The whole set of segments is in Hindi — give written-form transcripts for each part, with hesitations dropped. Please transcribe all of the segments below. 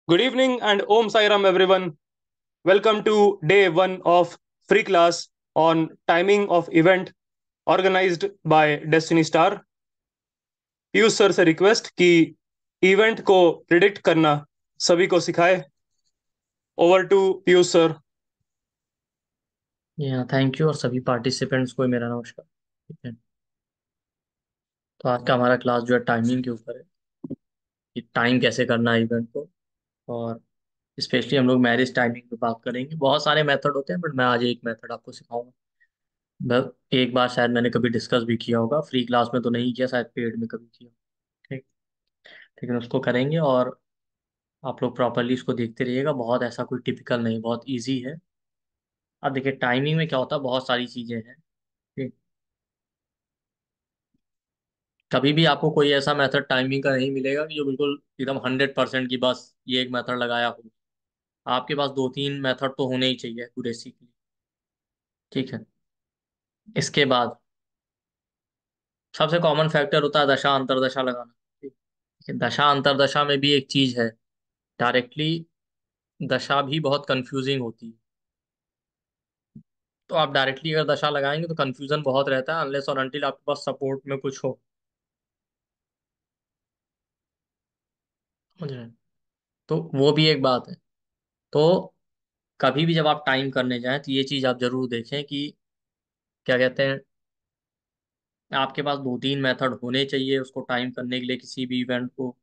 Good evening and Om Sairam everyone. Welcome to day 1 of free class on timing of event organized by Destiny Star. Piyush sir से रिक्वेस्ट कि इवेंट को प्रिडिक्ट करना सभी को सिखाए. Over to Piyush sir. Thank you और सभी पार्टिसिपेंट्स को मेरा नमस्कार। ठीक है। तो आज का हमारा क्लास जो है टाइमिंग के ऊपर है कि टाइम कैसे करना है इवेंट को। और स्पेशली हम लोग मैरिज टाइमिंग पे बात करेंगे। बहुत सारे मेथड होते हैं बट मैं आज एक मेथड आपको सिखाऊंगा। एक बार शायद मैंने कभी डिस्कस भी किया होगा, फ्री क्लास में तो नहीं किया, शायद पेड में कभी किया। ठीक। लेकिन उसको करेंगे और आप लोग प्रॉपरली इसको देखते रहिएगा। बहुत ऐसा कोई टिपिकल नहीं, बहुत ईजी है। अब देखिए टाइमिंग में क्या होता है, बहुत सारी चीज़ें हैं। ठीक। कभी भी आपको कोई ऐसा मेथड टाइमिंग का नहीं मिलेगा कि जो बिल्कुल एकदम 100% की बस ये एक मेथड लगाया हो। आपके पास दो तीन मेथड तो होने ही चाहिए एक्यूरेसी के लिए। ठीक है। इसके बाद सबसे कॉमन फैक्टर होता है दशा अंतरदशा लगाना। ठीक है। दशा अंतरदशा में भी एक चीज है, डायरेक्टली दशा भी बहुत कंफ्यूजिंग होती है। तो आप डायरेक्टली अगर दशा लगाएंगे तो कंफ्यूजन बहुत रहता है, अनलेस और अनटिल आपके पास सपोर्ट में कुछ हो। समझ रहे हैं? तो वो भी एक बात है। तो कभी भी जब आप टाइम करने जाएं तो ये चीज आप जरूर देखें कि क्या कहते हैं, आपके पास दो तीन मेथड होने चाहिए उसको टाइम करने के लिए किसी भी इवेंट को।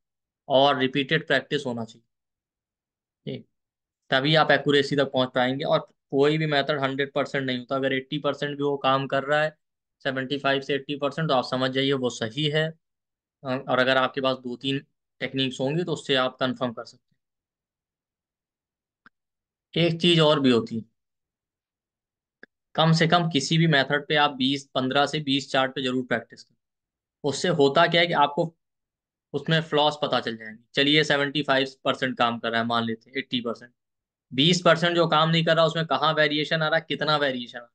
और रिपीटेड प्रैक्टिस होना चाहिए। ठीक। तभी आप एक्यूरेसी तक पहुंच पाएंगे। और कोई भी मेथड 100% नहीं होता। अगर 80% भी वो काम कर रहा है, 75 से 80%, तो आप समझ जाइए वो सही है। और अगर आपके पास दो तीन टेक्निक्स होंगी तो उससे आप कंफर्म कर सकते हैं। एक चीज और भी होती है, कम से कम किसी भी मेथड पे आप 15 से 20 चार्ट पे जरूर प्रैक्टिस करें। उससे होता क्या है कि आपको उसमें फ्लॉस पता चल जाएंगे। चलिए 75% काम कर रहा है, मान लेते हैं 80%। 20% जो काम नहीं कर रहा उसमें कहाँ वेरिएशन आ रहा है, कितना वेरिएशन आ रहा है।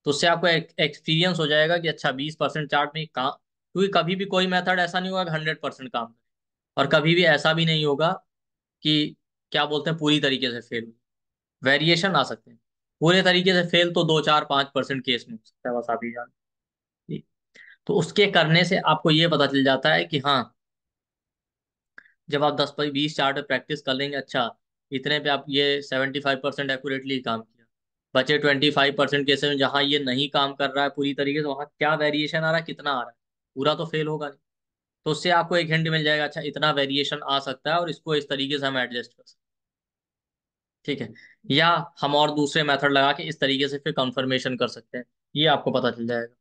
तो उससे आपको एक्सपीरियंस हो जाएगा कि अच्छा 20% चार्ट में काम। क्योंकि कभी भी कोई मेथड ऐसा नहीं होगा कि 100% काम करे। और कभी भी ऐसा भी नहीं होगा कि क्या बोलते हैं पूरी तरीके से फेल। वेरिएशन आ सकते हैं। पूरे तरीके से फेल तो 2 4 5% केस में हो सकता है, बस आप ही जान। तो उसके करने से आपको ये पता चल जाता है कि हाँ, जब आप 10 बाई 20 चार्ट पे प्रैक्टिस कर लेंगे, अच्छा इतने पे आप ये 75% एक्यूरेटली काम किया। बचे 25% केसेस में जहाँ ये नहीं काम कर रहा है पूरी तरीके से, वहाँ क्या वेरिएशन आ रहा है, कितना आ रहा है। पूरा तो फेल होगा नहीं। तो उससे आपको एक हिंट मिल जाएगा, अच्छा इतना वेरिएशन आ सकता है और इसको इस तरीके से हम एडजस्ट कर सकते हैं। ठीक है। या हम और दूसरे मेथड लगा के इस तरीके से फिर कंफर्मेशन कर सकते हैं। ये आपको पता चल जाएगा।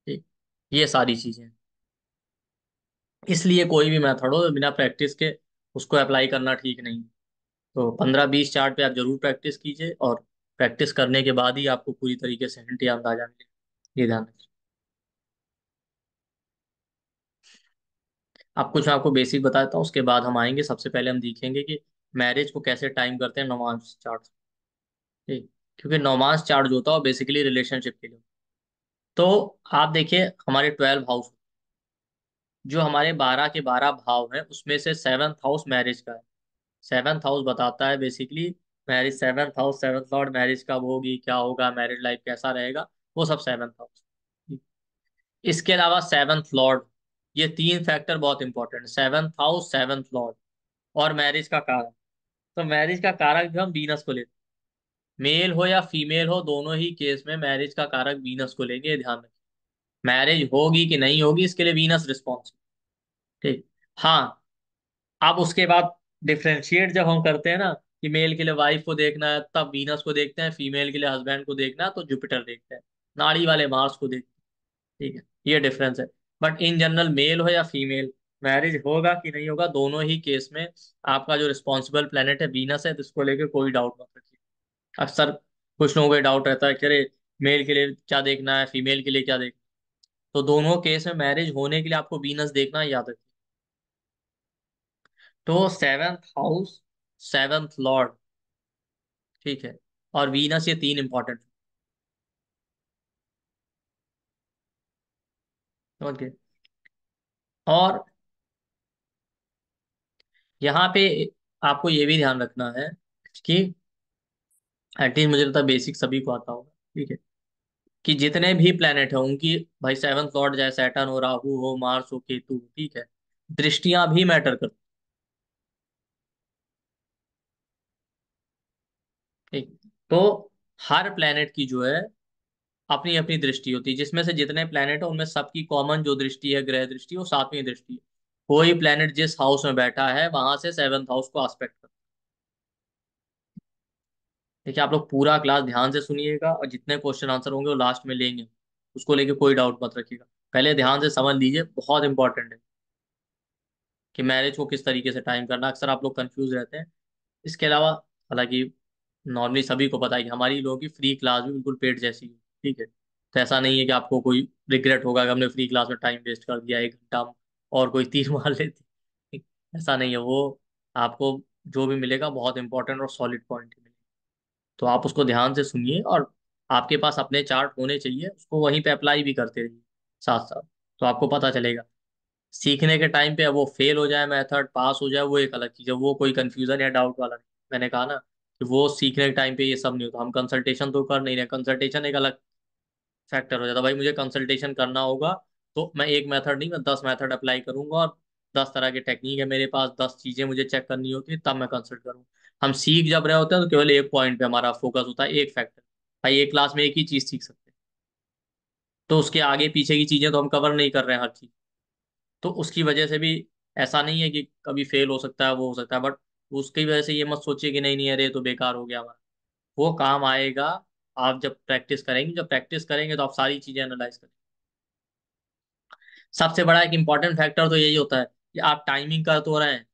ठीक। ये सारी चीजें हैं। इसलिए कोई भी मेथड हो बिना प्रैक्टिस के उसको अप्लाई करना ठीक नहीं। तो 15 20 चार्ट पे आप जरूर प्रैक्टिस कीजिए, और प्रैक्टिस करने के बाद ही आपको पूरी तरीके से हिंट या अंदाजा मिलेगा। ये ध्यान रखिए। आप कुछ मैं आपको बेसिक बताता हूँ, उसके बाद हम आएंगे। सबसे पहले हम देखेंगे कि मैरिज को कैसे टाइम करते हैं नॉमांस चार्ट। ठीक। क्योंकि नॉमांस चार्ट जो होता है वो बेसिकली रिलेशनशिप के लिए। तो आप देखिए हमारे 12 हाउस, जो हमारे 12 के 12 भाव हैं उसमें से सेवन्थ हाउस मैरिज का है। सेवन्थ हाउस बताता है basically marriage. Seventh house, seventh Lord, marriage कब होगी, क्या होगा, मैरिड लाइफ कैसा रहेगा, वो सब सेवन्थ हाउस। इसके अलावा सेवन्थ लॉर्ड, ये तीन फैक्टर बहुत important. Seventh house, seventh lord और मैरिज का कारक। तो मैरिज का कारक भी हम वीनस को लेते हैं। मेल हो या फीमेल हो, दोनों ही केस में मैरिज का कारक वीनस को लेंगे, ये ध्यान रखें। मैरिज होगी कि नहीं होगी इसके लिए वीनस रिस्पॉन्सिबल। ठीक। हाँ। अब उसके बाद डिफ्रेंशिएट जब हम करते हैं ना, कि मेल के लिए वाइफ को देखना है तब वीनस को देखते हैं, फीमेल के लिए हस्बैंड को देखना है तो जुपिटर देखते हैं, नाड़ी वाले मार्स को देखते हैं। ठीक है। ये डिफरेंस है। बट इन जनरल मेल हो या फीमेल, मैरिज होगा कि नहीं होगा दोनों ही केस में आपका जो रिस्पॉन्सिबल प्लेनेट है वीनस है, तो इसको लेके कोई डाउट मत रखिए। अक्सर कुछ लोगों को डाउट रहता है कि अरे मेल के लिए क्या देखना है, फीमेल के लिए क्या देखना है। तो दोनों केस में मैरिज होने के लिए आपको वीनस देखना है, याद रखिए। तो सेवेंथ हाउस, सेवेंथ लॉर्ड, ठीक है, और वीनस, ये तीन इंपॉर्टेंट। ओके। और यहाँ पे आपको ये भी ध्यान रखना है कि एटलीस्ट मुझे लगता है बेसिक सभी को आता होगा, ठीक है, कि जितने भी प्लेनेट हैं उनकी, भाई सेवंथ लॉर्ड चाहे सैटर्न हो, राहु हो, मार्स हो, केतु हो, ठीक है, दृष्टियां भी मैटर करती, ठीक। तो हर प्लेनेट की जो है अपनी अपनी दृष्टि होती है, जिसमें से जितने प्लेनेट है उनमें सबकी कॉमन जो दृष्टि है, ग्रह दृष्टि, वो सातवीं दृष्टि है। कोई प्लेनेट जिस हाउस में बैठा है वहां से सेवंथ हाउस को एस्पेक्ट करता है। देखिए आप लोग पूरा क्लास ध्यान से सुनिएगा, और जितने क्वेश्चन आंसर होंगे वो लास्ट में लेंगे, उसको लेके कोई डाउट मत रखिएगा। पहले ध्यान से समझ लीजिए, बहुत इंपॉर्टेंट है कि मैरिज को किस तरीके से टाइम करना। अक्सर आप लोग कंफ्यूज रहते हैं। इसके अलावा, हालांकि नॉर्मली सभी को पता है कि हमारी लोगों की फ्री क्लास भी बिल्कुल पेड जैसी है, ठीक है। तो ऐसा नहीं है कि आपको कोई रिग्रेट होगा कि हमने फ्री क्लास में टाइम वेस्ट कर दिया 1 घंटा और कोई तीर मार लेती, ऐसा नहीं है वो। आपको जो भी मिलेगा बहुत इंपॉर्टेंट और सॉलिड पॉइंट मिलेगा, तो आप उसको ध्यान से सुनिए, और आपके पास अपने चार्ट होने चाहिए, उसको वहीं पे अप्लाई भी करते रहिए साथ साथ, तो आपको पता चलेगा। सीखने के टाइम पे अब वो फेल हो जाए मेथड, पास हो जाए, वो एक अलग चीज़ है, वो कोई कंफ्यूजन या डाउट वाला नहीं। मैंने कहा ना कि वो सीखने के टाइम पे ये सब नहीं होता। हम कंसल्टेशन तो कर नहीं रहे, कंसल्टेशन एक अलग फैक्टर हो जाता। भाई मुझे कंसल्टेशन करना होगा तो मैं एक मेथड नहीं, मैं 10 मेथड अप्लाई करूंगा, और 10 तरह के टेक्निक है मेरे पास, 10 चीजें मुझे चेक करनी होती है, तब मैं कंसल्ट करूँ। हम सीख जब रहे होते हैं तो केवल एक पॉइंट पे हमारा फोकस होता है, एक फैक्टर। भाई एक क्लास में एक ही चीज सीख सकते हैं, तो उसके आगे पीछे की चीजें तो हम कवर नहीं कर रहे हैं हर चीज। तो उसकी वजह से भी ऐसा नहीं है कि कभी फेल हो सकता है, वो हो सकता है, बट उसकी वजह से ये मत सोचिए कि नहीं नहीं अरे ये तो बेकार हो गया हमारा। वो काम आएगा आप जब प्रैक्टिस करेंगे, जब प्रैक्टिस करेंगे तो आप सारी चीजें एनालाइज करेंगे। सबसे बड़ा एक इंपॉर्टेंट फैक्टर तो यही होता है कि आप टाइमिंग कर तो रहे हैं,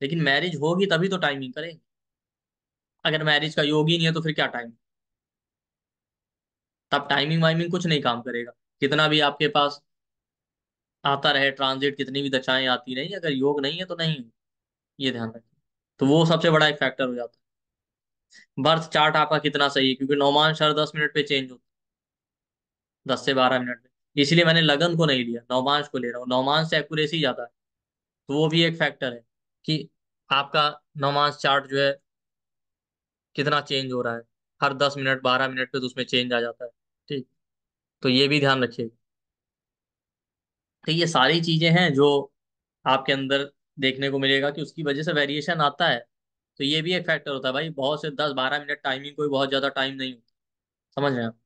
लेकिन मैरिज होगी तभी तो टाइमिंग करेंगे। अगर मैरिज का योग ही नहीं है तो फिर क्या टाइमिंग? तब टाइमिंग वाइमिंग कुछ नहीं काम करेगा, कितना भी आपके पास आता रहे ट्रांजिट, कितनी भी दशाएं आती नहीं, अगर योग नहीं है तो नहीं है। ये ध्यान रखिए। तो वो सबसे बड़ा एक फैक्टर हो जाता है। बर्थ चार्ट आपका कितना सही है, क्योंकि नौमान शहर 10 मिनट पे चेंज होता है, 10 से 12 मिनट में। इसलिए मैंने लगन को नहीं लिया, नौमांश को ले रहा हूँ, नौमांश से एक्यूरेसी ज्यादा है। तो वो भी एक फैक्टर है कि आपका नौमांश चार्ट जो है कितना चेंज हो रहा है, हर 10 मिनट 12 मिनट पे तो उसमें चेंज आ जाता है, ठीक। तो ये भी ध्यान रखिएगा। तो ये सारी चीजें हैं जो आपके अंदर देखने को मिलेगा कि उसकी वजह से वेरिएशन आता है। तो ये भी एक फैक्टर होता है भाई, बहुत से 10-12 मिनट टाइमिंग कोई बहुत ज्यादा टाइम नहीं होता। समझ रहे हैं आप?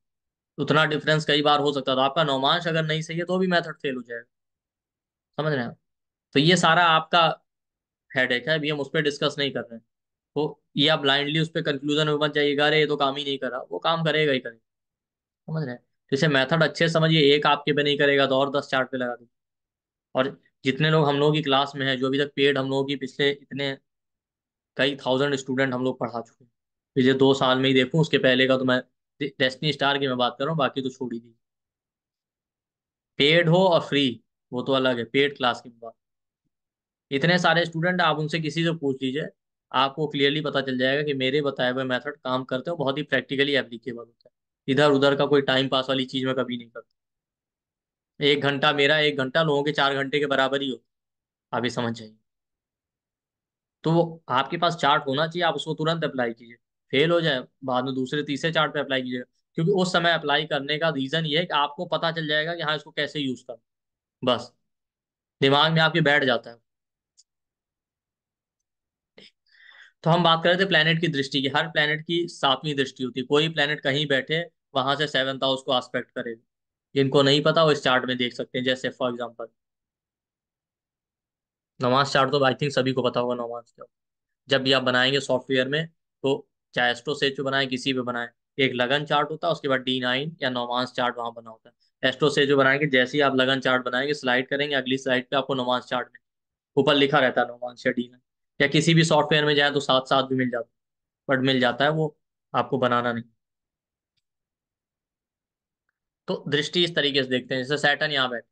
उतना डिफरेंस कई बार हो सकता है, तो आपका नौमांश अगर नहीं सही है तो भी मेथड फेल हो जाएगा। समझ रहे हैं आप? तो ये सारा आपका हेडेक है, अभी हम उस पर डिस्कस नहीं कर रहे हैं। तो ये आप ब्लाइंडली उस पर कंक्लूजन में मत जाइएगा, अरे ये तो काम ही नहीं कर रहा, वो काम करेगा ही करेगा। समझ रहे हैं? जैसे मेथड अच्छे से समझिए, एक आपके पे नहीं करेगा तो और 10 चार्ट पे लगा दीजिए। और जितने लोग हम लोगों की क्लास में हैं, जो अभी तक पेड हम लोगों की, पिछले इतने कई थाउजेंड स्टूडेंट हम लोग पढ़ा चुके हैं, पिछले 2 साल में ही देखूं, उसके पहले का तो मैं डेस्टिनी स्टार की मैं बात कर रहा हूँ, बाकी तो छोड़ ही दी। पेड हो और फ्री, वो तो अलग है, पेड क्लास की बात। इतने सारे स्टूडेंट, आप उनसे किसी से पूछ लीजिए, आपको क्लियरली पता चल जाएगा कि मेरे बताए हुए मेथड काम करते हैं, बहुत ही प्रैक्टिकली एप्लीकेबल होता है। इधर उधर का कोई टाइम पास वाली चीज में कभी नहीं करता। 1 घंटा मेरा, 1 घंटा लोगों के 4 घंटे के बराबर ही होता है, आप ये समझ जाइए। तो आपके पास चार्ट होना चाहिए, आप उसको तुरंत अप्लाई कीजिए। फेल हो जाए बाद में दूसरे तीसरे चार्ट पे अप्लाई कीजिएगा, क्योंकि उस समय अप्लाई करने का रीजन ये है कि आपको पता चल जाएगा कि हाँ इसको कैसे यूज करना, बस दिमाग में आपके बैठ जाता है। तो हम बात कर रहे थे प्लेनेट की दृष्टि की, हर प्लेनेट की सातवीं दृष्टि होती है, कोई प्लेनेट कहीं बैठे वहां से सेवंथ हाउस को एस्पेक्ट करेगा। जिनको नहीं पता वो इस चार्ट में देख सकते हैं, जैसे फॉर एग्जाम्पल नमाज चार्ट तो आई थिंक सभी को पता होगा नमाज क्या। जब भी आप बनाएंगे सॉफ्टवेयर में, तो चाहे एस्ट्रो सेज पे बनाए, किसी पे बनाए, एक लगन चार्ट होता है, उसके बाद D9 या नौमांस चार्ट वहां बना होता है। एस्ट्रो सेज जो बनाएंगे, जैसे ही आप लगन चार्ट बनाएंगे, स्लाइड करेंगे, अगली स्लाइड पे आपको नौमांस चार्ट में ऊपर लिखा रहता है नौमांस या D9। या किसी भी सॉफ्टवेयर में जाए तो साथ साथ भी मिल जाता है, बट मिल जाता है वो, आपको बनाना नहीं। तो दृष्टि इस तरीके से देखते हैं, जैसे सैटर्न यहाँ बैठा।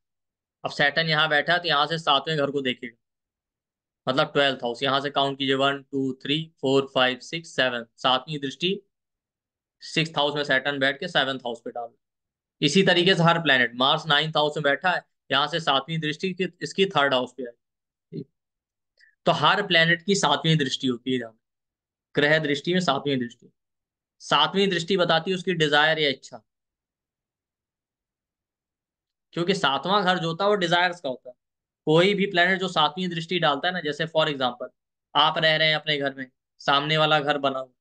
अब सैटर्न यहाँ बैठा है तो यहाँ से सातवें घर को देखेगा, मतलब 12th हाउस, यहाँ से काउंट कीजिए, 1 2 3 4 5 6 7, सातवीं दृष्टि 6th हाउस में सैटर्न बैठ के 7th हाउस पे डाल। इसी तरीके से हर प्लेनेट, मार्स 9th हाउस में बैठा है, यहाँ से सातवीं दृष्टि इसकी 3rd हाउस पे है। तो हर प्लेनेट की सातवीं दृष्टि होती है जहाँ, ग्रह दृष्टि में सातवीं दृष्टि। सातवीं दृष्टि बताती है उसकी डिजायर या इच्छा, क्योंकि सातवां घर जो होता है वो डिजायर्स का होता है। कोई भी प्लेनेट जो सातवीं दृष्टि डालता है ना, जैसे फॉर एग्जाम्पल आप रह रहे हैं अपने घर में, सामने वाला घर बना हुआ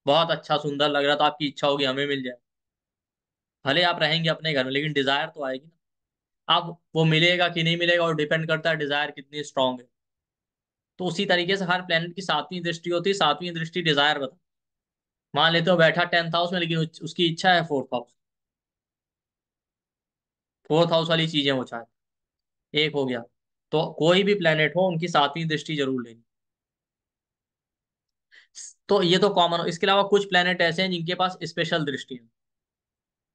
बहुत अच्छा सुंदर लग रहा, तो आपकी इच्छा होगी हमें मिल जाए। भले आप रहेंगे अपने घर में, लेकिन डिजायर तो आएगी ना। अब वो मिलेगा कि नहीं मिलेगा और डिपेंड करता है डिजायर कितनी स्ट्रांग है। तो उसी तरीके से हर प्लेनेट की सातवीं दृष्टि होती है, सातवीं दृष्टि डिजायर बता। मान लेते हो बैठा 10th हाउस में, लेकिन उसकी इच्छा है 4th हाउस। 4th हाउस वाली चीजें वो चाहता है। एक हो गया। तो कोई भी प्लेनेट हो उनकी सातवीं दृष्टि जरूर लेनी। तो ये तो कॉमन हो। इसके अलावा कुछ प्लेनेट ऐसे हैं जिनके पास स्पेशल दृष्टि है,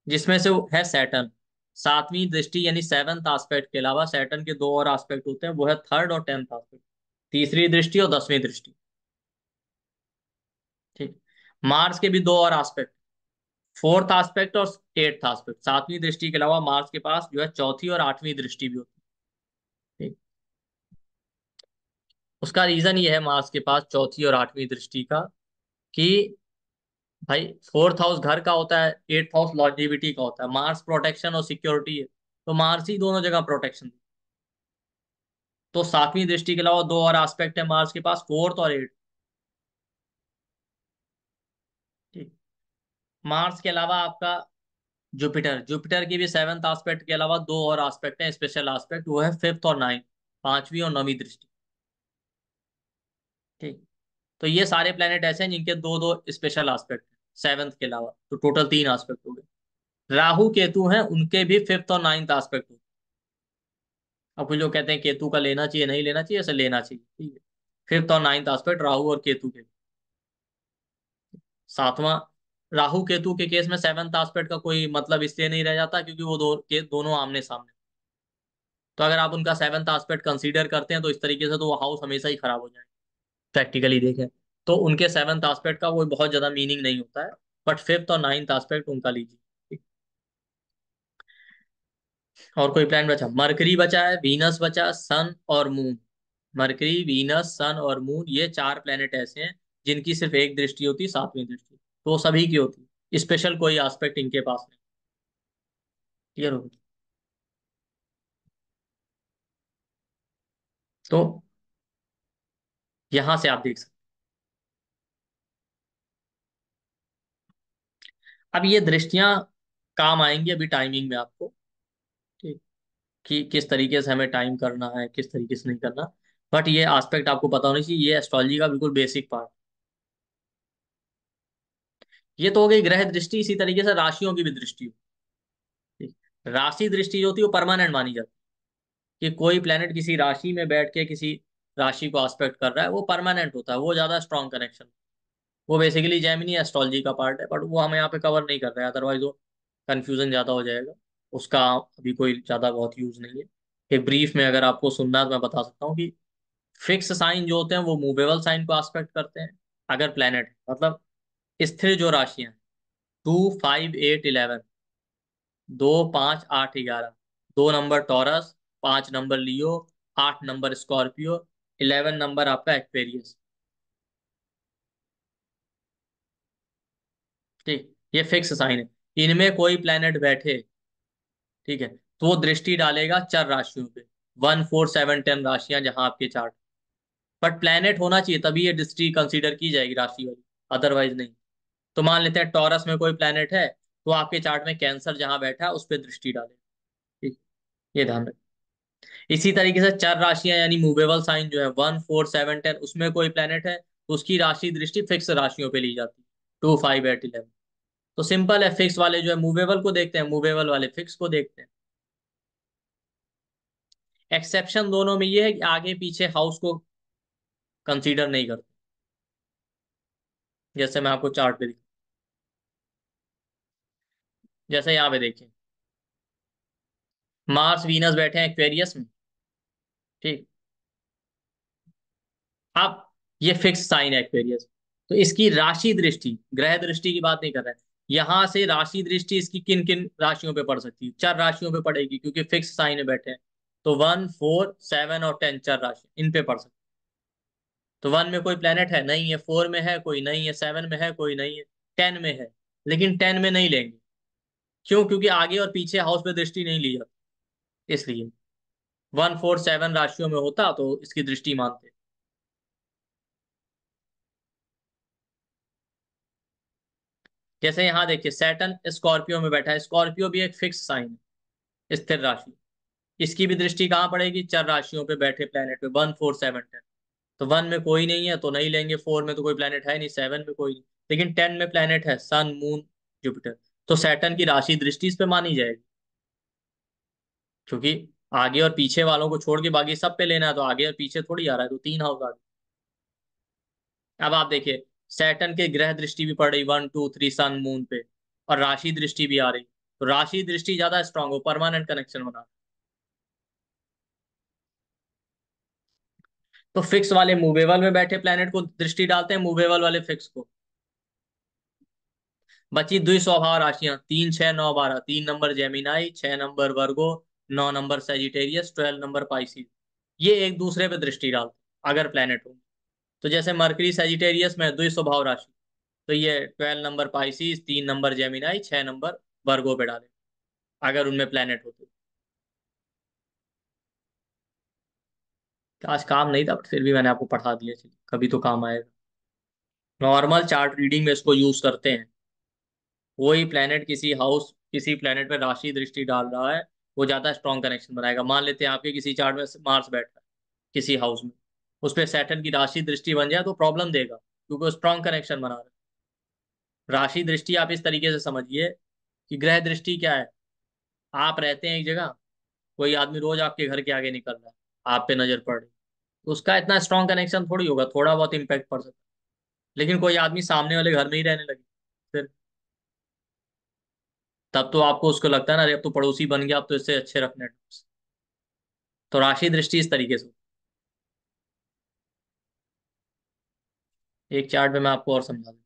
जिसमें से वो है सैटर्न। सातवीं दृष्टि यानी सेवंथ एस्पेक्ट के अलावा सैटर्न के दो और एस्पेक्ट होते हैं, वो है थर्ड और 10th एस्पेक्ट। तीसरी दृष्टि और 10वीं दृष्टि। ठीक। मार्स के भी दो और एस्पेक्ट, 4th एस्पेक्ट और 8th एस्पेक्ट। सातवीं दृष्टि के अलावा मार्स के पास जो है चौथी और आठवीं दृष्टि भी होती है। ठीक। उसका रीजन ये है मार्स के पास चौथी और आठवीं दृष्टि का, कि भाई 4th हाउस घर का होता है, 8th हाउस लॉन्जेविटी का होता है। मार्स प्रोटेक्शन और सिक्योरिटी है, तो मार्स ही दोनों जगह प्रोटेक्शन। तो सातवीं दृष्टि के अलावा दो और एस्पेक्ट है मार्स के पास, 4th और 8th। ठीक। मार्स के अलावा आपका जुपिटर, जुपिटर की भी 7th एस्पेक्ट के अलावा दो और एस्पेक्ट है स्पेशल एस्पेक्ट, वो है 5th और 9th, पांचवी और नौवीं दृष्टि। ठीक। तो ये सारे प्लेनेट ऐसे हैं जिनके दो दो स्पेशल एस्पेक्ट हैं 7th के अलावा, तो टोटल 3 एस्पेक्ट हो गए। राहु केतु हैं, उनके भी 5th और 9th एस्पेक्ट होते हैं। अब कुछ लोग कहते हैं केतु का लेना चाहिए नहीं लेना चाहिए, ऐसे लेना चाहिए। ठीक है। 5th और 9th एस्पेक्ट राहु और केतु के। सातवां, राहु केतु के केस में 7th एस्पेक्ट का कोई मतलब इसलिए नहीं रह जाता क्योंकि वो दोनों आमने सामने। तो अगर आप उनका 7th एस्पेक्ट कंसीडर करते हैं तो इस तरीके से तो वो हाउस हमेशा ही खराब हो जाए, प्रैक्टिकली देखें। तो उनके 7th एस्पेक्ट का कोई बहुत ज्यादा मीनिंग नहीं होता है। बट 5th और 9th एस्पेक्ट उनका लीजिए। ठीक। और कोई प्लान बचा? मरकरी बचा है, वीनस बचा, सन और मून। मरकरी, वीनस, सन और मून, ये चार प्लेनेट ऐसे हैं जिनकी सिर्फ एक दृष्टि होती है, सातवीं दृष्टि। तो सभी की होती है, स्पेशल कोई एस्पेक्ट इनके पास नहीं। क्लियर हो? तो यहां से आप देख सकते हैं। अब ये दृष्टियां काम आएंगी अभी टाइमिंग में आपको। ठीक। कि किस तरीके से हमें टाइम करना है, किस तरीके से नहीं करना। बट ये एस्पेक्ट आपको पता होना चाहिए, ये एस्ट्रोलॉजी का बिल्कुल बेसिक पार्ट। ये तो हो गई ग्रह दृष्टि। इसी तरीके से राशियों की भी दृष्टि हो। ठीक। राशि दृष्टि जो होती है वो परमानेंट मानी जाती है, कि कोई प्लेनेट किसी राशि में बैठ के किसी राशि को एस्पेक्ट कर रहा है, वो परमानेंट होता है, वो ज्यादा स्ट्रॉन्ग कनेक्शन। वो बेसिकली जेमिनी एस्ट्रोलॉजी का पार्ट है, बट वो हम यहाँ पे कवर नहीं कर रहे हैं, अदरवाइज वो कंफ्यूजन ज्यादा हो जाएगा। उसका अभी कोई ज्यादा बहुत यूज नहीं है। एक ब्रीफ में अगर आपको सुनना है तो मैं बता सकता हूँ कि फिक्स साइन जो होते हैं वो मूवेबल साइन को एस्पेक्ट करते हैं। अगर प्लेनेट मतलब स्थिर जो राशियां, 2, 5, 8, 11, 2, 5, 8, 11, 2 नंबर टॉरस, 5 नंबर लियो, 8 नंबर स्कॉर्पियो, 11 नंबर आपका एक्वेरियस। ठीक। ये फिक्स साइन है, इनमें कोई प्लेनेट बैठे, ठीक है, तो वो दृष्टि डालेगा चर राशियों पे। 1, 4, 7, 10 राशियां जहां आपके चार्ट। बट प्लेनेट होना चाहिए तभी ये दृष्टि कंसीडर की जाएगी राशि वाली, अदरवाइज नहीं। तो मान लेते हैं टॉरस में कोई प्लेनेट है, तो आपके चार्ट में कैंसर जहां बैठा है उस पर दृष्टि डाले। ठीक। ये ध्यान रखें। इसी तरीके से चर राशियां यानी मूवेबल साइन जो है 1, 4, 7, 10, उसमें कोई प्लेनेट है तो उसकी राशि दृष्टि फिक्स राशियों पे ली जाती है। 2, 5, 8, 11। तो सिंपल है, फिक्स वाले जो है मूवेबल को देखते हैं, मूवेबल वाले फिक्स को देखते हैं। एक्सेप्शन दोनों में ये है कि आगे पीछे हाउस को कंसीडर नहीं करते। जैसे मैं आपको चार्ट पे दिखा, जैसे यहाँ पे देखिए, मार्स वीनस बैठे हैं एक्वेरियस में। ठीक। अब ये फिक्स साइन है एक्वेरियस। तो इसकी राशि दृष्टि, ग्रह दृष्टि की बात नहीं कर रहे हैं, यहां से राशि दृष्टि इसकी किन किन राशियों पे पड़ सकती है? चार राशियों पे पड़ेगी, क्योंकि फिक्स साइन में बैठे हैं। तो 1, 4, 7 और 10 चार राशि इन पे पड़ सकती है। तो 1 में कोई प्लेनेट है नहीं है, 4 में है कोई नहीं है, 7 में है कोई नहीं है, 10 में है। लेकिन 10 में नहीं लेंगे। क्यों? क्योंकि आगे और पीछे हाउस पे दृष्टि नहीं ली जाती, इसलिए 1 4 7 राशियों में होता तो इसकी दृष्टि मानते। जैसे यहां देखिए, सैटर्न स्कॉर्पियो में बैठा है। स्कॉर्पियो भी एक फिक्स साइन है, स्थिर राशि। इसकी भी दृष्टि कहाँ पड़ेगी? चर राशियों पे बैठे प्लेनेट पे, 1 4 7 10। तो 1 में कोई नहीं है तो नहीं लेंगे, 4 में तो कोई प्लेनेट है नहीं, 7 में कोई नहीं। लेकिन 10 में प्लेनेट है, सन मून जुपिटर। तो सैटर्न की राशि दृष्टि इस पे मानी जाएगी, क्योंकि आगे और पीछे वालों को छोड़ के बाकी सब पे लेना है, तो आगे और पीछे थोड़ी आ रहा है, तो 3 हाउस आगे। अब आप देखिए, सैटर्न के ग्रह दृष्टि भी पड़ रही 1 2 3 सन मून पे, और राशि दृष्टि भी आ रही। तो राशि दृष्टि ज्यादा स्ट्रांग हो, परमानेंट कनेक्शन बना। तो फिक्स वाले मूवेबल में बैठे प्लेनेट को दृष्टि डालते हैं, मूवेबल वाले फिक्स को। बची द्विस्वभाव राशियां 3 6 9 12। 3 नंबर जेमिनाई, 6 नंबर वर्गो, 9 नंबर सेजिटेरियस, 12 नंबर पाइसिस। ये एक दूसरे पे दृष्टि डालते हैं अगर प्लेनेट हो। तो जैसे मरकरी सेजिटेरियस में द्विस्वभाव राशि, तो ये 12 number Pisces, 3 number Gemini, 6 number Virgo पे डाले अगर उनमें प्लेनेट होते। आज काम नहीं था, बट फिर भी मैंने आपको पढ़ा दिया, चलिए कभी तो काम आएगा। नॉर्मल चार्ट रीडिंग में इसको यूज करते हैं। कोई प्लेनेट किसी हाउस, किसी प्लेनेट पे राशि दृष्टि डाल रहा है, वो ज्यादा स्ट्रॉन्ग कनेक्शन बनाएगा। मान लेते हैं आपके किसी चार्ट में मार्स बैठ रहा है किसी हाउस में, उस पर सैटर्न की राशि दृष्टि बन जाए तो प्रॉब्लम देगा, क्योंकि वो स्ट्रॉन्ग कनेक्शन बना रहा है। राशि दृष्टि आप इस तरीके से समझिए कि ग्रह दृष्टि क्या है। आप रहते हैं एक जगह, कोई आदमी रोज आपके घर के आगे निकल रहा है, आप पे नजर पड़ रही, तो उसका इतना स्ट्रॉन्ग कनेक्शन थोड़ी होगा, थोड़ा बहुत इंपैक्ट पड़ सकता है। लेकिन कोई आदमी सामने वाले घर में ही रहने लगे, फिर तब तो आपको उसको लगता है ना, अरे अब तो पड़ोसी बन गया, अब तो इससे अच्छे रखने हैं। तो राशि दृष्टि इस तरीके से। एक चार्ट में मैं आपको और समझा दूं।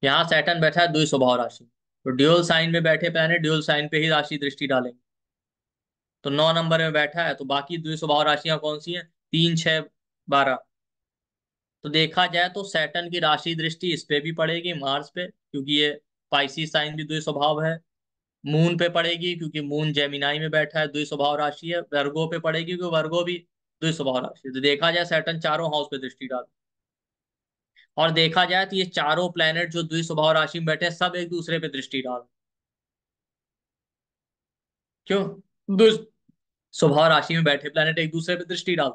यहाँ सैटर्न बैठा है द्विस्वभाव राशि, तो ड्यूल साइन में बैठे प्लैनेट ड्यूल साइन पे ही राशि दृष्टि डालेंगे। तो 9 नंबर में बैठा है, तो बाकी द्विस्वभाव राशियां कौन सी हैं? 3 6 12। तो देखा जाए तो सैटर्न की राशि दृष्टि इस पे भी पड़ेगी, मार्स पे, क्योंकि ये पाइसी साइन भी द्विस्वभाव है। मून पे पड़ेगी क्योंकि मून जेमिनाई में बैठा है, द्विस्वभाव राशि है। वर्गो पे पड़ेगी क्योंकि वर्गो भी द्विस्वभाव राशि है। तो देखा जाए सैटर्न चारों हाउस पे दृष्टि डाल। और देखा जाए तो ये चारों प्लैनेट जो द्विस्वभाव राशि में बैठे हैं, सब एक दूसरे पे दृष्टि डाल। क्यों? द्विस्वभाव राशि में बैठे प्लैनेट एक दूसरे पे दृष्टि डाल।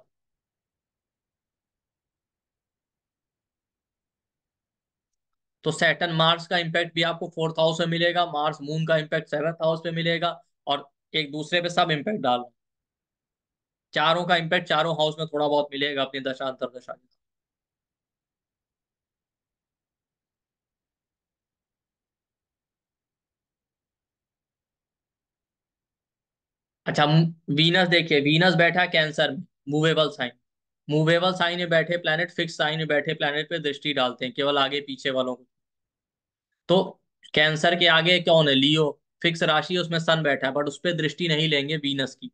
तो सैटर्न मार्स का इंपैक्ट भी आपको 4th हाउस में मिलेगा, मार्स मून का इंपैक्ट 7th हाउस पे मिलेगा, और एक दूसरे पे सब इंपैक्ट डाल। चारों का इंपैक्ट चारों हाउस में थोड़ा बहुत मिलेगा अपनी दशा अंतर दशा के। अच्छा, वीनस देखिए, वीनस बैठा है कैंसर में, मूवेबल साइन। मूवेबल साइन में बैठे प्लैनेट फिक्स साइन में बैठे प्लैनेट पे दृष्टि डालते हैं, केवल आगे पीछे वालों को। तो कैंसर के आगे कौन है? लियो। फिक्स राशि है, उसमें सन बैठा है, बट उस पर दृष्टि नहीं लेंगे वीनस की।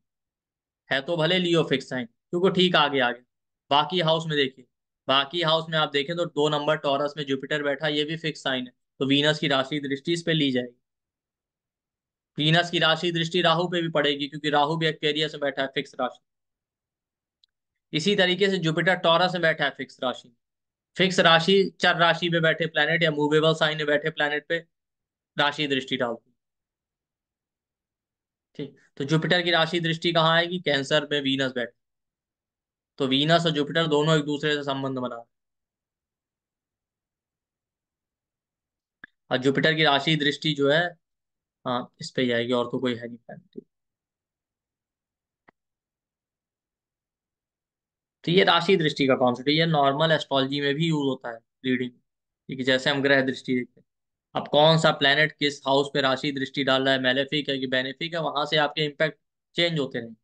है तो भले लियो फिक्स साइन, क्योंकि ठीक आगे आगे। बाकी हाउस में देखिए, बाकी हाउस में आप देखें तो 2 नंबर टॉरस में जुपिटर बैठा, ये भी फिक्स साइन है। तो वीनस की राशि दृष्टि इस पे ली जाएगी। वीनस की राशि दृष्टि राहु पे भी पड़ेगी, क्योंकि राहु भी एक्वेरियस में बैठा है, फिक्स राशि। इसी तरीके से जुपिटर टॉरस में बैठा है, फिक्स राशि। फिक्स राशि चर राशि पे बैठे प्लेनेट या मूवेबल साइन में बैठे प्लेनेट पे राशि दृष्टि डालती है। ठीक, तो जुपिटर की राशि दृष्टि कहाँ आएगी? कैंसर में वीनस बैठे। तो वीनस और जुपिटर दोनों एक दूसरे से संबंध बना रहे हैं। और जुपिटर की राशि दृष्टि जो है, हाँ इस पे ही आएगी, और तो कोई है नहीं प्लेनेट। तो ये राशि दृष्टि का कॉन्सेप्ट है, ये नॉर्मल एस्ट्रोलॉजी में भी यूज होता है रीडिंग। ठीक है, जैसे हम ग्रह दृष्टि देखते हैं, अब कौन सा प्लेनेट किस हाउस पे राशि दृष्टि डाल रहा है, मेलेफिक है कि बेनेफिक है, वहां से आपके इम्पैक्ट चेंज होते रहेंगे।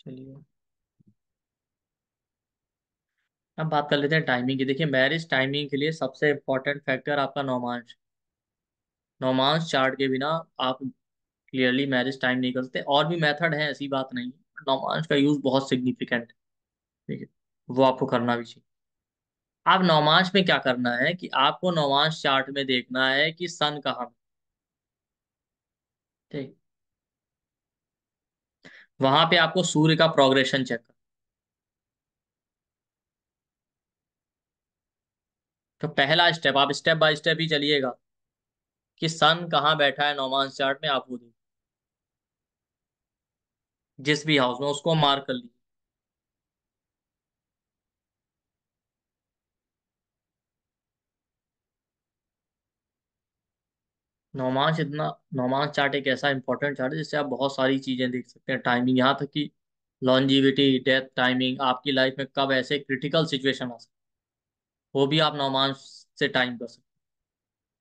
चलिए अब बात कर लेते हैं टाइमिंग की। देखिए मैरिज टाइमिंग के लिए सबसे इम्पोर्टेंट फैक्टर आपका नौमांश। नौमांश चार्ट के बिना आप क्लियरली मैरिज टाइम नहीं कर सकते। और भी मेथड है, ऐसी बात नहीं है, नौमांश का यूज बहुत सिग्निफिकेंट है। ठीक है, वो आपको करना भी चाहिए। अब नौमांश में क्या करना है कि आपको नौमांश चार्ट में देखना है कि सन कहाँ है। ठीक, वहां पे आपको सूर्य का प्रोग्रेशन चेक करना। तो पहला स्टेप, आप स्टेप बाय स्टेप ही चलिएगा कि सन कहाँ बैठा है नौमांश चार्ट में, आप वो देखिए जिस भी हाउस में, उसको मार्क कर लीजिए। नौमांश चार्ट एक ऐसा इंपॉर्टेंट चार्ट है जिससे आप बहुत सारी चीजें देख सकते हैं, टाइमिंग, यहाँ तक कि लॉन्जिविटी, डेथ टाइमिंग, आपकी लाइफ में कब ऐसे क्रिटिकल सिचुएशन आ सकते हैं, वो भी आप नौमांश से टाइम कर सकते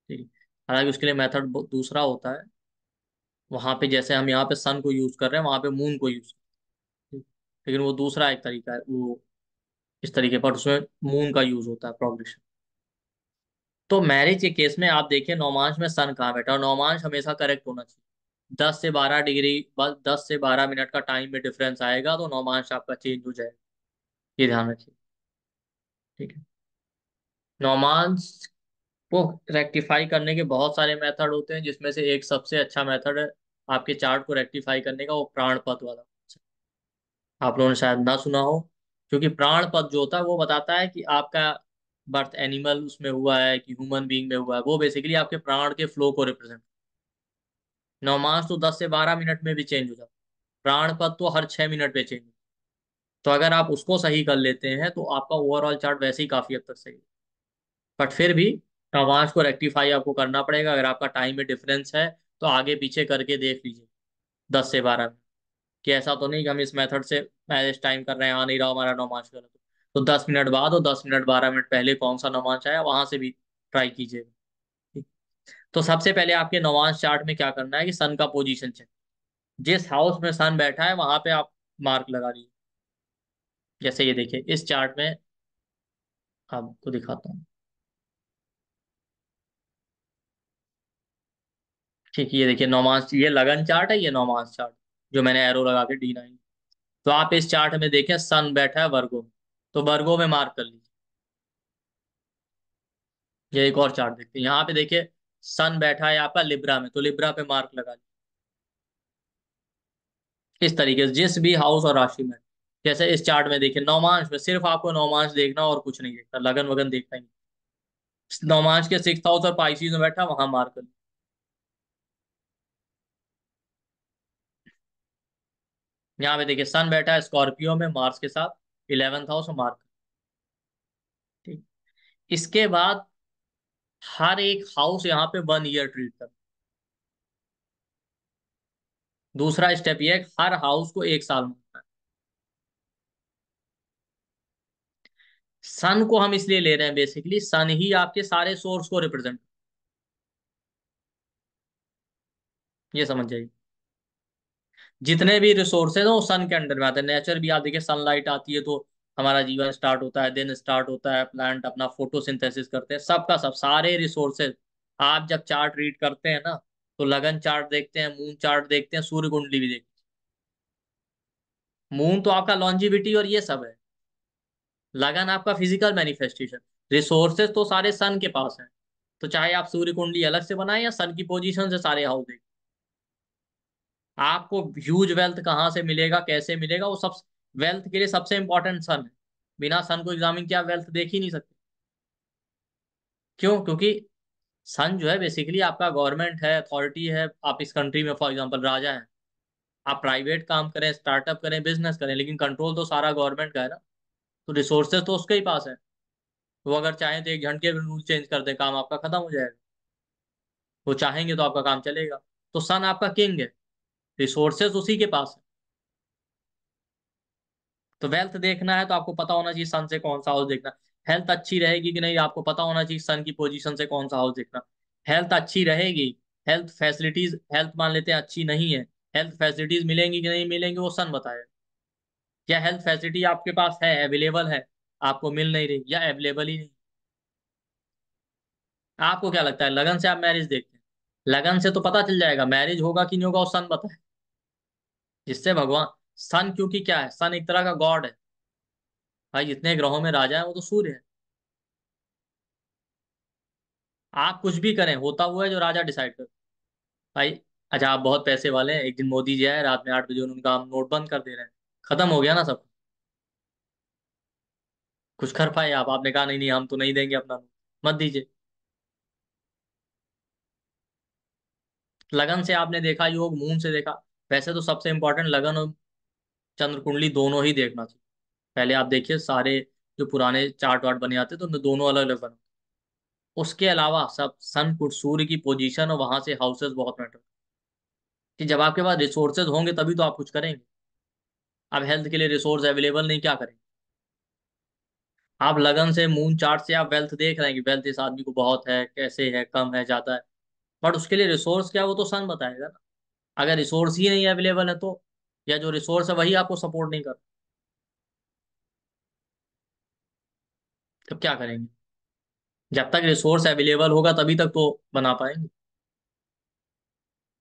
हैं। ठीक है, हालांकि उसके लिए मेथड दूसरा होता है। वहां पे जैसे हम यहाँ पे सन को यूज कर रहे हैं, वहां पे मून को यूज कर रहे हैं। लेकिन वो दूसरा एक तरीका है, वो इस तरीके पर उसमें मून का यूज होता है, प्रोग्रेशन। तो मैरिज के केस में आप देखिए नौमांश में सन कहाँ बैठा है, और नौमांश हमेशा करेक्ट होना चाहिए। 10 से 12 डिग्री, बस 10 से 12 मिनट का टाइम में डिफरेंस आएगा तो नौमांश आपका चेंज हो जाएगा। ये ध्यान रखिए। ठीक है, नौमांश को रेक्टिफाई करने के बहुत सारे मेथड होते हैं, जिसमें से एक सबसे अच्छा मेथड है आपके चार्ट को रेक्टिफाई करने का, वो प्राण पद वाला। आप लोगों ने शायद ना सुना हो, क्योंकि प्राण पद जो होता है वो बताता है कि आपका बर्थ एनिमल उसमें हुआ है कि ह्यूमन बीइंग में हुआ है। वो बेसिकली आपके प्राण के फ्लो को रिप्रेजेंट। नौमांश तो 10 से 12 मिनट में भी चेंज हो जाता है, प्राण पद तो हर 6 मिनट पे चेंज होता है। तो अगर आप उसको सही कर लेते हैं तो आपका ओवरऑल चार्ट वैसे ही काफी हद तक सही है। बट फिर भी नौमांश को रेक्टिफाई आपको करना पड़ेगा। अगर आपका टाइम में डिफरेंस है तो आगे पीछे करके देख लीजिए 10 से 12 में, कि ऐसा तो नहीं कि हम इस मेथड से मैनेज टाइम कर रहे हैं, आ नहीं रहा हमारा नौमांश गलत हो। तो 10 मिनट बाद और 10 मिनट 12 मिनट पहले कौन सा नौमांश आया, वहां से भी ट्राई कीजिएगा। ठीक। तो सबसे पहले आपके नौमांश चार्ट में क्या करना है कि सन का पोजीशन चेक। जिस हाउस में सन बैठा है वहां पे आप मार्क लगा लीजिए। जैसे ये देखिए इस चार्ट में, आपको दिखाता हूँ। ठीक है, ये देखिए नौमांश, ये लगन चार्ट है, ये नौमांश चार्ट जो मैंने एरो लगा के D9। तो आप इस चार्ट में देखें सन बैठा है वर्गो में, तो वर्गो में मार्क कर लीजिए। ये एक और चार्ट देखते हैं, यहाँ पे देखिए सन बैठा है आपका लिब्रा में, तो लिब्रा पे मार्क लगा लीजिए। इस तरीके से जिस भी हाउस और राशि में, जैसे इस चार्ट में देखिए नौमांश में सिर्फ आपको नौमांश देखना और कुछ नहीं देखना, लगन वगन देखना ही नहीं। नौमांश के 6th हाउस और पाइसिस में बैठा, वहां मार्क कर लीजिए। यहाँ पे देखिए सन बैठा है स्कॉर्पियो में मार्स के साथ, 11th हाउस में मार्क। ठीक, इसके बाद हर एक हाउस यहाँ पे 1 ईयर ट्रीट कर। दूसरा स्टेप ये है कि हर हाउस को 1 साल मानना है। सन को हम इसलिए ले रहे हैं, बेसिकली सन ही आपके सारे सोर्स को रिप्रेजेंट, ये समझ जाइए। जितने भी रिसोर्सेज हैं वो सन के अंडर में आते हैं। नेचर भी आप देखिए, सनलाइट आती है तो हमारा जीवन स्टार्ट होता है, दिन स्टार्ट होता है, प्लांट अपना फोटोसिंथेसिस करते हैं, सबका सब सारे रिसोर्सेज। आप जब चार्ट रीड करते हैं ना, तो लगन चार्ट देखते हैं, मून चार्ट देखते हैं, सूर्य कुंडली भी देखते हैं। मून तो आपका लॉन्जिविटी और ये सब है, लगन आपका फिजिकल मैनिफेस्टेशन। रिसोर्सेज तो सारे सन के पास हैं। तो चाहे आप सूर्य कुंडली अलग से बनाए या सन की पोजीशन से सारे हाउस देखें, आपको ह्यूज वेल्थ कहाँ से मिलेगा, कैसे मिलेगा, वो सब वेल्थ के लिए सबसे इंपॉर्टेंट सन है। बिना सन को एग्जामिन किया वेल्थ देख ही नहीं सकते। क्यों? क्योंकि सन जो है बेसिकली आपका गवर्नमेंट है, अथॉरिटी है। आप इस कंट्री में फॉर एग्जांपल राजा हैं। आप प्राइवेट काम करें, स्टार्टअप करें, बिजनेस करें, लेकिन कंट्रोल तो सारा गवर्नमेंट का है ना। तो रिसोर्सेज तो उसके ही पास है। वो अगर चाहें तो 1 घंटे में रूल चेंज कर दें, काम आपका खत्म हो जाएगा। वो चाहेंगे तो आपका काम चलेगा। तो सन आपका किंग है, रिसोर्सेज उसी के पास है। तो वेल्थ देखना है तो आपको पता होना चाहिए सन से कौन सा हाउस देखना। हेल्थ अच्छी रहेगी कि नहीं, आपको पता होना चाहिए सन की पोजीशन से कौन सा हाउस देखना। हेल्थ अच्छी रहेगी, हेल्थ फैसिलिटीज, हेल्थ मान लेते हैं अच्छी नहीं है, हेल्थ फैसिलिटीज मिलेंगी कि नहीं मिलेंगी वो सन बताएगा। या हेल्थ फैसिलिटी आपके पास है, अवेलेबल है, आपको मिल नहीं रही, या अवेलेबल ही नहीं। आपको क्या लगता है लगन से आप मैरिज देखते हैं? लगन से तो पता चल जाएगा मैरिज होगा कि नहीं होगा, वो सन पता है। जिससे भगवान, सन क्योंकि क्या है, सन एक तरह का गॉड है। भाई जितने ग्रहों में राजा है वो तो सूर्य है। आप कुछ भी करें, होता हुआ है जो राजा डिसाइड कर। भाई, अच्छा आप बहुत पैसे वाले हैं, एक दिन मोदी जी आए रात में 8 बजे, उनका हम नोट बंद कर दे रहे हैं, खत्म हो गया ना सब। कुछ कर पाए आप? आपने कहा नहीं नहीं हम तो नहीं देंगे अपना नोट, मत दीजिए। लगन से आपने देखा, योग मून से देखा। वैसे तो सबसे इंपॉर्टेंट लगन और चंद्र कुंडली दोनों ही देखना चाहिए। पहले आप देखिए सारे जो पुराने चार्ट वार्ट बने आते तो उनमें दोनों अलग अलग बने। उसके अलावा सब सन कुछ सूर्य की पोजीशन और वहां से हाउसेस बहुत मैटर, कि जब आपके पास रिसोर्सेज होंगे तभी तो आप कुछ करेंगे। अब हेल्थ के लिए रिसोर्स अवेलेबल नहीं, क्या करेंगे? आप लगन से मून चार्ट से आप वेल्थ देख रहे हैं कि वेल्थ इस आदमी को बहुत है, कैसे है, कम है, ज्यादा है। बट उसके लिए रिसोर्स क्या है, वो तो सन बताएगा ना। अगर रिसोर्स ही नहीं अवेलेबल है तो, या जो रिसोर्स है वही आपको सपोर्ट नहीं कर, तब क्या करेंगे? जब तक रिसोर्स अवेलेबल होगा तभी तक तो बना पाएंगे।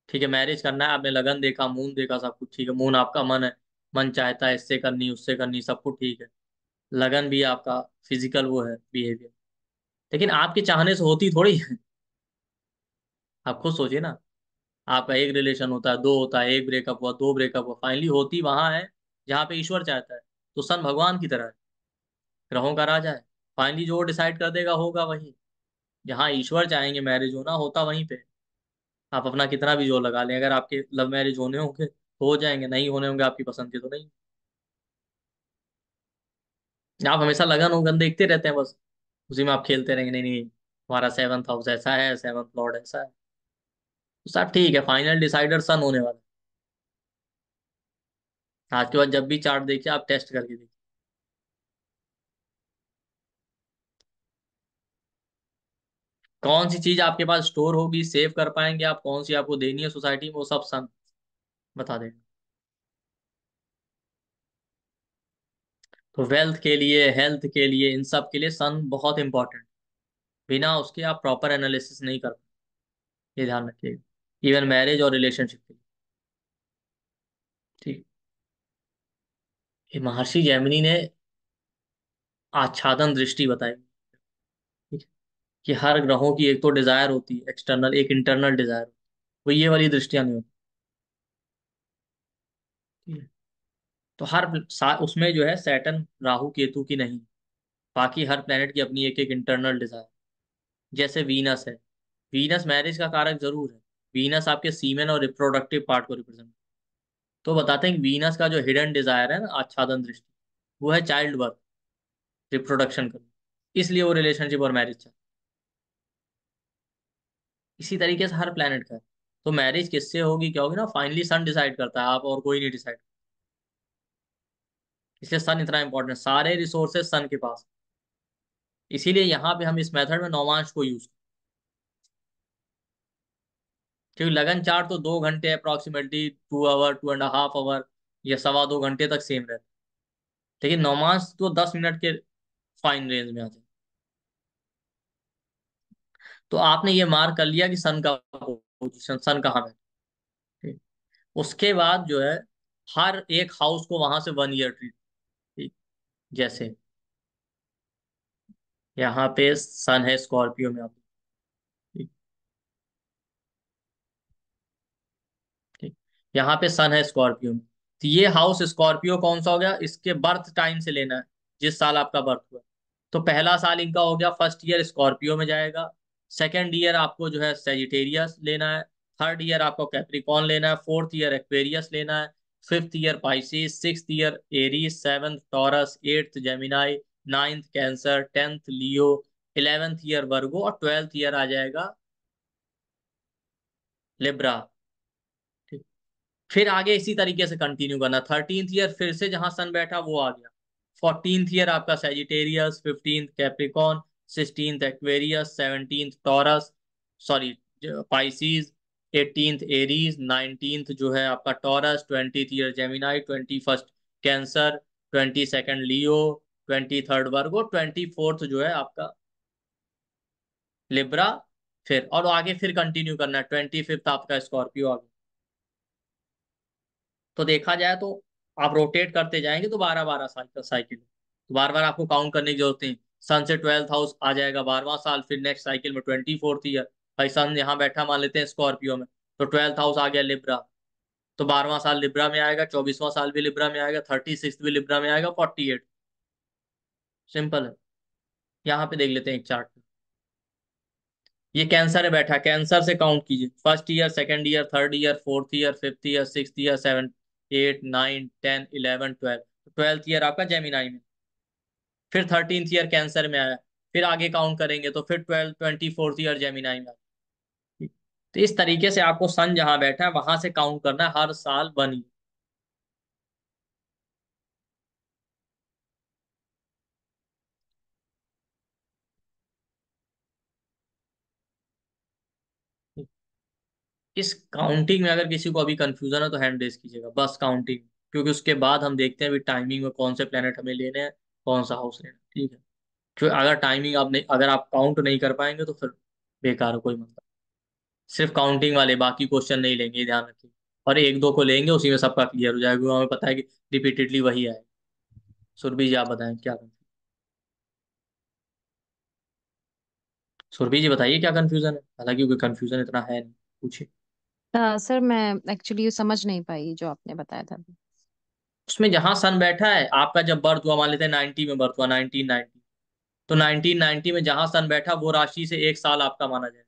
ठीक है, मैरिज करना है, आपने लगन देखा, मून देखा, सब कुछ ठीक है। मून आपका मन है, मन चाहता है इससे करनी उससे करनी, सब कुछ ठीक है। लगन भी आपका फिजिकल वो है बिहेवियर। लेकिन आपके चाहने से होती थोड़ी है। आप खुद सोचिए ना, आपका एक रिलेशन होता है, दो होता है, एक ब्रेकअप हुआ, दो ब्रेकअप हुआ, फाइनली होती वहां है जहाँ पे ईश्वर चाहता है। तो सन भगवान की तरह है, ग्रहों का राजा है। फाइनली जो डिसाइड कर देगा होगा वही। जहाँ ईश्वर चाहेंगे मैरिज होना, होता वहीं पे। आप अपना कितना भी जोर लगा लें, अगर आपके लव मैरिज होने होंगे तो हो जाएंगे, नहीं होने होंगे आपकी पसंद के तो नहीं। आप हमेशा लगन उगन देखते रहते हैं बस, उसी में आप खेलते रहेंगे, नहीं नहीं हमारा सेवंथ हाउस ऐसा है, सेवंथ लॉर्ड ऐसा है। तो सब ठीक है, फाइनल डिसाइडर सन होने वाला है। आज के बाद जब भी चार्ट देखिए आप टेस्ट करके देखिए। कौन सी चीज आपके पास स्टोर होगी, सेव कर पाएंगे आप, कौन सी आपको देनी है सोसाइटी में, वो सब सन बता देगा। तो वेल्थ के लिए, हेल्थ के लिए, इन सब के लिए सन बहुत इंपॉर्टेंट। बिना उसके आप प्रॉपर एनालिसिस नहीं कर पाए, ये ध्यान रखिएगा। इवन मैरिज और रिलेशनशिप के लिए। ठीक। ये महर्षि जैमिनी ने आच्छादन दृष्टि बताई। ठीक है? कि हर ग्रहों की एक तो डिजायर होती है एक्सटर्नल, एक इंटरनल डिजायर, वो ये वाली दृष्टियां नहीं होती। ठीक है? तो उसमें जो है सैटर्न राहु केतु की नहीं, बाकी हर प्लेनेट की अपनी एक एक इंटरनल डिजायर। जैसे वीनस है, वीनस मैरिज का कारक जरूर है। वीनस आपके सीमेन और रिप्रोडक्टिव पार्ट को रिप्रेजेंट, तो बताते हैं कि वीनस का जो हिडन डिजायर है ना, आच्छादन दृष्टि, वो है चाइल्ड बर्थ, रिप्रोडक्शन करना। इसलिए वो रिलेशनशिप और मैरिज चाहता है। इसी तरीके से हर प्लेनेट का है। तो मैरिज किससे होगी क्या होगी ना, फाइनली सन डिसाइड करता है, आप और कोई नहीं डिसाइड। इसलिए सन इतना इंपॉर्टेंट, सारे रिसोर्सेज सन के पास। इसीलिए यहाँ पे हम इस मेथड में नौमांश को यूज, क्योंकि लगन चार्ट तो 2 घंटे अप्रोक्सीमेटली, 2 आवर, 2.5 आवर, या 2.25 घंटे तक सेम रहता है। लेकिन नौमांश तो 10 मिनट के फाइन रेंज में आ जाए। तो आपने ये मार्क कर लिया कि सन का पोजीशन, सन कहाँ है। ठीक। उसके बाद जो है, हर एक हाउस को वहां से 1 ईयर ट्रीट। ठीक। जैसे यहाँ पे सन है स्कॉर्पियो में आप। ठीक। ठीक। यहाँ पे सन है स्कॉर्पियो में, तो ये हाउस स्कॉर्पियो कौन सा हो गया, इसके बर्थ टाइम से लेना है, जिस साल आपका बर्थ हुआ। तो पहला साल इनका हो गया, फर्स्ट ईयर स्कॉर्पियो में जाएगा। सेकंड ईयर आपको जो है सेजिटेरियस लेना है। थर्ड ईयर आपको कैप्रिकॉन लेना है। फोर्थ ईयर एक्वेरियस लेना है। Fifth year Pisces, sixth year Aries, seventh Taurus, eighth Gemini, ninth Cancer, tenth Leo, 11th year Virgo, और 12th ईयर आ जाएगा लिब्रा। ठीक। फिर आगे इसी तरीके से कंटिन्यू करना, 13th ईयर फिर से जहां सन बैठा वो आ गया। 14th ईयर आपका Sagittarius, 15th Capricorn, 16th Aquarius, 17th taurus, sorry Pisces, 18th Aries, 19th जो है आपका taurus, 20th year Gemini, 21st cancer, 22 लियो, 23 वर्गो, 24 जो है आपका लिब्रा, फिर और आगे फिर कंटिन्यू करना है, 25 आपका स्कॉर्पियो आगे। तो देखा जाए तो आप रोटेट करते जाएंगे तो 12 12 साल का साइकिल है। तो बार बार आपको काउंट करने की जरूरत नहीं। सन से 12th हाउस आ जाएगा 12वां साल, फिर नेक्स्ट साइकिल में 24th ईयर। भाई सन यहाँ बैठा मान लेते हैं स्कॉर्पियो में, तो 12th हाउस आ गया लिब्रा, तो 12वां साल लिब्रा में आएगा, 24वां साल भी लिब्रा में आएगा, 36 भी लिब्रा में आएगा, 48। सिंपल है। यहाँ पे देख लेते हैं एक चार्ट। ये कैंसर है बैठा, कैंसर से काउंट कीजिए, first year, second year, third year, fourth year, fifth year, sixth year, seven, 8 9 10 11 12। 12th year आपका जेमिनाई में, फिर 13th ईयर कैंसर में आया, फिर आगे काउंट करेंगे तो फिर 24th ईयर जेमिनाई में आया। तो इस तरीके से आपको सन जहां बैठा है वहां से काउंट करना है, हर साल बनी। इस काउंटिंग में अगर किसी को अभी कंफ्यूजन है तो हैंड रेज कीजिएगा, बस काउंटिंग, क्योंकि उसके बाद हम देखते हैं अभी टाइमिंग में कौन से प्लेनेट हमें लेने हैं, कौन सा हाउस लेना है, ठीक है। क्योंकि अगर टाइमिंग आप नहीं, अगर आप काउंट नहीं कर पाएंगे तो फिर बेकार है, कोई मतलब। सिर्फ काउंटिंग वाले, बाकी क्वेश्चन नहीं लेंगे, ये ध्यान रखिए। और एक दो को लेंगे, उसी में सबका क्लियर हो जाएगा, क्योंकि हमें पता है कि रिपीटेडली वही आए। सुरभि जी आप बताएं क्या कंफ्यूजन। सुरभि जी बताइए क्या कंफ्यूजन है, हालांकि कोई कंफ्यूजन इतना है नहीं, पूछिए। सर मैं एक्चुअली समझ नहीं पाई जो आपने बताया था अभी। उसमें जहां सन बैठा है आपका, जब बर्थ हुआ मान लेते हैं 90 में बर्थ हुआ, 1990, तो 1990 में जहां सन बैठा वो राशि से एक साल आपका माना जाए।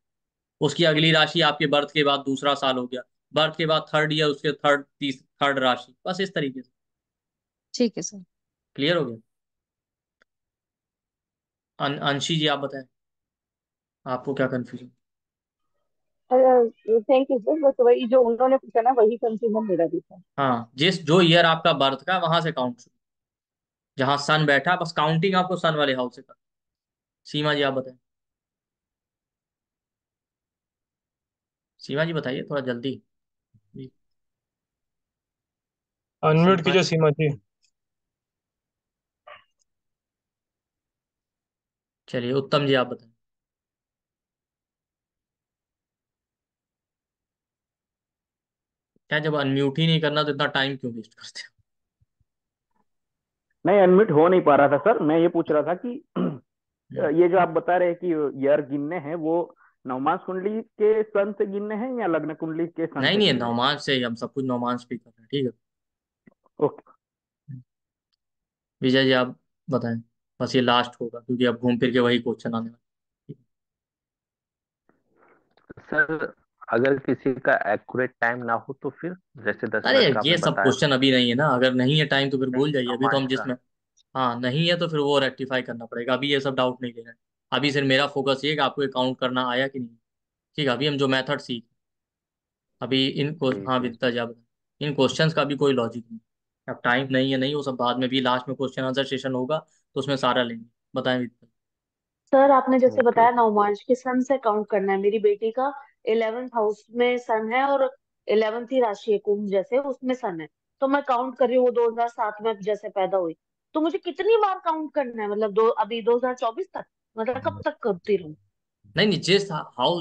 उसकी अगली राशि आपके बर्थ के बाद दूसरा साल हो गया, बर्थ के बाद थर्ड ईयर, उसके थर्ड राशि, बस इस तरीके से। ठीक है सर। क्लियर हो गया। अंशी जी आप बताएं, आपको क्या कंफ्यूजन। थैंक यू सर, बस वही जो उन्होंने पूछा ना, वही कंफ्यूजन मेरा भी था। हाँ, जिस जो ईयर आपका बर्थ का वहां से काउंट शुरू, जहां सन बैठा, बस काउंटिंग आपको सन वाले हाउस से कर। सीमा जी आप बताएं। सीमा जी बताइए थोड़ा जल्दी। जी, अनम्यूट सीमा। कीजिए सीमा जी। चलिए उत्तम जी आप बताएं। क्या, जब अनम्यूट ही नहीं करना तो इतना टाइम क्यों वेस्ट करते हो। नहीं, अनम्यूट हो नहीं पा रहा था सर। मैं ये पूछ रहा था कि हम्म। ये जो आप बता रहे हैं कि ईयर गिनने हैं, वो नवमास कुंडली के सन से गिनने हैं या लग्न कुंडली के सन नहीं से नहीं, गिनने हैं? नौमांश से ही हम सब कुछ नौमांश पे कर रहे हैं, ठीक है। ओके विजय जी आप बताएं। बस ये लास्ट होगा, क्योंकि अब घूम फिर के वही क्वेश्चन आने वाला है। सर, अगर किसी का एक्यूरेट टाइम ना हो तो फिर जैसे 10 अरे मिनट का ये आपने सब बताया क्वेश्चन अभी नहीं है ना, अगर नहीं है टाइम तो फिर भूल नहीं जाइए, अभी तो हम नॉमांस का। जिसमें। हाँ नहीं है तो फिर वो रेक्टिफाई करना पड़ेगा, अभी ये सब डाउट नहीं लेना है। अभी सिर्फ मेरा फोकस ये है कि आपको ये काउंट करना आया कि नहीं। ठीक है, अभी हम जो मेथड सीख, अभी इनको, हाँ ठीक है। विद्या जी आप बताएं। इन क्वेश्चंस का भी कोई लॉजिक नहीं। अब टाइम नहीं है, नहीं, वो सब बाद में भी लास्ट में क्वेश्चन आंसर सेशन होगा तो उसमें सारा लेंगे। बताएं विद्या। सर आपने जैसे ओके बताया ओके। नवमांश के सन से काउंट करना है, मेरी बेटी का 11th हाउस में सन है, और 11th ही राशि है कुंभ, जैसे उसमें सन है। तो मैं काउंट कर रही हूँ वो 2007 में जैसे पैदा हुई। तो मुझे कितनी बार काउंट करना है, मतलब दो, अभी 2024 तक, मतलब कब तक करती रहूं? नहीं नहीं,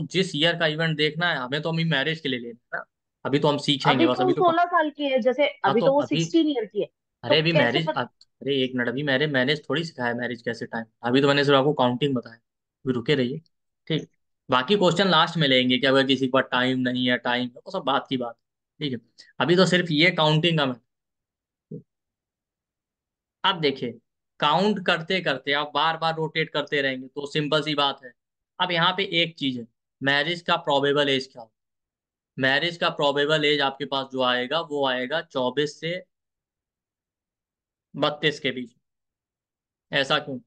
जिस ईयर का इवेंट देखना है हमें, तो अभी मैरिज के लिए लेना है ना। अभी तो हम सीखेंगे अभी बस, तो अभी वो तो 16 साल की है, जैसे हाँ अभी तो तो वो अभी, 16 ईयर की है। तो अरे अभी कैसे मैरिज, पता? अरे एक मिनट, अभी मैंने मैरिज थोड़ी सिखाया, मैरिज कैसे टाइम, अभी तो मैंने सिर्फ आपको काउंटिंग बताया। अभी रुके रहिए, ठीक। बाकी क्वेश्चन लास्ट में लेंगे कि अगर किसी के पास टाइम नहीं है, टाइम है, वो सब बात की बात है, ठीक है। अभी तो सिर्फ ये काउंटिंग का मैं। अब देखिए, काउंट करते करते आप बार बार रोटेट करते रहेंगे तो सिंपल सी बात है। अब यहाँ पे एक चीज है, मैरिज का प्रोबेबल एज क्या हो। मैरिज का प्रोबेबल एज आपके पास जो आएगा वो आएगा 24 से 32 के बीच। ऐसा क्यों?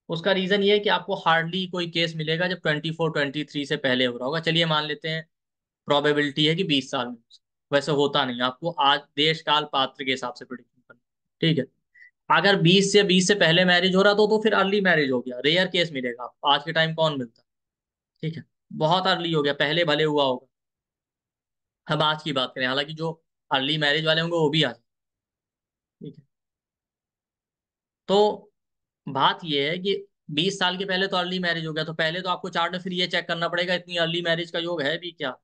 उसका रीजन ये है कि आपको हार्डली कोई केस मिलेगा जब 24 23 से पहले हो रहा होगा। चलिए मान लेते हैं प्रोबेबिलिटी है कि 20 साल में, वैसे होता नहीं, आपको आज देश काल पात्र के हिसाब से प्रिडिक्शन करना, ठीक है। अगर 20 से पहले मैरिज हो रहा तो फिर अर्ली मैरिज हो गया, रेयर केस मिलेगा आपको, आज के टाइम कौन मिलता है, ठीक है। बहुत अर्ली हो गया, पहले भले हुआ होगा। हम आज की बात करें, हालांकि जो अर्ली मैरिज वाले होंगे वो भी आज, ठीक है। तो बात ये है कि 20 साल के पहले तो अर्ली मैरिज हो गया, तो पहले तो आपको चार्ट में फिर ये चेक करना पड़ेगा इतनी अर्ली मैरिज का योग है भी क्या।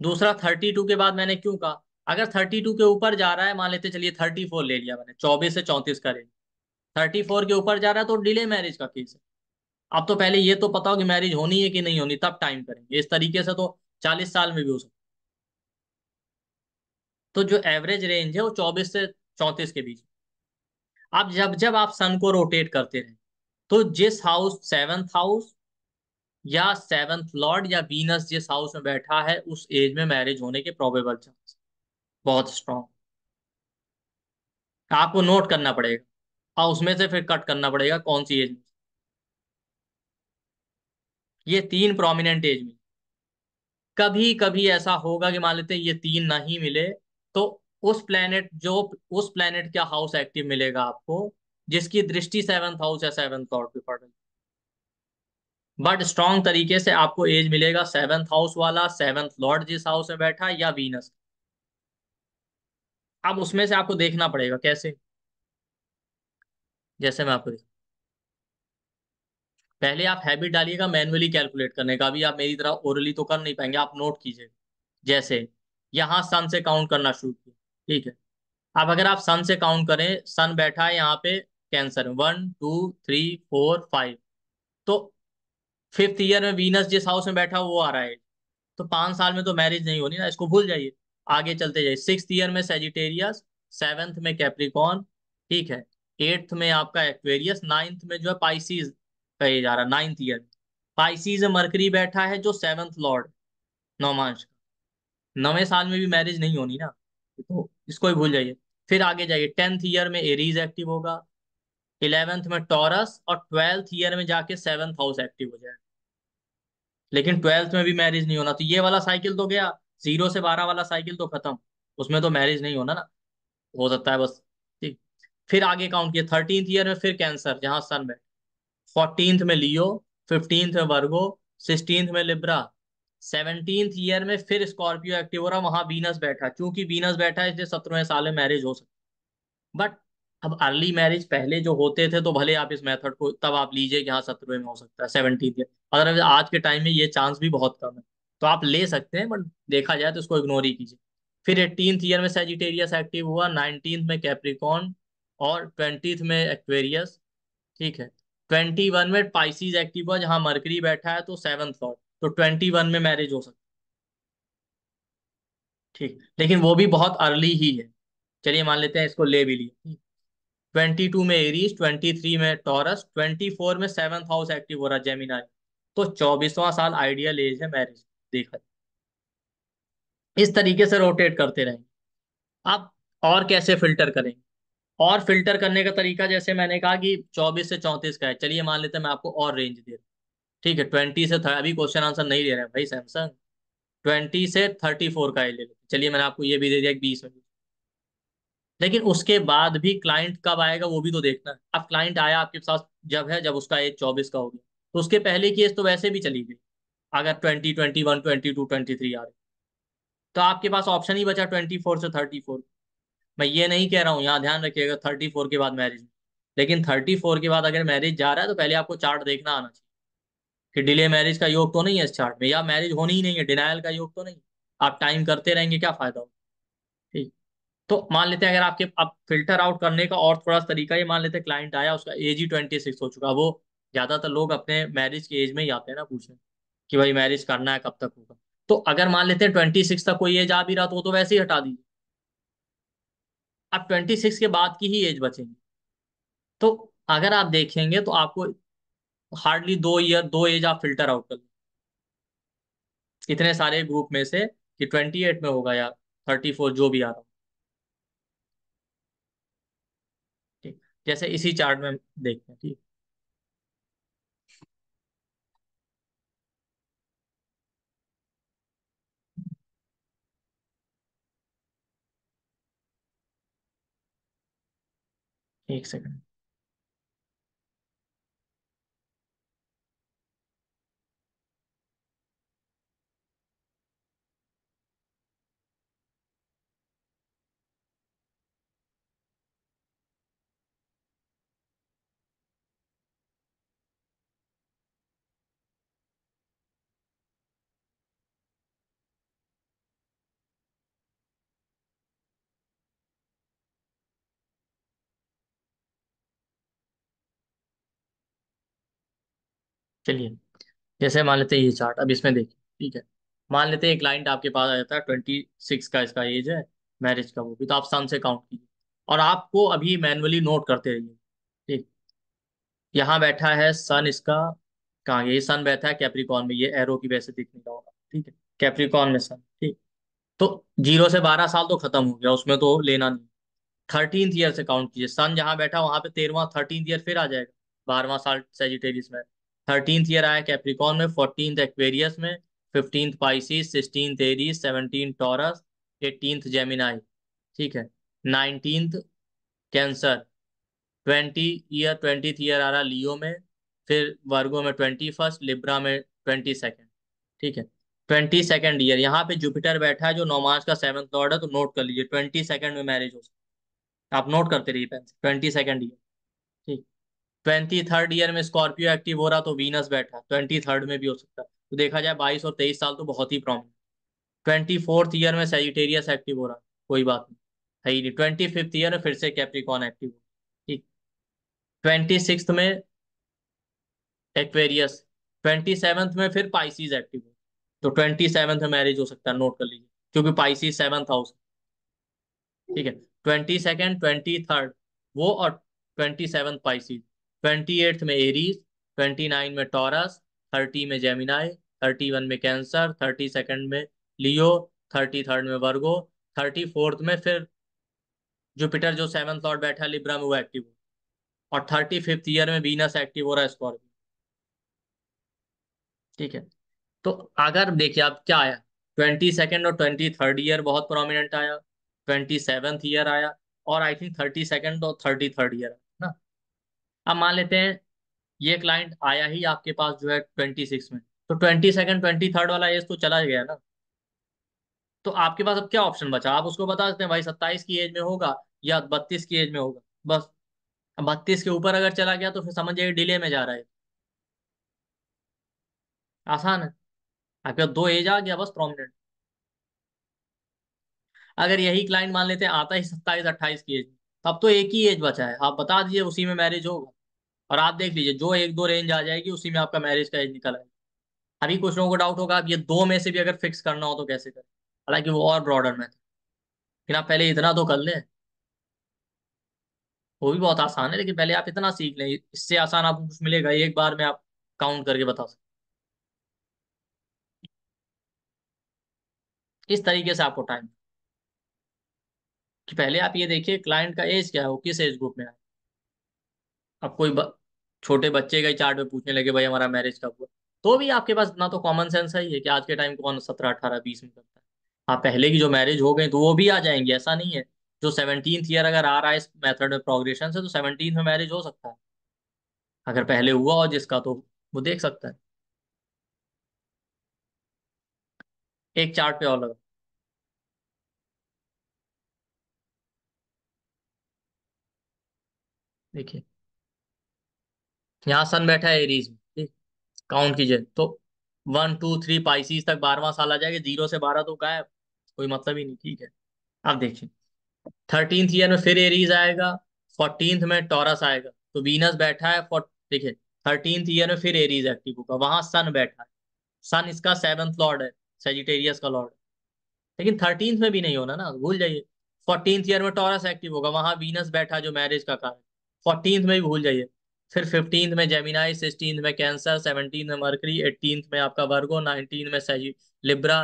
दूसरा 32 के बाद मैंने क्यों कहा, अगर 32 के ऊपर जा रहा है, मान लेते चलिए 34 ले लिया मैंने, 24 से 34 का रेंज, 34 के ऊपर जा रहा है तो डिले मैरिज का केस है। अब तो पहले ये तो पता हो कि मैरिज होनी है कि नहीं होनी, तब टाइम करेंगे। इस तरीके से तो 40 साल में भी हो सकता। तो जो एवरेज रेंज है वो 24 से 34 के बीच। अब जब जब आप सन को रोटेट करते रहे, तो जिस हाउस, सेवंथ हाउस या सेवंथ लॉर्ड या वीनस जिस हाउस में बैठा है, उस एज में मैरिज होने के प्रोबेबल चांस बहुत स्ट्रांग। आपको नोट करना पड़ेगा और उसमें से फिर कट करना पड़ेगा कौन सी एज में। ये तीन प्रोमिनेंट एज में। कभी कभी ऐसा होगा कि मान लेते हैं ये तीन नहीं मिले, तो उस प्लेनेट का हाउस एक्टिव मिलेगा आपको जिसकी दृष्टि सेवंथ हाउस या सेवंथ लॉर्ड पे पड़ रही। बट स्ट्रॉन्ग तरीके से आपको एज मिलेगा सेवंथ हाउस वाला, सेवंथ लॉर्ड जिस हाउस में बैठा, या वीनस। अब उसमें से आपको देखना पड़ेगा कैसे। जैसे मैं आपको पहले आप हैबिट डालिएगा मैन्युअली कैलकुलेट करने का। अभी आप मेरी तरह ओरली तो कर नहीं पाएंगे, आप नोट कीजिए। जैसे यहाँ सन से काउंट करना शुरू किया, ठीक है। अब अगर आप सन से काउंट करें, सन बैठा है यहाँ पे कैंसर में, 1 2 3 4 5, तो फिफ्थ ईयर में वीनस जिस हाउस में बैठा वो आ रहा है। तो 5 साल में तो मैरिज नहीं होनी ना, इसको भूल जाइए। आगे चलते जाइए, सिक्स ईयर में सेजिटेरियस, सेवेंथ में कैप्रिकॉन, ठीक है। एट्थ में आपका एक्वेरियस, नाइन्थ में जो है पाइसीज कहे जा रहा है, नाइन्थ ईयर में पाइसीज में मरकरी बैठा है जो सेवंथ लॉर्ड, नौमांश का। 9वें साल में भी मैरिज नहीं होनी ना, तो इसको ही भूल जाइए। फिर आगे जाइए, 10th ईयर में एरीज एक्टिव होगा, 11th में टॉरस, और 12th ईयर में जाके सेवंथ हाउस एक्टिव हो जाएगा। लेकिन 12th में भी मैरिज नहीं होना, तो ये वाला साइकिल तो गया, 0 से 12 वाला साइकिल तो खत्म। उसमें तो मैरिज नहीं होना ना, हो सकता है बस, ठीक। फिर आगे काउंट किया, 13th ईयर में फिर कैंसर जहां सन में, 14th में लियो, 15th में वर्गो, 16th में लिब्रा, 17th ईयर में फिर स्कॉर्पियो एक्टिव हो रहा, वहां वीनस बैठा। क्योंकि वीनस बैठा है इसलिए 17वें साल में मैरिज हो सकती। बट अब अर्ली मैरिज पहले जो होते थे, तो भले आप इस मेथड को तब आप लीजिए कि हाँ 17वें में हो सकता है, 17th ईयर। अगर आज के टाइम में ये चांस भी बहुत कम है, तो आप ले सकते हैं, बट देखा जाए तो इसको इग्नोर ही कीजिए। फिर 18th ईयर में सेजिटेरियस एक्टिव हुआ, 19th में कैप्रिकॉन, और 20th में एक्वेरियस, ठीक है। 21 में पाइसीज एक्टिव हुआ जहां मरकरी बैठा है, तो सेवंथ लॉर्ड, तो 21 में मैरिज हो सकती है, ठीक। लेकिन वो भी बहुत अर्ली ही है। चलिए मान लेते हैं इसको ले भी लिया। 22 में एरीज, 23 में टॉरस, 24 में सेवंथ हाउस एक्टिव हो रहा है जेमिनाई, तो 24वां साल आइडियल एज है मैरिज, देखा। इस तरीके से रोटेट करते रहेंगे। आप और कैसे फिल्टर करेंगे, और फिल्टर करने का तरीका जैसे मैंने कहा कि 24 से 34 का है। चलिए मान लेते हैं मैं आपको और रेंज दे रहा हूँ, ठीक है। 20 से अभी क्वेश्चन आंसर नहीं दे रहे हैं भाई सैमसंग, 20 से 34 का ही ले लेते हैं। चलिए मैंने आपको ये भी दे दिया कि 20 में। लेकिन उसके बाद भी क्लाइंट कब आएगा वो भी तो देखना है। अब क्लाइंट आया आपके पास जब है, जब उसका एज 24 का हो गया, तो उसके पहले की एज तो वैसे भी चली गई। अगर 20 21 22 23 आ रहे, तो आपके पास ऑप्शन ही बचा 24 से 34। मैं ये नहीं कह रहा हूँ, यहाँ ध्यान रखिएगा 34 के बाद मैरिज, लेकिन 34 के बाद अगर मैरिज जा रहा है तो पहले आपको चार्ट देखना आना चाहिए कि डिले मैरिज का योग तो नहीं है इस चार्ट में, या मैरिज होनी ही नहीं है, डिनायल का योग तो नहीं। आप टाइम करते रहेंगे क्या फायदा हो, ठीक। तो मान लेते हैं अगर आपके, अब फिल्टर आउट करने का और थोड़ा सा तरीका, ये मान लेते हैं क्लाइंट आया, उसका एज ही 26 हो चुका। वो ज्यादातर लोग अपने मैरिज के एज में ही आते हैं ना पूछने कि भाई मैरिज करना है कब तक होगा। तो अगर मान लेते हैं 26 तक कोई एज आ भी रहा, तो वो तो वैसे ही हटा दीजिए। अब 26 के बाद की ही एज बचेंगी। तो अगर आप देखेंगे तो आपको हार्डली 2 एज आप फिल्टर आउट कर लो इतने सारे ग्रुप में से, कि 28 में होगा या 34 जो भी आ रहा हो, ठीक। जैसे इसी चार्ट में देखते हैं, ठीक। एक सेकंड। चलिए, जैसे मान लेते हैं ये चार्ट, अब इसमें देखिए, ठीक है। मान लेते हैं एक क्लाइंट आपके पास आ जाता है, 26 का इसका एज है, मैरिज का वो भी, तो आप सन से काउंट कीजिए और आपको अभी मैनुअली नोट करते रहिए। ठीक, यहाँ बैठा है सन इसका, कहाँ ये सन बैठा है कैप्रिकॉन में, ये एरो की वजह से दिख नहीं रहा होगा, ठीक है, कैप्रिकॉन में सन, ठीक। तो 0 से 12 साल तो खत्म हो गया, उसमें तो लेना नहीं। 13th ईयर से काउंट कीजिए, सन जहां बैठा वहां पे 13वां 13th ईयर फिर आ जाएगा, 12वां साल सेजिटेरियस में। 13th ईयर आया कैप्रिकॉन में, 14th एक्वेरियस में, 15th Pisces, 16th Aries, 17th taurus, 18th Gemini, ठीक है, 19th कैंसर, 20th ईयर आ रहा लियो में, फिर वर्गो में 21st, लिब्रा में 22nd, ठीक है। 22nd ईयर यहाँ पे जुपिटर बैठा है जो नौमास का 7th लॉर्ड है, तो नोट कर लीजिए 22nd में मैरिज हो सकती है, आप नोट करते रहिए पेन से, 22nd ईयर, ठीक। 23rd ईयर में स्कॉर्पियो एक्टिव हो रहा, तो वीनस बैठा, 23rd में भी हो सकता है, तो देखा जाए 22 और 23 साल तो बहुत ही प्रॉमिनेंट। 24th ईयर में सेजिटेरियस एक्टिव हो रहा, कोई बात नहीं, है ही नहीं। 25th ईयर में फिर से कैप्रिकॉन एक्टिव हो, ठीक। 26th में एक्वेरियस, 27th में फिर पाइसिस एक्टिव हो, तो 27th में मैरिज हो सकता है, नोट कर लीजिए, क्योंकि पाइसिस 7th हाउस, ठीक है। 22nd 23rd वो, और 27th पाइसिस, 28th में एरीज, 29 में टॉरस, 30 में जेमिनाई, 31 में कैंसर, 32nd में लियो, 33rd में वर्गो, 34th में फिर जुपिटर जो 7th लॉर्ड बैठा है लिब्रा में वो एक्टिव हो, और 35th ईयर में वीनस एक्टिव हो रहा है स्कॉर्पियो, ठीक है। तो अगर देखिए आप क्या आया, 22nd और 23rd ईयर बहुत प्रोमिनेंट आया, 27th ईयर आया, और आई थिंक 32nd और 33rd ईयर ना। अब मान लेते हैं ये क्लाइंट आया ही आपके पास जो है 26 में, तो 22nd 23rd वाला एज तो चला गया ना। तो आपके पास अब क्या ऑप्शन बचा, आप उसको बता सकते हैं भाई 27 की एज में होगा या 32 की एज में होगा, बस। 32 के ऊपर अगर चला गया तो फिर समझ जाइए डिले में जा रहा है, आसान है, आपके पास दो एज आ गया बस प्रोमिनेंट। अगर यही क्लाइंट मान लेते हैं आता ही 27 28 की एज में, तब तो एक ही एज बचा है, आप बता दीजिए उसी में मैरिज होगा, और आप देख लीजिए जो एक दो रेंज आ जाएगी उसी में आपका मैरिज का एज निकल आएगा। अभी कुछ लोगों को डाउट होगा आप ये दो में से भी अगर फिक्स करना हो तो कैसे करें, हालांकि वो और ब्रॉडर में, लेकिन आप पहले इतना तो कर लें, वो भी बहुत आसान है, लेकिन पहले आप इतना सीख लें, इससे आसान आपको कुछ मिलेगा एक बार में आप काउंट करके बता सकते, इस तरीके से आपको टाइम, कि पहले आप ये देखिए क्लाइंट का एज क्या है, वो किस एज ग्रुप में है। अब कोई छोटे बच्चे का ही चार्ट में पूछने लगे भाई हमारा मैरिज कब हुआ, तो भी आपके पास इतना तो कॉमन सेंस है ही है कि आज के टाइम कौन 17 18 20 में करता है। हाँ, पहले की जो मैरिज हो गई तो वो भी आ जाएंगी, ऐसा नहीं है। जो 17th ईयर अगर आ रहा है इस मेथड में प्रोग्रेशन से, तो 17th में मैरिज हो सकता है, अगर पहले हुआ हो जिसका, तो वो देख सकता है। एक चार्ट पे और लगा, देखिए यहाँ सन बैठा है एरीज में, ठीक, काउंट कीजिए तो 1 2 3 पाइसिस तक 12वां साल आ जाएगा, 0 से 12 तो गायब, कोई मतलब ही नहीं, ठीक है। अब देखिए 13th ईयर में फिर एरीज आएगा, 14th में टॉरस आएगा, तो वीनस बैठा है देखिए 13th ईयर में फिर एरीज एक्टिव होगा, वहां सन बैठा है, सन इसका 7th लॉर्ड है, सेजिटेरियस का लॉर्ड, लेकिन 13th में भी नहीं होना ना, भूल जाइए। 14th ईयर में टॉरस एक्टिव होगा, वहां वीनस बैठा जो मैरिज का कारण, 14th में भी भूल जाइए। फिर 15th में जेमिनाई, 16th में कैंसर, 17th में मरकरी, 18th में आपका वर्गो, 19 में सजी लिब्रा,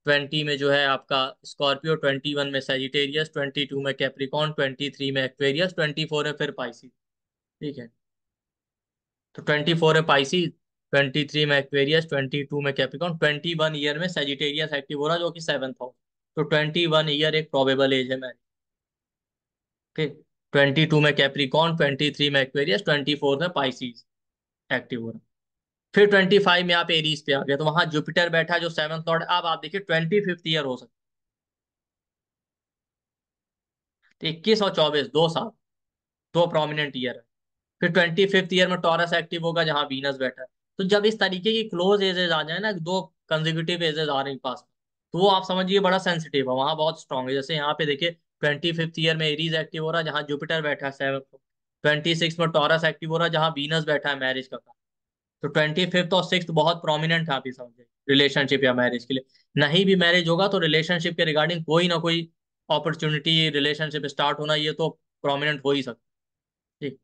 20 में जो है आपका स्कॉर्पियो, 21 में सेजिटेरियस, 22 में कैप्रिकॉन, 23 में एक्वेरियस, 24 में फिर पाइसी, ठीक है। तो 24 है पाइसी, 23 में एक्वेरियस, 22 में कैप्रिकॉन, 21 ईयर में सेजिटेरियस एक्टिव हो रहा जो कि 7th हाउस, तो 21 ईयर एक प्रोबेबल एज है मैरिज, ठीक। 22 में कैप्रिकॉन, 23 में एक्वेरियस, 24 में पाइसिस एक्टिव हो रहा। फिर 25 में आप एरीज पे आ गए, तो वहां जुपिटर बैठा है जो 7th लॉर्ड, अब आप देखिए 25th ईयर हो सकता है, तो 21 और 24 2 साल, दो प्रोमिनेंट ईयर है। फिर 25th ईयर में टॉरस एक्टिव होगा जहां वीनस बैठा है। तो जब इस तरीके की क्लोज एजेस आ जाए ना, दो कंजिक्यूटिव एजेस आ रही पास में, तो वो आप समझिए बड़ा सेंसिटिव है, वहां बहुत स्ट्रांग है। जैसे यहाँ पे देखिए 25th ईयर में एरीज एक्टिव हो रहा है जहां जुपिटर बैठा है 7th, 26 में टॉरस एक्टिव हो रहा है जहां वीनस बैठा है मैरिज का, तो 25th और 6th बहुत प्रोमिनेंट है, आप ये समझिए, रिलेशनशिप या मैरिज के लिए। नहीं भी मैरिज होगा तो रिलेशनशिप के रिगार्डिंग कोई ना कोई अपॉर्चुनिटी, रिलेशनशिप स्टार्ट होना, ये तो प्रोमिनेंट हो ही सकता है। ठीक।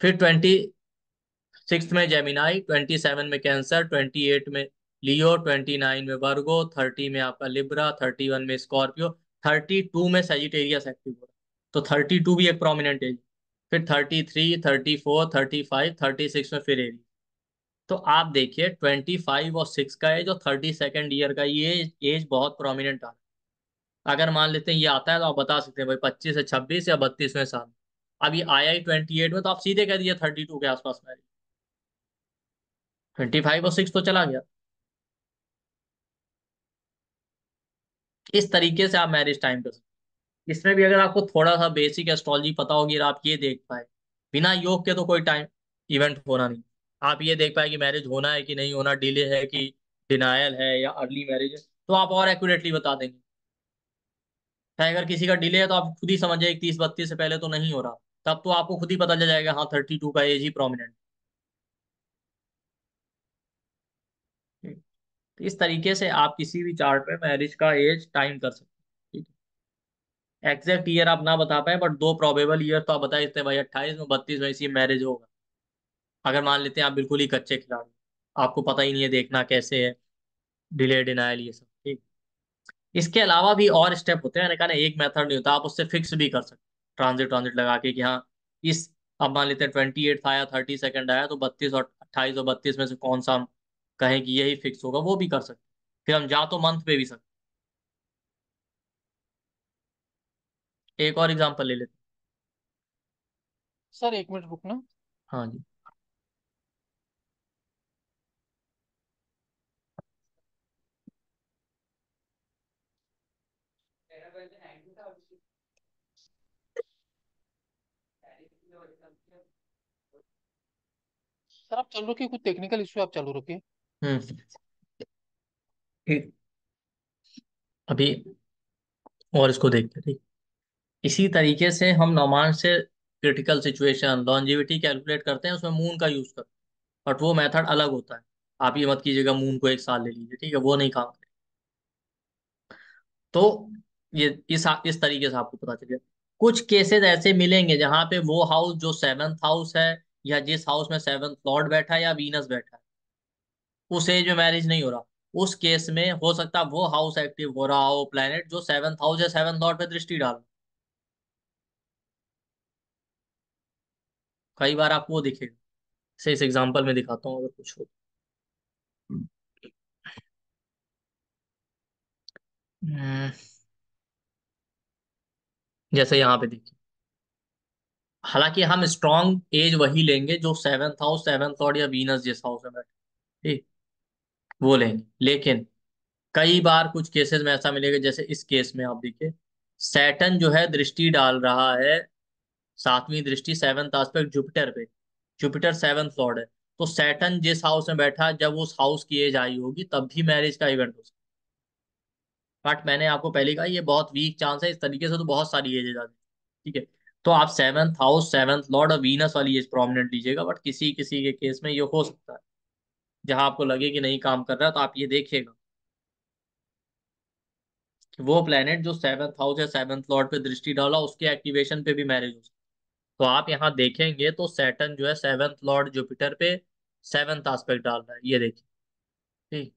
फिर 26th में जेमिनाई, 27 में कैंसर, 28 में लियो, 29 में वर्गो, 30 में आपका लिब्रा, 31 में स्कॉर्पियो, 32 में सेजिटेरियस एक्टिव हो रहा है। तो 32 भी एक प्रोमिनेंट एज। फिर 33, 34, 35, 36 में फिर एरी। तो आप देखिए 25 और 6 का एज और 32nd ईयर का ये एज बहुत प्रोमिनेंट आ रहा है। अगर मान लेते हैं ये आता है तो आप बता सकते हैं भाई 25 से 26 या 32वें साल। अब ये आया ही 28 में, तो आप सीधे कह दिए 32 के आसपास मैरिज। 25 और 6 तो चला गया। इस तरीके से आप मैरिज टाइम कर सकते हैं। इसमें भी अगर आपको थोड़ा सा बेसिक एस्ट्रोलॉजी पता होगी और आप ये देख पाए, बिना योग के तो कोई टाइम इवेंट होना नहीं। आप ये देख पाए कि मैरिज होना है कि नहीं होना, डिले है कि डिनायल है या अर्ली मैरिज है, तो आप और एक्यूरेटली बता देंगे। है, अगर किसी का डिले है तो आप खुद ही समझ जाए 30-32 से पहले तो नहीं हो रहा, तब तो आपको खुद ही पता चल जाएगा हाँ 32 का एज ही प्रोमिनेंट। तो इस तरीके से आप किसी भी चार्ट में मैरिज का एज टाइम कर सकते हैं। ठीक है, एग्जैक्ट ईयर आप ना बता पाए, बट दो प्रोबेबल ईयर तो आप बता देते हैं भाई 28 में 32 में इसी मैरिज होगा। अगर मान लेते हैं आप बिल्कुल ही कच्चे खिलाड़ी, आपको पता ही नहीं है देखना कैसे है, डिले डिनायल ये सब। ठीक। इसके अलावा भी और स्टेप होते हैं, मैंने कहा ना एक मेथड नहीं होता, आप उससे फिक्स भी कर सकते हैं ट्रांजिट ट्रांजिट लगा के कि हाँ इस, अब मान लेते हैं 28 आया, 32nd आया, तो 32 और 28 और 32 में से कौन सा हम कहें कि यही फिक्स होगा, वो भी कर सकते हैं। फिर हम जा तो मंथ पे भी सकते हैं। एक और एग्जांपल ले लेते हैं। सर 1 मिनट रुकना। हाँ जी। सर आप चालू रखिए, कुछ टेक्निकल इश्यू, आप चालू रखिए। हम्म। ठीक। अभी और इसको देखते हैं। ठीक। इसी तरीके से हम नॉर्मल से क्रिटिकल सिचुएशन लॉन्जिविटी कैलकुलेट करते हैं, उसमें मून का यूज करते हैं, बट वो मेथड अलग होता है। आप ये मत कीजिएगा मून को 1 साल ले लीजिए, ठीक है, वो नहीं काम करेगा। तो ये इस तरीके से आपको पता चलेगा। कुछ केसेस ऐसे मिलेंगे जहां पे वो हाउस जो 7th हाउस है, या जिस हाउस में 7th लॉर्ड बैठा है या वीनस बैठा है, उस एज में मैरिज नहीं हो रहा। उस केस में हो सकता है वो हाउस एक्टिव हो रहा हो, प्लेनेट जो 7th हाउस या 7th लॉर्ड पे दृष्टि डाल। कई बार आपको वो दिखेगा। से इस एग्जांपल में दिखाता हूँ अगर कुछ हो। हम्म, जैसे यहाँ पे देखिए, हालांकि हम स्ट्रॉन्ग एज वही लेंगे जो 7th हाउस 7th लॉर्ड या वीनस जिस हाउस में बैठे, ठीक, वो लेंगे। लेकिन कई बार कुछ केसेस में ऐसा मिलेगा, जैसे इस केस में आप देखिए, सैटर्न जो है दृष्टि डाल रहा है, 7वीं दृष्टि 7th एस्पेक्ट जुपिटर पे। जुपिटर 7th लॉर्ड है। तो सैटर्न जिस हाउस में बैठा है, जब उस हाउस की एज आई होगी तब भी मैरिज का इवेंट हो सकता है। बट मैंने आपको पहले कहा ये बहुत वीक चांस है, इस तरीके से तो बहुत सारी एजेस आती है। ठीक है। तो आप 7th हाउस 7th लॉर्ड और वीनस वाली एज प्रोमिनेंट लीजिएगा, बट किसी किसी के केस में ये हो सकता है जहां आपको लगे कि नहीं काम कर रहा है, तो आप ये देखिएगा कि वो प्लेनेट जो 7th हाउस या 7th लॉर्ड पे दृष्टि डाला उसके एक्टिवेशन पे भी मैरिज हो सकती है। तो आप यहाँ देखेंगे तो सैटर्न जो है 7th लॉर्ड जुपिटर पे 7th एस्पेक्ट डाल रहा है, ये देखिए। ठीक।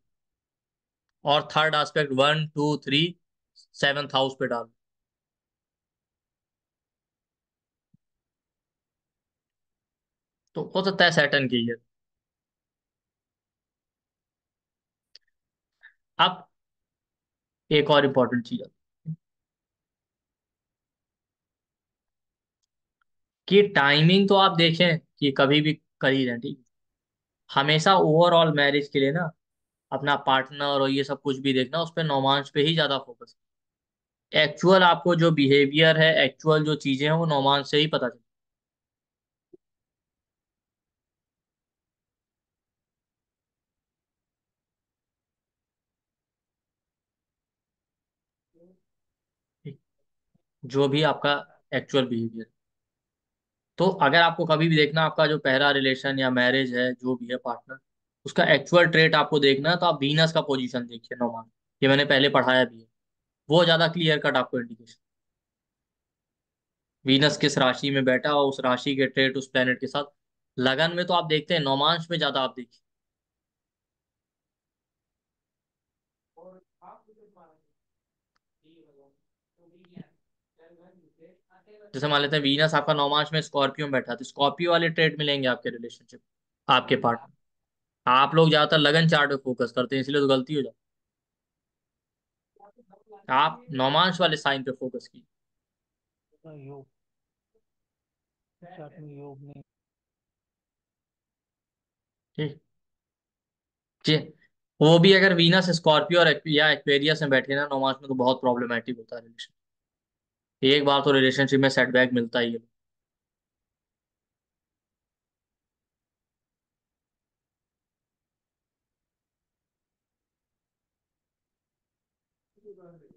और थर्ड एस्पेक्ट 1, 2, 3 7th हाउस पे डाल रहा है। तो हो सकता है सैटर्न की है। अब एक और इम्पोर्टेंट चीज है कि टाइमिंग तो आप देखें कि कभी भी कर ही रहे हैं, ठीक है? हमेशा ओवरऑल मैरिज के लिए ना अपना पार्टनर और ये सब कुछ भी देखना, उस पर नौमांश पे ही ज्यादा फोकस। एक्चुअल आपको जो बिहेवियर है, एक्चुअल जो चीजें हैं, वो नौमांश से ही पता चलती है। जो भी आपका एक्चुअल बिहेवियर। तो अगर आपको कभी भी देखना आपका जो पहला रिलेशन या मैरिज है जो भी है पार्टनर, उसका एक्चुअल ट्रेट आपको देखना है तो आप वीनस का पोजीशन देखिए नॉर्मल, ये मैंने पहले पढ़ाया भी है, वो ज्यादा क्लियर कट आपको इंडिकेशन, वीनस किस राशि में बैठा और उस राशि के ट्रेट उस प्लेनेट के साथ। लगन में तो आप देखते हैं, नौमांश में ज्यादा आप देखिए। जैसे मान लेते हैं वीनस आपका नौमांश में स्कॉर्पियो में बैठा, तो स्कॉर्पियो वाले ट्रेट मिलेंगे आपके रिलेशनशिप, आपके पार्टनर। आप लोग ज्यादातर लगन चार्ट पे फोकस करते हैं, इसलिए तो गलती हो जाती है। आप नौमांश वाले साइन पे फोकस कीजिए। योग चार्ट में योग नहीं। ठीक जी। वो भी अगर वीनस स्कॉर्पियो और या एक्वेरियस में बैठे ना नौमांश में, तो बहुत प्रॉब्लमेटिक होता है रिलेशन। एक बार तो रिलेशनशिप में सेटबैक मिलता ही है।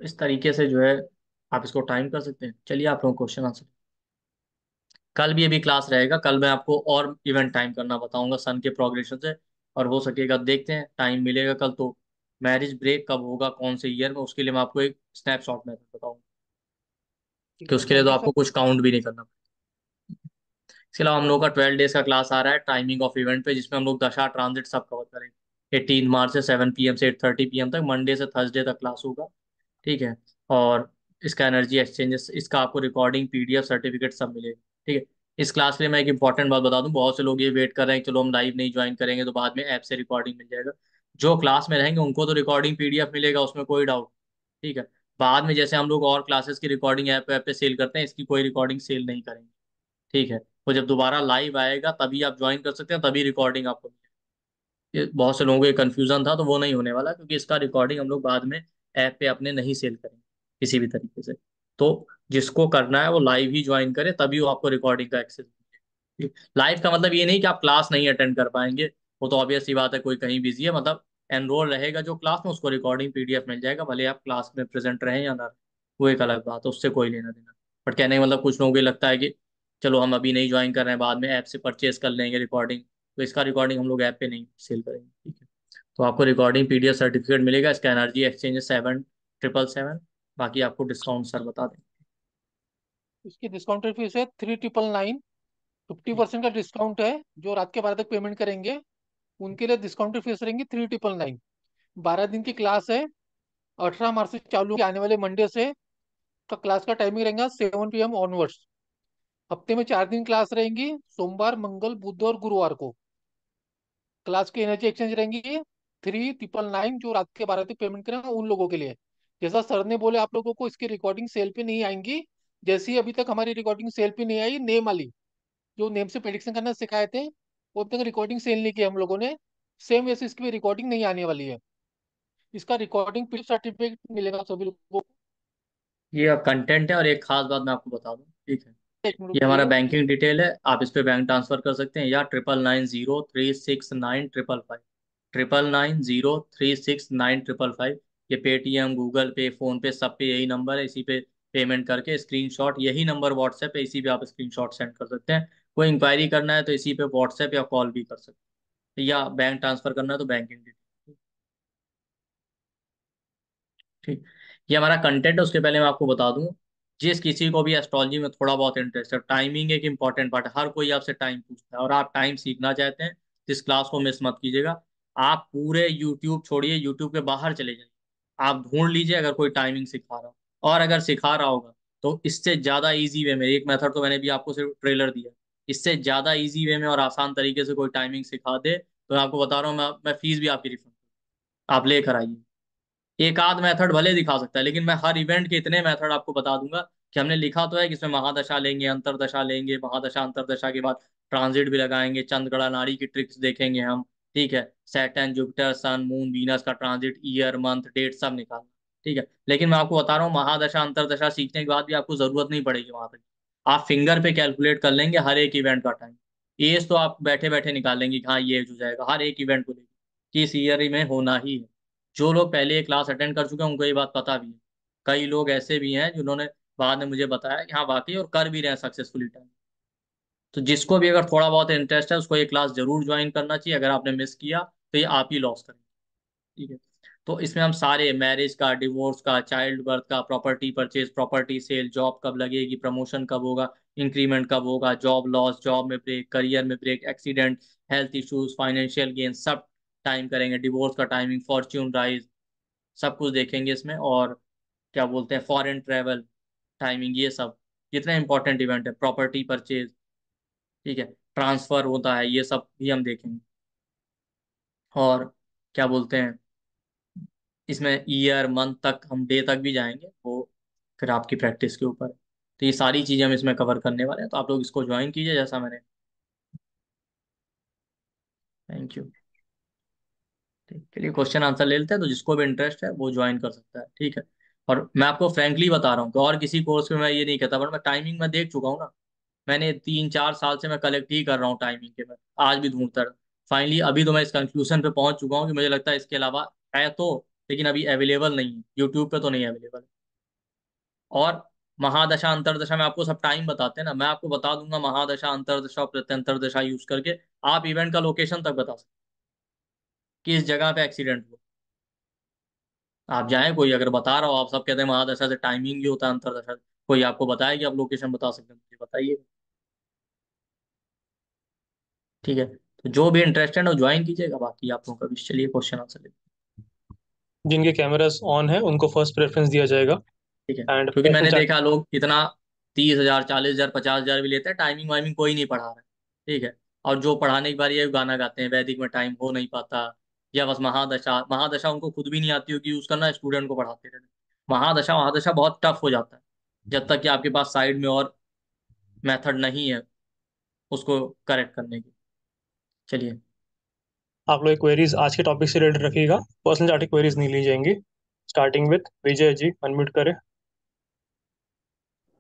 इस तरीके से जो है आप इसको टाइम कर सकते हैं। चलिए आप लोग क्वेश्चन आंसर। कल भी अभी क्लास रहेगा, कल मैं आपको और इवेंट टाइम करना बताऊंगा सन के प्रोग्रेशन से, और हो सकेगा देखते हैं टाइम मिलेगा कल तो मैरिज ब्रेक कब होगा कौन से ईयर में, उसके लिए मैं आपको एक स्नैपशॉट मेथड बताऊंगा, ठीक कि है, उसके लिए थैंक तो यू आपको सर। कुछ काउंट भी नहीं करना। इसके अलावा हम लोग का 12 डेज का क्लास आ रहा है टाइमिंग ऑफ इवेंट पे, जिसमें हम लोग दशा ट्रांजिट सब कवर करेंगे। 18 मार्च से 7 PM से 8:30 PM तक, मंडे से थर्सडे तक क्लास होगा। ठीक है। और इसका एनर्जी एक्सचेंजेस, इसका आपको रिकॉर्डिंग PDF सर्टिफिकेट सब मिलेगा। ठीक है। इस क्लास के लिए मैं एक इंपॉर्टेंट बात बता दूं, बहुत से लोग ये वेट कर रहे हैं कि चलो हम लाइव नहीं ज्वाइन करेंगे तो बाद में ऐप से रिकॉर्डिंग मिल जाएगा। जो क्लास में रहेंगे उनको तो रिकॉर्डिंग PDF मिलेगा, उसमें कोई डाउट। ठीक है। बाद में जैसे हम लोग और क्लासेस की रिकॉर्डिंग ऐप पे सेल करते हैं, इसकी कोई रिकॉर्डिंग सेल नहीं करेंगे। ठीक है। वो जब दोबारा लाइव आएगा तभी आप ज्वाइन कर सकते हैं, तभी रिकॉर्डिंग आपको मिलेगी। ये बहुत से लोगों को ये कंफ्यूजन था, तो वो नहीं होने वाला, क्योंकि इसका रिकॉर्डिंग हम लोग बाद में ऐप पे अपने नहीं सेल करेंगे किसी भी तरीके से। तो जिसको करना है वो लाइव ही ज्वाइन करे, तभी वो आपको रिकॉर्डिंग का एक्सेस मिलेगा। लाइव का मतलब ये नहीं कि आप क्लास नहीं अटेंड कर पाएंगे, वो तो ऑब्वियस सी बात है, कोई कहीं बिजी है, मतलब एनरोल रहेगा जो क्लास में, उसको रिकॉर्डिंग PDF मिल जाएगा, भले आप क्लास में प्रेजेंट रहें या ना रहें, वो एक अलग बात है, उससे कोई लेना देना। बट कहने का मतलब कुछ लोगों को ये लगता है कि चलो हम अभी नहीं ज्वाइन कर रहे हैं, बाद में ऐप से परचेज कर लेंगे रिकॉर्डिंग, तो इसका रिकॉर्डिंग हम लोग ऐप पे नहीं सेल करेंगे। ठीक है। तो आपको रिकॉर्डिंग PDF सर्टिफिकेट मिलेगा, इसका एनर्जी एक्सचेंज 7,777। बाकी आपको डिस्काउंट सर बता दें। इसकी डिस्काउंटेड फीस है 3,999। 50% का डिस्काउंट है। जो रात के 12 तक पेमेंट करेंगे उनके लिए डिस्काउंटेड फीस रहेंगी 3,999। 12 दिन की क्लास है। 18 मार्च से चालू होगी, आने वाले मंडे से। तो क्लास का टाइमिंग रहेगा 7 PM ऑनवर्ड्स। हफ्ते में 4 दिन क्लास रहेंगी, सोमवार, मंगल, बुध और गुरुवार को। क्लास की एनर्जी एक्सचेंज रहेंगी 3,999, जो रात के 12 तक पेमेंट करेंगे उन लोगों के लिए। जैसा सर ने बोले, आप लोगों को इसकी रिकॉर्डिंग सेल पे नहीं आएंगी। जैसी अभी तक हमारी रिकॉर्डिंग सेल पे नहीं आई नेम वाली, जो नेम से प्रेडिक्शन करना सिखाए थे, वो अभी तक रिकॉर्डिंग सेल नहीं की हम लोगों ने। सेम वैसे इसकी भी रिकॉर्डिंग नहीं आने वाली है। इसका रिकॉर्डिंग PDF सर्टिफिकेट मिलेगा सभी लोगों को। ये कंटेंट है, और एक खास बात मैं आपको बता दूं। ठीक है। एक मिनट ये हमारा रुकिए। बैंकिंग डिटेल है, आप इस पे बैंक ट्रांसफर कर सकते हैं, या 9990369555, 9990369555। ये पेटीएम, गूगल पे, फोन पे, सब पे यही नंबर है, इसी पे पेमेंट करके स्क्रीनशॉट, यही नंबर व्हाट्सएप है, इसी पे आप स्क्रीनशॉट सेंड कर सकते हैं। कोई इंक्वायरी करना है तो इसी पे व्हाट्सएप या कॉल भी कर सकते हैं, या बैंक ट्रांसफर करना है तो बैंकिंग डिटेल। ठीक। ये हमारा कंटेंट है, उसके पहले मैं आपको बता दूं, जिस किसी को भी एस्ट्रोलॉजी में थोड़ा बहुत इंटरेस्ट है, टाइमिंग एक इंपॉर्टेंट पार्ट है, हर कोई आपसे टाइम पूछता है, और आप टाइम सीखना चाहते हैं तो इस क्लास को मिस मत कीजिएगा। आप पूरे यूट्यूब छोड़िए, यूट्यूब के बाहर चले जाइए, आप ढूंढ लीजिए अगर कोई टाइमिंग सिखा रहा हो, और अगर सिखा रहा होगा तो इससे ज्यादा इजी वे में, एक मेथड तो मैंने भी आपको सिर्फ ट्रेलर दिया, इससे ज्यादा इजी वे में और आसान तरीके से कोई टाइमिंग सिखा दे तो मैं आपको बता रहा हूँ, मैं फीस भी आपकी रिफंड, आप लेकर आइए। एक आध मेथड भले दिखा सकता है, लेकिन मैं हर इवेंट के इतने मेथड आपको बता दूंगा कि हमने लिखा तो है कि इसमें महादशा लेंगे, अंतरदशा लेंगे, महादशा अंतरदशा के बाद ट्रांजिट भी लगाएंगे, चंद्रगड़ा नाड़ी की ट्रिक्स देखेंगे हम। ठीक है। सैटर्न, जुपिटर, सन, मून, वीनस का ट्रांजिट, ईयर, मंथ, डेट सब निकालना। ठीक है। लेकिन मैं आपको बता रहा हूँ, महादशा अंतरदशा सीखने के बाद भी आपको जरूरत नहीं पड़ेगी वहां तक। आप फिंगर पे कैलकुलेट कर लेंगे हर एक इवेंट का टाइम। एज तो आप बैठे बैठे निकाल लेंगे कि हाँ ये एज हो जाएगा, हर एक इवेंट को लेकर किस ईयर में होना ही है। जो लोग पहले ये क्लास अटेंड कर चुके हैं उनको ये बात पता भी है। कई लोग ऐसे भी हैं जिन्होंने बाद में मुझे बताया कि हाँ वाकई, और कर भी रहे हैं सक्सेसफुली टाइम। तो जिसको भी अगर थोड़ा बहुत इंटरेस्ट है उसको ये क्लास जरूर ज्वाइन करना चाहिए, अगर आपने मिस किया तो ये आप ही लॉस करेंगे। ठीक है, तो इसमें हम सारे मैरिज का, डिवोर्स का, चाइल्ड बर्थ का, property purchase, property sale, job कब लगेगी, प्रमोशन कब होगा, इंक्रीमेंट कब होगा, जॉब लॉस, जॉब में ब्रेक, करियर में break, accident, health issues, financial gain, सब टाइम करेंगे। डिवोर्स का टाइमिंग, फॉर्च्यून राइज, सब कुछ देखेंगे इसमें। और क्या बोलते हैं, फॉरेन ट्रेवल टाइमिंग, ये सब जितने इंपॉर्टेंट इवेंट है, प्रॉपर्टी परचेज, ठीक है, ट्रांसफर होता है, ये सब भी हम देखेंगे। और क्या बोलते हैं, इसमें ईयर, मंथ तक, हम डे तक भी जाएंगे, वो फिर आपकी प्रैक्टिस के ऊपर है। तो ये सारी चीजें हम इसमें कवर करने वाले हैं, तो आप लोग इसको ज्वाइन कीजिए जैसा मैंने। Thank you. ठीक, चलिए क्वेश्चन आंसर ले लेते हैं, तो जिसको भी इंटरेस्ट है वो ज्वाइन कर सकता है। ठीक है, और मैं आपको फ्रैंकली बता रहा हूँ कि और किसी कोर्स में मैं ये नहीं कहता, बट मैं टाइमिंग में देख चुका हूँ ना। मैंने 3-4 साल से मैं कलेक्ट ही कर रहा हूँ टाइमिंग के, मैं आज भी ढूंढता रहा। फाइनली अभी तो मैं इस कंक्लूजन पे पहुंच चुका हूँ कि मुझे लगता है इसके अलावा है तो, लेकिन अभी अवेलेबल नहीं है, यूट्यूब पे तो नहीं अवेलेबल। और महादशा अंतरदशा में आपको सब टाइम बताते हैं ना, मैं आपको बता दूंगा महादशा, अंतरदशा और प्रत्यंतर दशा यूज करके आप इवेंट का लोकेशन तक बता सकते हैं कि इस जगह पे एक्सीडेंट हुआ। आप जाएं, कोई अगर बता रहा हो, आप सब कहते हैं महादशा से टाइमिंग ही होता है, अंतरदशा से कोई आपको बताया कि आप लोकेशन बता सकते हैं, मुझे बताइए। ठीक है, तो जो भी इंटरेस्टेड हो ज्वाइन कीजिएगा, बाकी आप लोगों का विश। चलिए क्वेश्चन आंसर लेते जिनके कैमरास ऑन है उनको फर्स्ट प्रेफरेंस दिया जाएगा। हैं। ठीक है, एंड क्योंकि क्वेश्चन मैंने स्टार्ट। देखा लोग इतना 30,000, 40,000, 50,000 भी लेते हैं, टाइमिंग वाइमिंग कोई नहीं पढ़ा रहा है। ठीक है, और जो पढ़ाने की बार ये गाना गाते हैं, वैदिक में टाइम हो नहीं पाता, या बस महादशा, महादशा उनको खुद भी नहीं आती होगी यूज करना, स्टूडेंट को पढ़ाते रहते। महादशा, महादशा बहुत टफ हो जाता है जब तक कि आपके पास साइड में और मेथड नहीं है उसको करेक्ट करने की। चलिए, आप लोग क्वेरीज आज के टॉपिक से रिलेटेड रखिएगा, पर्सनल चार्ट क्वेरीज नहीं ली जाएंगी। Starting with Vijay ji, unmute करें।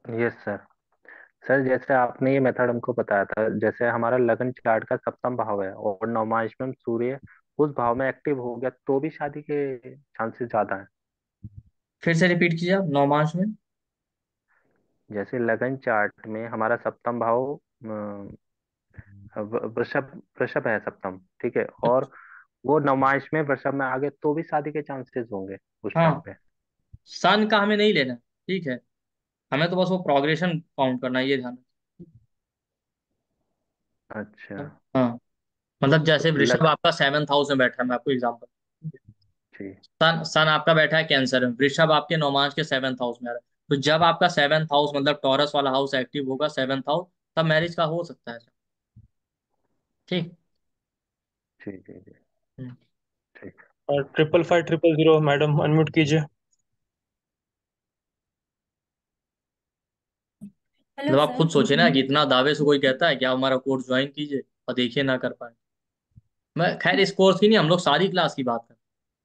Yes sir. सर जैसे आपने ये मेथड हमको बताया था, जैसे हमारा लगन चार्ट का सप्तम भाव है और नवमांश में सूर्य उस भाव में एक्टिव हो गया तो भी शादी के चांसेस ज्यादा हैं। फिर से रिपीट कीजिए आप, नौमांश में। जैसे लगन चार्ट में हमारा सप्तम भाव वृषभ वृषभ है सप्तम, ठीक है, और वो नवमांश में वृषभ में आ गए तो भी शादी के चांसेस होंगे उस टाइम हाँ, पे। सन का हमें नहीं लेना है, ठीक है, हमें तो बस वो प्रोग्रेशन काउंट करना है, ये ध्यान अच्छा। रखना। हाँ, मतलब तो जैसे वृषभ आपका 7th हाउस में बैठा है, मैं आपको एग्जांपल, जी। सन सन आपका बैठा है कैंसर में, वृषभ आपके नौमांश के 7th हाउस में आ रहा है। तो जब आपका 7th हाउस मतलब टॉरस वाला हाउस एक्टिव होगा, 7th हाउस, तब मैरिज का हो सकता है। ठीक। जी जी जी। हम्म। ठीक। और 5550 मैडम, अनम्यूट कीजिए। मतलब हेलो आप सर, खुद सोचे ना कि इतना दावे से कोई कहता है कि आप हमारा कोर्स ज्वाइन कीजिए और देखिए ना कर पाए। मैं खैर इस कोर्स की नहीं, हम लोग सारी क्लास की बात करें।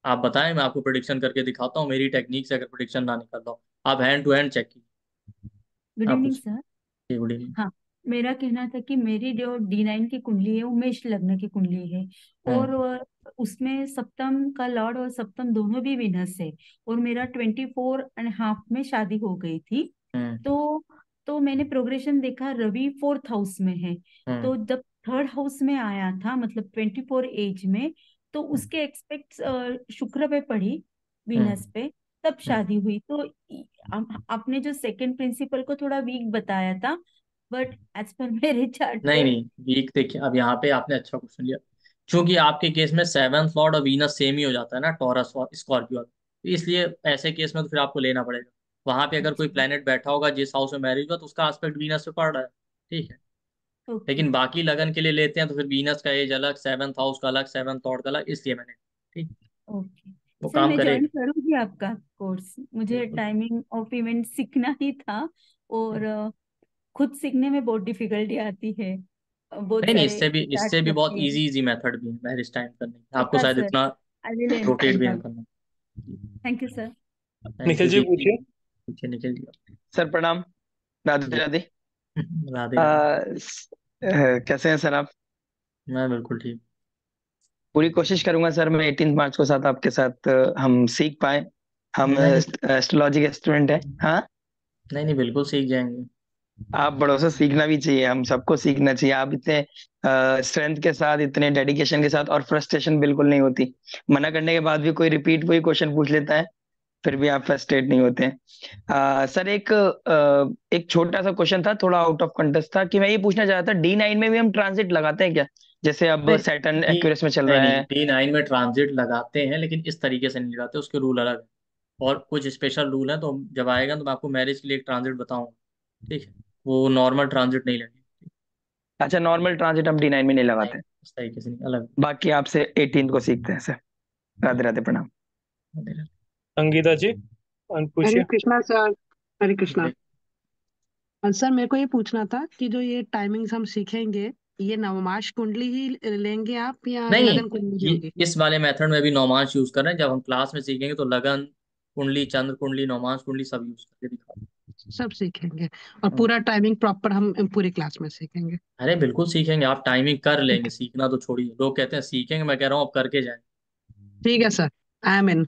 आप बताएं, मैं आपको प्रिडिक्शन करके दिखाता हूँ, मेरी टेक्निक से अगर प्रिडिक्शन ना निकल रहा हो, आप हैंड टू हैंड चेक कीजिए। गुड आप इवनिंग पूछिए। सर। Good evening. हाँ, मेरा कहना था कि मेरी जो D9 की कुंडली है वो मेष लग्न की कुंडली है, और हम्म। उसमें सप्तम का लॉर्ड और सप्तम दोनों भी विनस है, और मेरा 24.5 में शादी हो गई थी। हम्म। तो तो मैंने प्रोग्रेशन देखा, रवि 4th हाउस में है। हम्म। तो जब 3rd हाउस में आया था, मतलब 24 एज में, तो हम्म। उसके एक्सपेक्ट शुक्र पे पड़ी, वीनस हम्म। पे, तब हम्म। शादी हुई। तो आपने जो सेकंड प्रिंसिपल को थोड़ा वीक बताया था, बट एज पर मेरे चार्ट नहीं पे। नहीं, वीक देखिए, अब यहाँ पे आपने अच्छा क्वेश्चन लिया। क्योंकि आपके केस में 7th लॉर्ड और वीनस सेम ही हो जाता है ना, टॉरस और स्कॉर्पियो, तो इसलिए ऐसे केस में तो फिर आपको लेना पड़ेगा। वहां पे अगर कोई अच्छा, प्लेनेट बैठा होगा जिस हाउस में मैरिज हुआ, तो उसका एस्पेक्ट वीनस पे पड़ रहा है। ठीक है, ओके लेकिन बाकी लगन के लिए लेते हैं तो फिर वीनस का एज अलग, 7th हाउस का अलग, 7th लॉर्ड का अलग, इसलिए मैंने, ठीक, ओके। वो सर, काम मैं ज्वाइन करेगा। करूंगी आपका कोर्स, मुझे बिल्कुल। टाइमिंग ऑफ इवेंट सीखना ही था, और खुद सीखने में बहुत डिफिकल्टी आती है, बहुत नहीं नहीं, सारे इससे चार्ट भी बहुत लगते हैं। इजी इजी मेथड भी है मैरिज टाइम करने के, आपको पक्का शायद सर, इतना आई विल रोटेट भी ना एनरोल। करना। Thank you sir. Thank Nikhil you ji Deepti. पूछिए। पीछे निकल दिया। सर प्रणाम। राधे जी। राधे। राधे राधे। आ, कैसे हैं सर आप? मैं बिल्कुल ठीक। पूरी कोशिश करूंगा सर, मैं 18 मार्च को साथ आपके साथ हम सीख पाए। हम नहीं नहीं। एस्ट्रोलॉजी के स्टूडेंट हैं। हाँ। नहीं नहीं, बिल्कुल सीख जाएंगे। आप बड़ों से सीखना भी चाहिए, हम सबको सीखना चाहिए। आप इतने स्ट्रेंथ के साथ, इतने डेडिकेशन के साथ, और फ्रस्ट्रेशन बिल्कुल नहीं होती। मना करने के बाद भी कोई रिपीट वही क्वेश्चन पूछ लेता है, फिर भी आप फ्रस्ट्रेट नहीं होते हैं। सर एक छोटा सा क्वेश्चन था, थोड़ा आउट ऑफ कंटेस्ट था, कि मैं ये पूछना चाह रहा था, D9 में भी हम ट्रांजिट लगाते हैं क्या, जैसे अब नहीं सैटर्न डी एक्यूरेस में चल नहीं रहा नहीं, है? D9 में ट्रांजिट लगाते हैं लेकिन इस तरीके से नहीं लगाते, उसके रूल अलग है। और कुछ स्पेशल रूल है, तो जब आएगा तो मैं आपको मैरिज के लिए एक ट्रांजिट बताऊंगा। ठीक है, वो नॉर्मल ट्रांजिट नहीं लगेगी। अच्छा, नॉर्मल ट्रांजिट हम D9 में नहीं नहीं, लगाते। इस तरीके से नहीं, अलग। बाकी आपसे 18 को सीखते हैं सर। राधे राधे, प्रणाम। संगीता जी हरे पूछिए। कृष्णा सर। हरे कृष्णा। जी। सर मेरे को ये पूछना था कि जो ये टाइमिंग्स हम सीखेंगे, ये नवमाश कुंडली ही लेंगे आप या नहीं नहीं, लगन कुंडली भी ये होगी? इस वाले मेथड में भी नौमांश यूज कर रहे हैं। जब हम क्लास में सीखेंगे तो लगन कुंडली, चंद्र कुंडली, नौमांश कुंडली सब यूज करके दिखा। सब सीखेंगे और पूरा टाइमिंग प्रॉपर हम पूरी क्लास में सीखेंगे? अरे बिल्कुल सीखेंगे, आप टाइमिंग कर लेंगे, सीखना तो छोड़िए। लोग कहते हैं सीखेंगे, मैं कह रहा हूँ आप करके जाए। ठीक है sir, I am in.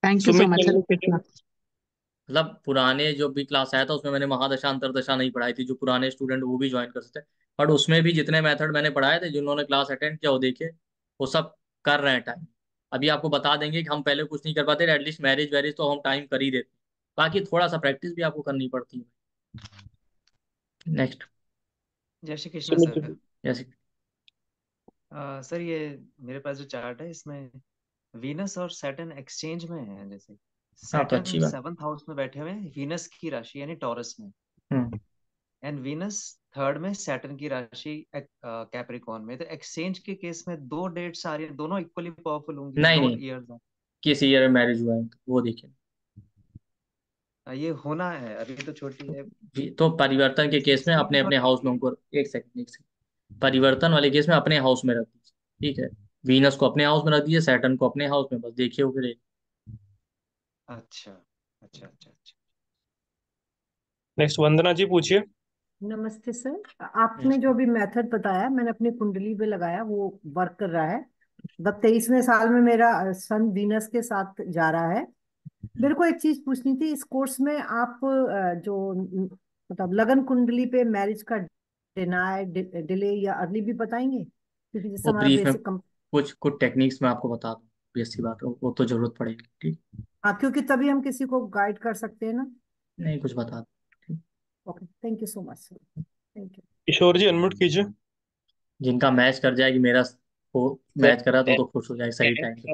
Thank you so Sumit much. Hare ji Krishna. मतलब पुराने जो भी क्लास आया था उसमें मैंने महादशा अंतरदशा नहीं पढ़ाई थी, जो पुराने स्टूडेंट वो भी ज्वाइन कर सकते हैं। बट उसमें भी जितने मेथड मैंने पढ़ाए थे, जिन्होंने क्लास अटेंड किया वो देखिए, वो सब कर रहे हैं टाइम। अभी आपको बता देंगे कि हम पहले कुछ नहीं कर पाते, एटलीस्ट मैरिज वैरिज तो हम टाइम कर ही देते हैं। बाकी थोड़ा सा प्रैक्टिस भी आपको करनी पड़ती है। नेक्स्ट। जय श्री कृष्णा सुमित सर। जी जैसे सर ये मेरे पास जो चार्ट है इसमें वीनस और सैटर्न एक्सचेंज में है। जैसे हाँ तो सैटर्न अच्छी बात। 7th हाउस में बैठे हुए हैं वीनस की राशि यानी टॉरस में, हम्म। एंड वीनस थर्ड में सैटर्न की राशि कैप्रिकॉर्न में। तो एक्सचेंज के केस में दो डेट्स आ रही है, दोनों इक्वली पावरफुल होंगी, नहीं दो नहीं, ईयर्स। किस ईयर में मैरिज हुआ है तो वो देखिए। ये होना है, अभी तो छोटी है। जी, तो परिवर्तन के केस में अपने अपने हाउस में उनको, एक सेकंड, परिवर्तन वाले केस में अपने हाउस में रख दीजिए। ठीक है, वीनस को अपने हाउस में रख दीजिए, सैटर्न को अपने हाउस में, बस देखिए वो फिर। अच्छा अच्छा अच्छा अच्छा। नेक्स्ट वंदना जी पूछिए। नमस्ते सर, आपने जो अभी मेथड बताया मैंने अपनी कुंडली पे लगाया, वो वर्क कर रहा है। 23वें साल में मेरा सन वीनस के साथ जा रहा है। मेरे को एक चीज पूछनी थी, इस कोर्स में आप मतलब लगन कुंडली पे मैरिज का डिनाय, डिले या अर्ली भी बताएंगे, क्योंकि जिससे वो हमारा ब्रीफ में बेसिक कम। कुछ कुछ टेक्निक्स में आपको बता दूँ, बेसिक बात वो तो जरूरत पड़ेगी। ठीक। हाँ, क्योंकि तभी हम किसी को गाइड कर सकते हैं ना। नहीं, कुछ बता दूँ। ठीक। Okay, thank you so much sir. Thank you. Kishore ji unmute कीजिए। जिनका मैच कर जाएगी मेरा, वो मैच करा तो खुश हो जाएगी सही टाइम पे।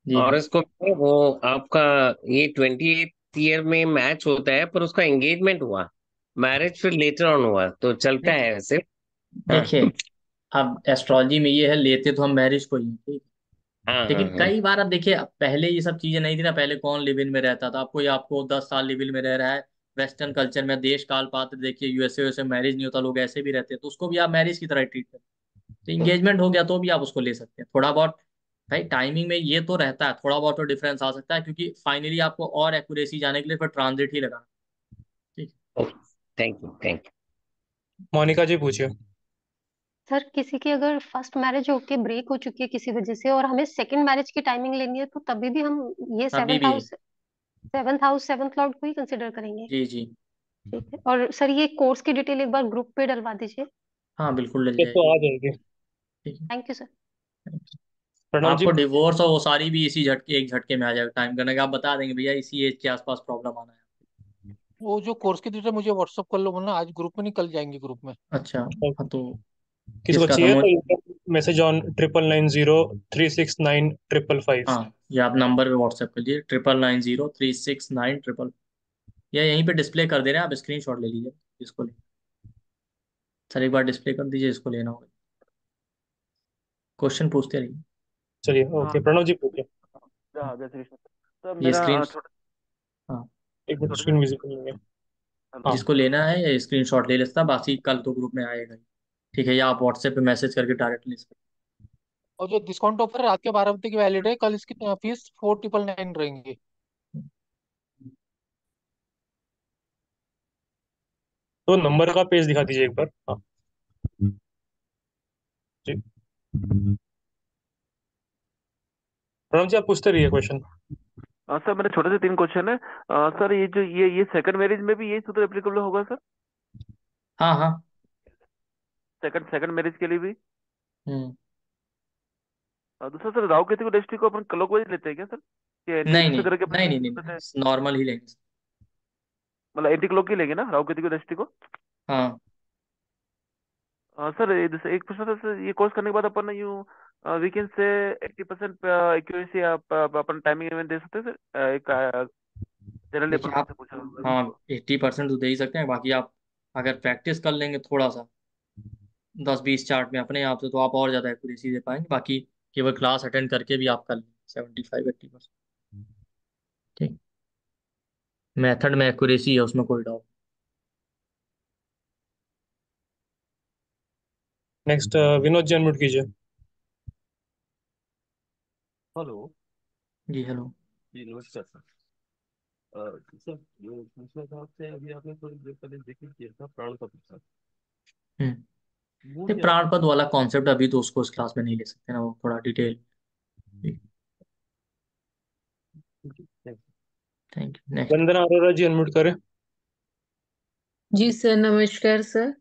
जी और हाँ। इसको वो आपका ये 28th ईयर में मैच होता है, पर उसका एंगेजमेंट हुआ, मैरिज फिर लेटर ऑन हुआ, तो चलता है ऐसे। हाँ देखिए, अब एस्ट्रोलॉजी में ये है, लेते तो हम मैरिज को ही हैं, ठीक। हाँ हाँ लेकिन हाँ। कई बार अब देखिए, अब पहले ये सब चीजें नहीं थी ना, पहले कौन लिव इन में रहता था? आपको, या आपको 10 साल लिव इन में रह रहा है। वेस्टर्न कल्चर में देश काल पात्र देखिए, यूएसए वैसे मैरिज नहीं होता, लोग ऐसे भी रहते हैं, तो उसको भी आप मैरिज की तरह ट्रीट करते हैं। तो इंगेजमेंट हो गया तो भी आप उसको ले सकते हैं थोड़ा बहुत। भाई टाइमिंग में ये तो रहता है, थोड़ा बहुत तो डिफरेंस आ सकता है, क्योंकि फाइनली आपको और एक्यूरेसी जाने के लिए फिर ट्रांजिट ही लगाना। ठीक। Thank you thank you. Monika ji पूछिए। सर किसी की अगर फर्स्ट मैरिज होके ब्रेक हो चुकी है किसी वजह से और हमें सेकंड मैरिज की टाइमिंग लेनी है, तो तभी भी हम ये अभी भी। सेवन्थ हाउस सेवन्थ लॉर्ड को ही कंसिडर करेंगे? जी जी। ठीक है। और सर ये कोर्स की डिटेल एक बार ग्रुप पे डलवा दीजिए। हाँ बिल्कुल डल ये तो जाएगी। आ जाएगी। ठीक है। Thank you sir. Pranav ji. आपको डिवोर्स और वो सारी भी इसी झटके, एक झटके में आ जाएगा। टाइम करने का आप बता देंगे भैया इसी एज के आसपास प्रॉब्लम आना है। वो जो कोर्स की डिटेल मुझे व्हाट्सअप कर लो, वरना आज ग्रुप में निकल जाएंगे ग्रुप में। अच्छा। हाँ तो किसको किसका था चाहिए तो मैसेज ऑन 9990369555। हाँ, ये आप नंबर पे व्हाट्सएप कर लीजिए, 9990369555। या यहीं पे डिस्प्ले कर दे रहे हैं, आप स्क्रीन शॉट ले लीजिए जिसको ले। सर एक बार डिस्प्ले कर दीजिए, इसको लेना होगा। क्वेश्चन पूछते रहिए। चलिए हाँ ओके प्रणव जी पूछिए। जय श्री कृष्ण। तो ये मेरा स्क्रीन, थोड़ा हाँ, एक मिनट छोटा सा स्क्रीन विजिबल नहीं है। हाँ जिसको लेना है ये स्क्रीन शॉट ले लेता, बाकी कल तो ग्रुप में आएगा ही। ठीक है, या आप व्हाट्सएप पे मैसेज करके डायरेक्ट ले सकते और जो डिस्काउंट ऑफर रात के 12 बजे की वैलिड है, कल इसकी फीस 4999 रहेंगी। तो नंबर का पेज दिखा दीजिए एक बार। हाँ जी। प्रणव जी आप पूछते रहिए क्वेश्चन। सर मेरे छोटे से 3 क्वेश्चन है। सर ये जो ये सेकंड मैरिज में भी यही सूत्र एप्लीकेबल होगा सर? हाँ हाँ। सेकंड सेकंड मैरिज के लिए भी? हम्म। दूसरा सर, राहु केतु की दृष्टि को अपन क्लॉकवाइज लेते हैं क्या सर, कि एंटी नहीं दूसरे नहीं तरह के नहीं नहीं लेते हैं? नहीं, नॉर्मल ही लेंगे। मतलब एंटी क्लॉक ही लेंगे ना राहु केतु की दृष्टि को? हाँ सर ये जैसे एक प्रश्न था सर, ये कोर्स करने के बाद अपन यूँ वीकेंड से 80% एक्यूरेसी आप अपन टाइमिंग इवेंट दे सकते हैं सर? एक जनरली देखिए अपन आप, से पूछा हाँ 80% तो दे ही सकते हैं, बाकी आप अगर प्रैक्टिस कर लेंगे थोड़ा सा 10-20 चार्ट में अपने आप से, तो आप और ज़्यादा एक्यूरेसी दे पाएंगे। बाकी केवल क्लास अटेंड करके भी आप कर लेंगे 75-80%। ठीक। मेथड में एक्यूरेसी है, उसमें कोई doubt. Next Vinod ji unmute कीजिए। हेलो। जी हेलो। जी नमस्कार सर। सर जो पूछना था आपसे, अभी आपने थोड़ी देर पहले जिक्र किया था प्राण का प्रसाद, वो ये क्या? प्राण पद वाला कॉन्सेप्ट अभी तो उसको इस क्लास में नहीं ले सकते ना, वो थोड़ा detail. Thank you. Next. Vandana Arora ji unmute करें। जी सर, नमस्कार सर।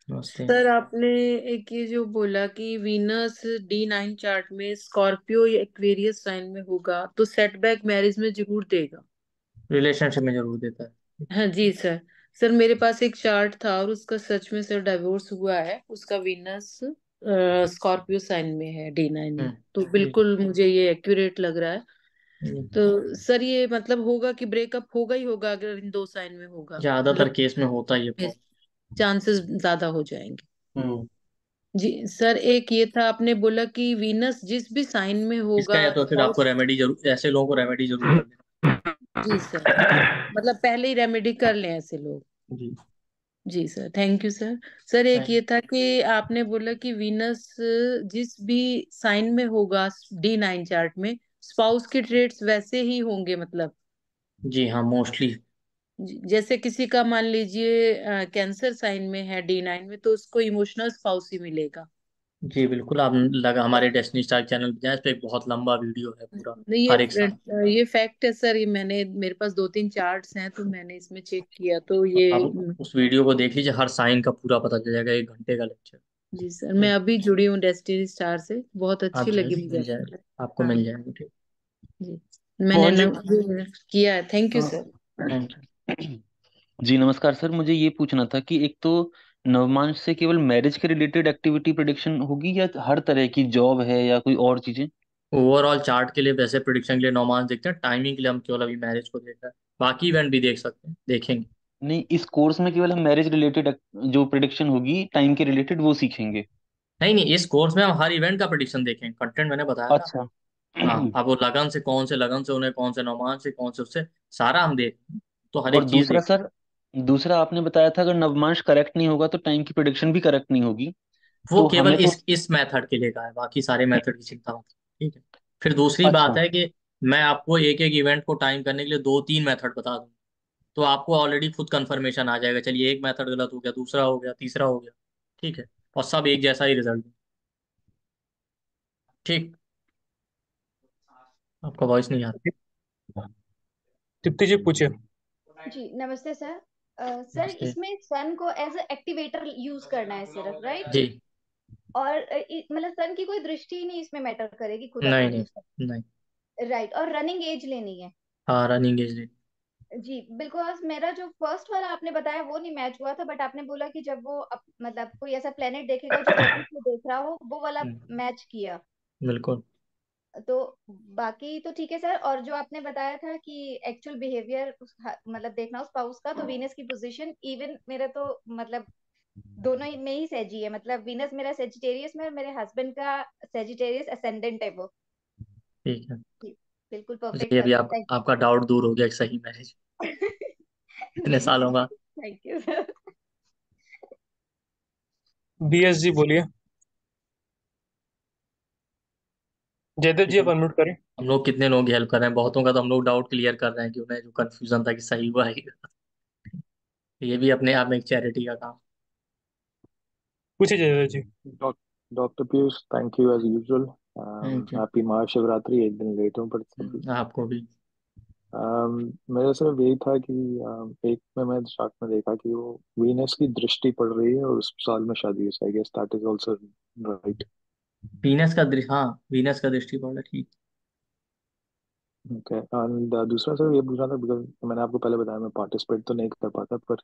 नमस्ते। सर आपने एक ये जो बोला कि वीनस D9 चार्ट में स्कॉर्पियो या एक्वेरियस साइन में होगा तो सेटबैक मैरिज में जरूर देगा। रिलेशनशिप में जरूर देता है। हाँ जी सर। सर मेरे पास एक चार्ट था और उसका सच में सर डाइवोर्स हुआ है, उसका वीनस स्कॉर्पियो साइन में है D9 में, तो जी बिल्कुल मुझे ये एक्यूरेट लग रहा है। जी। तो सर ये मतलब होगा कि ब्रेकअप होगा ही होगा अगर इन दो साइन में होगा, ज्यादातर मतलब केस में होता ही है प्रॉब्लम। चांसेस ज्यादा हो जाएंगे। हम्म। जी सर, एक ये था आपने बोला कि वीनस जिस भी साइन में इसका होगा या तो फिर आपको spouse- रेमेडी जरूर, ऐसे लोगों को रेमेडी जरूर कर जी सर, मतलब पहले ही रेमेडी कर लें ऐसे लोग। लेना। जी। जी sir, thank you sir. Sir एक थैंक ये था कि आपने बोला कि वीनस जिस भी साइन में होगा D9 चार्ट में स्पाउस के ट्रेड्स वैसे ही होंगे, मतलब जी हाँ, मोस्टली। जैसे किसी का मान लीजिए कैंसर साइन में है D9 में तो उसको इमोशनल स्पाउस ही मिलेगा। जी बिल्कुल, आप लगा हमारे डेस्टिनी स्टार चैनल पे जाएं, इस पे एक बहुत लंबा वीडियो है पूरा, नहीं, हर एक साल। ये फैक्ट है सर, ये मैंने मेरे पास 2-3 चार्ट्स हैं तो मैंने इसमें चेक किया तो ये आप उस वीडियो को देख लीजिए, हर साइन का पूरा पता चल जाएगा, 1 घंटे का लेक्चर। जी सर, मैं अभी जुड़ी हूँ डेस्टिनी स्टार से, बहुत आप अच्छी लगी जाइए, मुझे मिल आपकी। जाएगा आपको, हाँ मिल जाएगा। ठीक। जी, मैंने मोहन जी। किया है, थैंक यू हाँ। सर। Thank you. जी नमस्कार सर, मुझे ये पूछना था कि एक तो नवमांश से केवल मैरिज के रिलेटेड एक्टिविटी प्रिडिक्शन होगी या हर तरह की जॉब है या कोई और चीजें? ओवरऑल चार्ट के लिए, वैसे प्रिडिक्शन के लिए 9 मांस देखते हैं, टाइमिंग के लिए हम केवल अभी मैरिज को देख रहे हैं, बाकी इवेंट भी देख सकते हैं, देखेंगे। नहीं, इस कोर्स में केवल हम मैरिज रिलेटेड जो प्रिडिक्शन होगी टाइम के रिलेटेड वो सीखेंगे? नहीं नहीं, इस कोर्स में हम हर इवेंट का प्रिडिक्शन देखेंगे, कंटेंट मैंने बताया ना। अच्छा। हाँ, अब वो लगन से कौन से लगन से उन्हें, कौन से 9 मांस से कौन से, उससे सारा हम देख, तो हर और एक चीज दूसरा देख। सर, दूसरा आपने बताया था अगर नवमांश करेक्ट नहीं होगा तो टाइम की प्रिडिक्शन भी करेक्ट नहीं होगी, वो तो केवल हमें तो इस मेथड के लिए का है, बाकी सारे मेथड की चिंता मत करो, ठीक है। फिर दूसरी बात अच्छा। है कि मैं आपको एक एक इवेंट को टाइम करने के लिए 2-3 मेथड बता दूं, तो आपको ऑलरेडी खुद कंफर्मेशन आ जाएगा, चलिए एक मेथड गलत हो गया, दूसरा हो गया, तीसरा हो गया, ठीक है, और सब एक जैसा ही रिजल्ट। ठीक। आपका वॉइस नहीं आ रहा। तृप्ति जी पूछिए। जी नमस्ते सर। सर नमस्ते। इसमें सन को एज अ एक्टिवेटर यूज करना है सिर्फ, राइट? जी। और मतलब सन की कोई दृष्टि ही नहीं इसमें मैटर करेगी, खुदा नहीं खुद नहीं उसका। नहीं। राइट, और रनिंग एज लेनी है। हाँ, रनिंग एज। जी बिल्कुल, मेरा जो फर्स्ट वाला आपने बताया वो नहीं मैच हुआ था, बट आपने बोला कि जब वो मतलब कोई ऐसा प्लेनेट देखेगा जो जल्दी से देख रहा हो, वो वाला मैच किया। बिल्कुल। तो बाकी तो ठीक है सर। और जो आपने बताया था कि एक्चुअल बिहेवियर मतलब देखना उस पाउस का, तो वीनस की पोजीशन इवन मेरा तो मतलब दोनों ही में ही सैजी है, मतलब वीनस मेरा सेजिटेरियस में और मेरे हस्बैंड का सेजिटेरियस असेंडेंट है वो। ठीक है, जी, बिल्कुल तो परफेक्ट चलिए था अभी सर, आपका डाउट दूर हो गया, एक सही मैरिज इतने जी सालों का। Thank you sir. BS जी बोलिए। जयदेव जी आप अनम्यूट करें। हम लोग कितने लोग हेल्प कर रहे हैं, बहुतों का तो हम लोग डाउट क्लियर कर रहे हैं कि उन्हें जो कंफ्यूजन था कि सही हुआ है कि गलत। ये भी अपने आप में एक चैरिटी का काम। पूछिए Jaydev ji. Doctor Piyush, thank you as usual. Thank you. Happy Mahashivratri, एक दिन लेट हूँ पर सब भी। आपको भी। मेरा सिर्फ यही था कि एक में मैं चार्ट में देखा कि वो वीनस की दृष्टि पड़ रही है और उस साल में शादी है, I guess that is also right. हाँ वीनस का दृष्टिकोण है, ठीक। ओके, एंड दूसरा सर ये पूछ रहा था, बिकॉज मैंने आपको पहले बताया मैं पार्टिसिपेट तो नहीं कर पाता, पर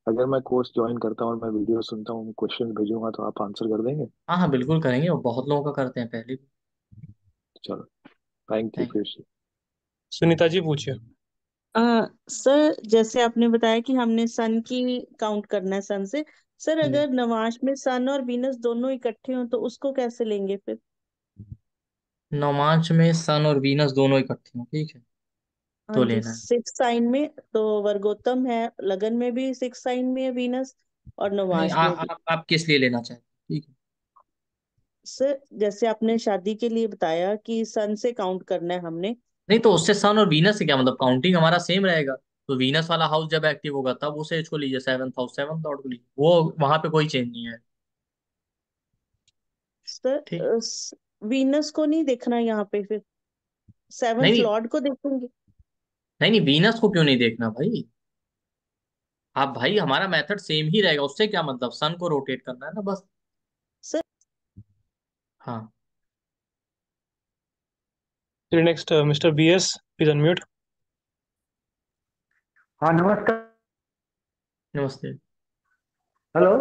अगर मैं कोर्स ज्वाइन करता हूँ और मैं वीडियो सुनता हूँ, क्वेश्चन भेजूंगा तो आप आंसर कर देंगे? हाँ हाँ बिल्कुल करेंगे, वो बहुत लोगों का करते हैं पहले भी। चलो, थैंक यू थैंक फिर से। सुनीता जी पूछिए। सर जैसे आपने बताया कि हमने सन की काउंट करना है सन से, सर जी। अगर नवांश में सन और वीनस दोनों इकट्ठे हों तो उसको कैसे लेंगे फिर? नौमांश में सन और वीनस दोनों इकट्ठे हैं, ठीक है, हाँ तो जी, लेना है। सिक्स साइन में तो वर्गोत्तम है, लगन में भी सिक्स साइन में है वीनस और नहीं नवांश में भी। आप किस लिए लेना चाहते हैं, ठीक है। सर जैसे आपने शादी के लिए बताया कि सन से काउंट करना है हमने। नहीं तो उससे सन और वीनस से क्या मतलब, काउंटिंग हमारा सेम रहेगा। तो वीनस वाला हाउस जब एक्टिव होगा तब उसे इसको लीजिए, सेवंथ हाउस सेवंथ लॉर्ड को लीजिए, वो वहां पे कोई चेंज नहीं है, ठीक। सर वीनस को नहीं देखना यहाँ पे फिर, नहीं सेवंथ नहीं लॉर्ड को देखेंगे। नहीं नहीं, वीनस को क्यों नहीं देखना भाई? आप भाई हमारा मेथड सेम ही रहेगा, उससे क्या मतलब, सन को रोटेट करना है ना बस। सर हाँ फिर next mister BS, please unmute. हाँ नमस्कार। नमस्ते। हेलो।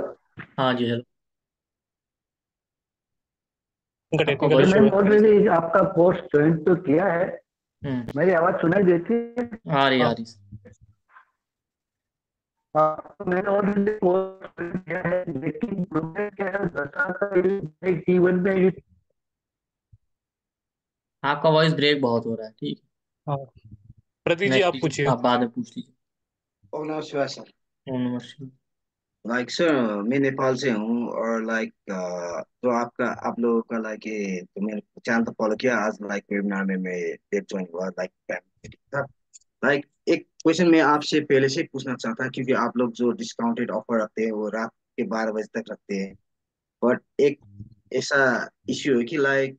हाँ जी हेलो। उनका आपका टेक्निकल सर वॉइस। इशू मैंने है। ऑलरेडी आपका कोर्स ज्वाइन तो किया है, मेरी आवाज सुनाई देती है? आ रही आ हाँ, रही। हाँ, तो मैंने ऑलरेडी कोर्स ज्वाइन किया है, लेकिन मुझे क्या है दशा का जीवन में आपका वॉइस ब्रेक बहुत हो रहा है, ठीक हाँ, प्रतीक है, जी नेक्स्ट आप लीजिए, पूछिए। आप बाद में पूछ लीजिए। ओह नमस्कार सर। ओम नमः शिवाय। लाइक सर मैं नेपाल से हूँ और लाइक तो आपका आप लोगों का लाइक ये तो मैंने चैनल तो फॉलो किया आज लाइक वेबिनार में मैं डेट ज्वाइन हुआ लाइक था। लाइक एक क्वेश्चन मैं आपसे पहले से ही पूछना चाहता क्योंकि आप लोग जो डिस्काउंटेड ऑफर रखते हैं वो रात के 12 बजे तक रखते हैं, बट एक ऐसा इश्यू है कि लाइक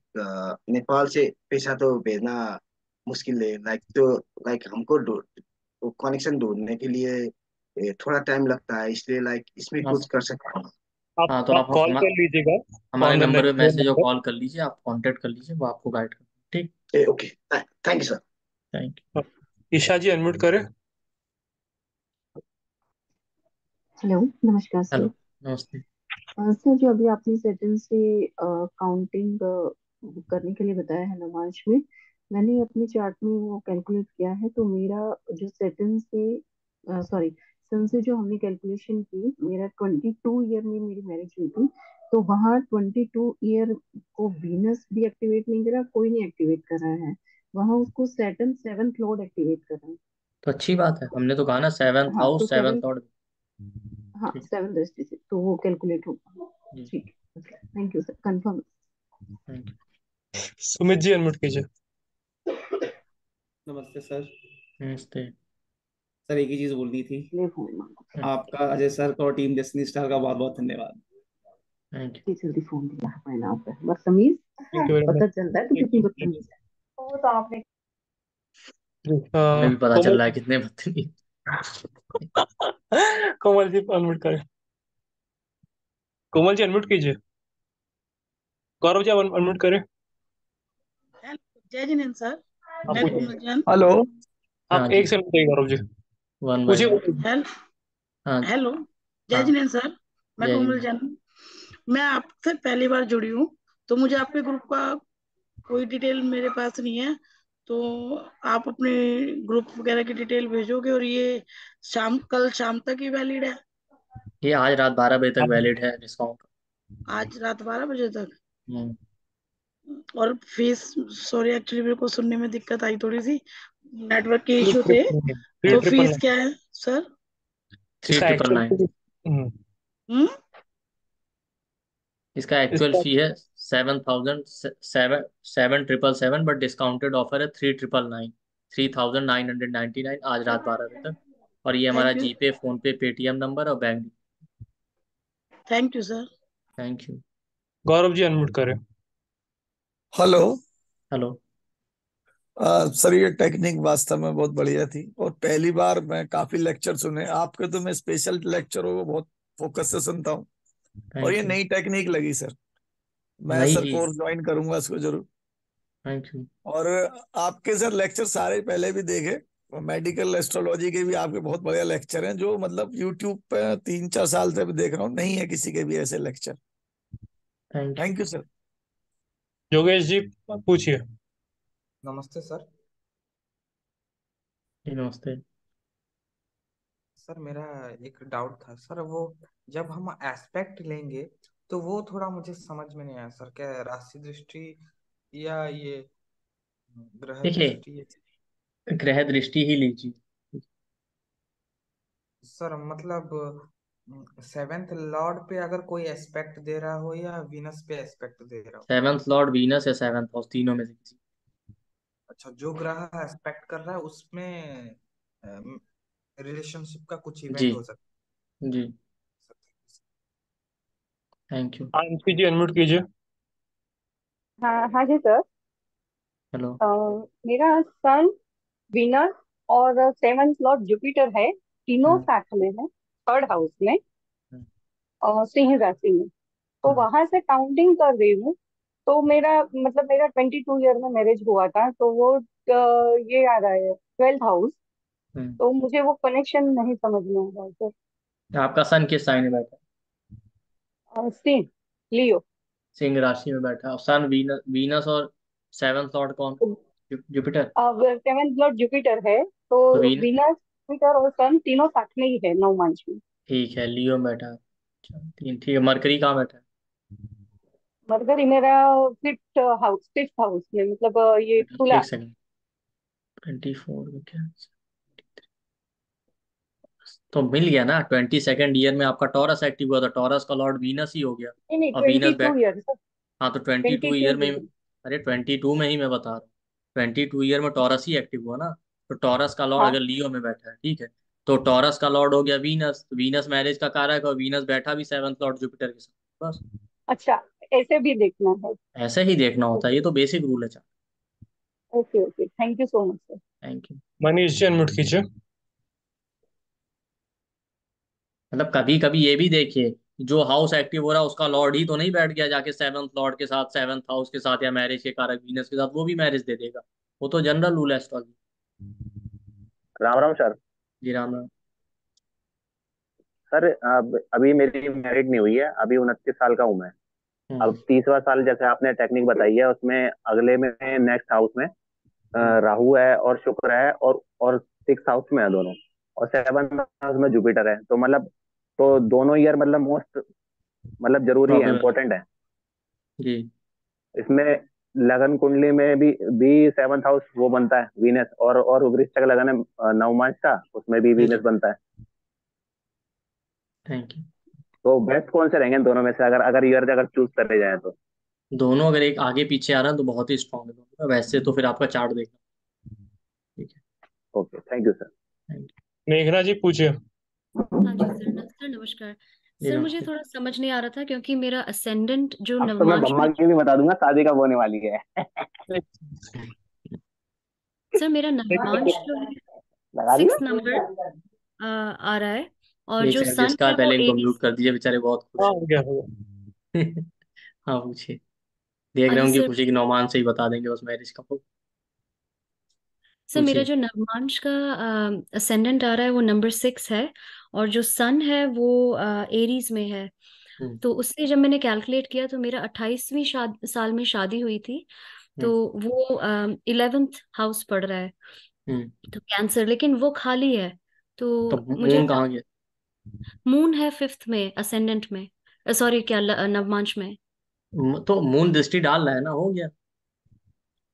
नेपाल से पैसा तो भेजना मुश्किल है, लाइक तो लाइक हमको कनेक्शन ढूंढने के लिए थोड़ा टाइम लगता है, इसलिए लाइक इसमें हाँ कुछ कर सकता हूँ। आप हाँ तो आप कॉल कर लीजिएगा हमारे ऑन द नंबर पे फोन मैसेज और नंबर। कॉल कर लीजिए, आप कांटेक्ट कर लीजिए, वो आपको गाइड कर, ठीक। Okay, thank you sir. Thank Isha ji unmute करें। हेलो, नमस्कार हेलो सर। नमस्ते। सर जो अभी आपने सेटिंग से काउंटिंग करने के लिए बताया है नवांश में, मैंने अपने चार्ट में वो कैलकुलेट किया है, तो मेरा जो सेटिंग से सॉरी सन से जो हमने कैलकुलेशन की, मेरा 22 ईयर में मेरी मैरिज हुई थी, तो वहाँ 22 ईयर को वीनस भी एक्टिवेट नहीं करा, कोई नहीं एक्टिवेट कर रहा है, वहाँ उसको सैटर्न सेवंथ लॉर्ड एक्टिवेट कर रहा है। तो अच्छी बात है, हमने तो कहा ना सेवंथ हाँ तो हाउस सेवंथ लॉर्ड। हाँ ठीक। 7 दृष्टि से तो वो कैलकुलेट होगा। जी ठीक है, thank you sir, confirm. Thank you. Sumit ji unmute कीजिए। नमस्ते सर। नमस्ते। सर एक ही चीज बोलनी थी, ले फोन मांगो। आपका अजय सर और टीम डेस्टिनी स्टार का बहुत बहुत धन्यवाद। थैंक इतनी जल्दी फोन दिया है मैंने आप पे, बदतमीज। थैंक यू वेरी पता मच। चल रहा है तू कितनी बदतमीज है। वो तो आपने यू। हमें भी पता चल कोमल रहा है कितने बदतमीज। कोमल जी अनम्यूट करें। कोमल जी अनम्यूट कीजिए। गौरव जी आप अनम्यूट करें। जय जिनेन्द्र सर, आप मैं पूछिए। कोमल जैन। हेलो। हाँ आप जी, एक सेकंड बताइए गौरव जी। वन बाय पूछिए वन। गौरव जी। हेल हाँ हेलो, जय हाँ। जिनेन्द्र सर, मैं जय कोमल हिंद। जैन। मैं आपसे पहली बार जुड़ी हूँ, तो मुझे आपके ग्रुप का कोई डिटेल मेरे पास नहीं है, तो आप अपने ग्रुप वगैरह की डिटेल भेजोगे, और ये कल शाम तक ही वैलिड है? ये आज रात 12 बजे तक वैलिड है डिस्काउंट। आज रात 12 बजे तक? हम्म। और फीस, सॉरी एक्चुअली मेरे को सुनने में दिक्कत आई थोड़ी सी, नेटवर्क के इशू थे, थ्री तो ट्रिपल फीस क्या है सर? 3999। हम्म इसका एक्चुअल इसका फी है 7,777 बट डिस्काउंटेड ऑफर है 3,999, 3,999 आज रात 12 बजे तक। और ये हमारा thank you, GPay PhonePe Paytm number और bank. Thank you sir. Thank you. Gaurav ji unmute करें। हेलो। हेलो। सर ये टेक्निक वास्तव में बहुत बढ़िया थी और पहली बार मैं काफी लेक्चर सुने आपके, तो मैं स्पेशल लेक्चर को बहुत फोकस से सुनता हूँ और थैंक ये यू। नई टेक्निक लगी सर। मैं वही सर चीज। कोर्स ज्वाइन करूंगा इसको जरूर। Thank you. और आपके सर लेक्चर सारे पहले भी देखे, मेडिकल एस्ट्रोलॉजी के भी आपके बहुत बढ़िया लेक्चर हैं, जो मतलब यूट्यूब पे 3-4 साल से भी देख रहा हूँ, नहीं है किसी के भी ऐसे lecture. Thank you. Thank you sir. Yogesh ji पूछिए। नमस्ते सर। जी नमस्ते। सर मेरा एक डाउट था सर, वो जब हम एस्पेक्ट लेंगे तो वो थोड़ा मुझे समझ में नहीं आया सर, क्या राशि दृष्टि या ये ग्रह देखिए, दृष्टि? ग्रह दृष्टि ही लीजिए। सर मतलब सेवेंथ लॉर्ड पे अगर कोई एस्पेक्ट दे रहा हो या वीनस पे एस्पेक्ट दे रहा हो? सेवंथ लॉर्ड वीनस या सेवंथ हाउस, तीनों में से किसी। अच्छा, जो ग्रह एस्पेक्ट कर रहा है उसमें रिलेशनशिप का कुछ जी इवेंट हो सकता जी। Thank you. Aunty ji unmute कीजिए। हाँ हाँ जी सर। हेलो। मेरा सन वीनस और सेवंथ लॉर्ड जुपिटर है, तीनों साथ में है, थर्ड हाउस में और सिंह राशि में। तो वहां से काउंटिंग कर रही हूँ, तो मेरा मतलब मेरा 22 ईयर में मैरिज हुआ था, तो वो ये आ रहा है 12th हाउस। तो मुझे वो कनेक्शन नहीं समझ में आ रहा है सर। आपका सन किस साइन में बैठा है? सिंह, लियो। सिंह राशि में बैठा है। सन वीनस, वीनस और सेवंथ लॉर्ड कौन? जुपिटर। सेवंथ लॉर्ड जुपिटर है, तो तो वीनस। वीनस जुपिटर और सन तीनों साथ में ही है नवमांश में। ठीक है, लियो में बैठा है। अच्छा, तीन। ठीक है, मरकरी कहाँ बैठा है? मरकरी मेरा फिफ्थ हाउस में, मतलब ये तुला। एक सेकंड। 24 में क्या? तो मिल गया ना, 22nd ईयर में आपका टॉरस एक्टिव हुआ था, टॉरस का लॉर्ड वीनस ही हो गया। नहीं नहीं, और ट्वेंटी वीनस टू बैठ। Year sir. हाँ तो 22 ईयर 22 में। ईयर। अरे 22 में ही मैं बता रहा हूँ। 22 ईयर में टॉरस ही एक्टिव हुआ ना। तो टॉरस का लॉर्ड हाँ अगर लियो में बैठा है, ठीक है, तो टॉरस का लॉर्ड हो गया वीनस, वीनस मैरिज का कारक है और वीनस बैठा भी सेवंथ लॉर्ड जुपिटर के साथ, बस। अच्छा, ऐसे भी देखना है। ऐसे ही देखना होता है, ये तो बेसिक रूल है। चार। Okay okay, thank you so much sir. Thank you. Manish ji unmute कीजिए। मतलब कभी कभी ये भी देखिए, जो हाउस एक्टिव हो रहा है उसका लॉर्ड ही तो नहीं बैठ गया जाके सेवंथ लॉर्ड के साथ, सेवंथ हाउस के साथ, या मैरिज के कारक वीनस के साथ वो भी मैरिज दे देगा। वो तो जनरल रूल है एस्ट्रोलॉजी। राम राम सर। जी राम राम। सर अभी मेरी मैरिड नहीं हुई है, अभी 29 साल का हूँ मैं। अब 30वां साल जैसे आपने टेक्निक बताई है उसमें अगले में नेक्स्ट हाउस में राहु है और शुक्र है और 6th हाउस में है दोनों, और 7th हाउस में जुपिटर है। तो मतलब तो दोनों ईयर मतलब मोस्ट मतलब जरूरी है, प्रॉब्लम है। इम्पोर्टेंट है जी। इसमें। लगन कुंडली में भी 7th हाउस वो बनता है वीनस, और वृश्चिक लगन है नवमांश का, उसमें भी जी वीनस बनता है। Thank you. तो बेस्ट कौन से रहेंगे इन दोनों में से, अगर अगर ईयर अगर चूज करे जाए तो? दोनों अगर एक आगे पीछे आ रहा है तो बहुत ही स्ट्रांग है दोनों। वैसे तो फिर आपका चार्ट देखना। ठीक है। Okay, thank you sir. Thank you. मेघना जी पूछिए। हाँ जी सर नमस्कार। जी सर मुझे नमस्ते। थोड़ा समझ नहीं आ रहा था, क्योंकि मेरा असेंडेंट जो अब तो मैं नवमांश बम्मा में। की भी बता दूंगा, शादी कब होने वाली है। सर मेरा नवमांश जो है लगा दिया। 6 नंबर आ रहा है, और एक जो सेकंड, सन जिसका है वो पहले इनको म्यूट एरीज। कर दीजिए, बेचारे बहुत खुश हाँ हैं। हो गया हो गया। हाँ पूछिए। देख हाँ रहे जी होंगे सर। खुशी की नौमान से ही बता देंगे बस मैरिज का। सर मेरा पूछिए। जो नवमांश का असेंडेंट आ रहा है वो नंबर 6 है, और जो सन है वो एरीज में है। हम्म तो उससे जब मैंने कैलकुलेट किया तो मेरा 28वीं साल में शादी हुई थी। तो हम्म वो 11th हाउस पड़ रहा है, हम्म। तो कैंसर, लेकिन वो खाली है। तो तो मुझे मून कहाँ गया? मून है 5th में असेंडेंट में, सॉरी क्या नवमांश में। तो मून दृष्टि डाल रहा है ना, हो गया।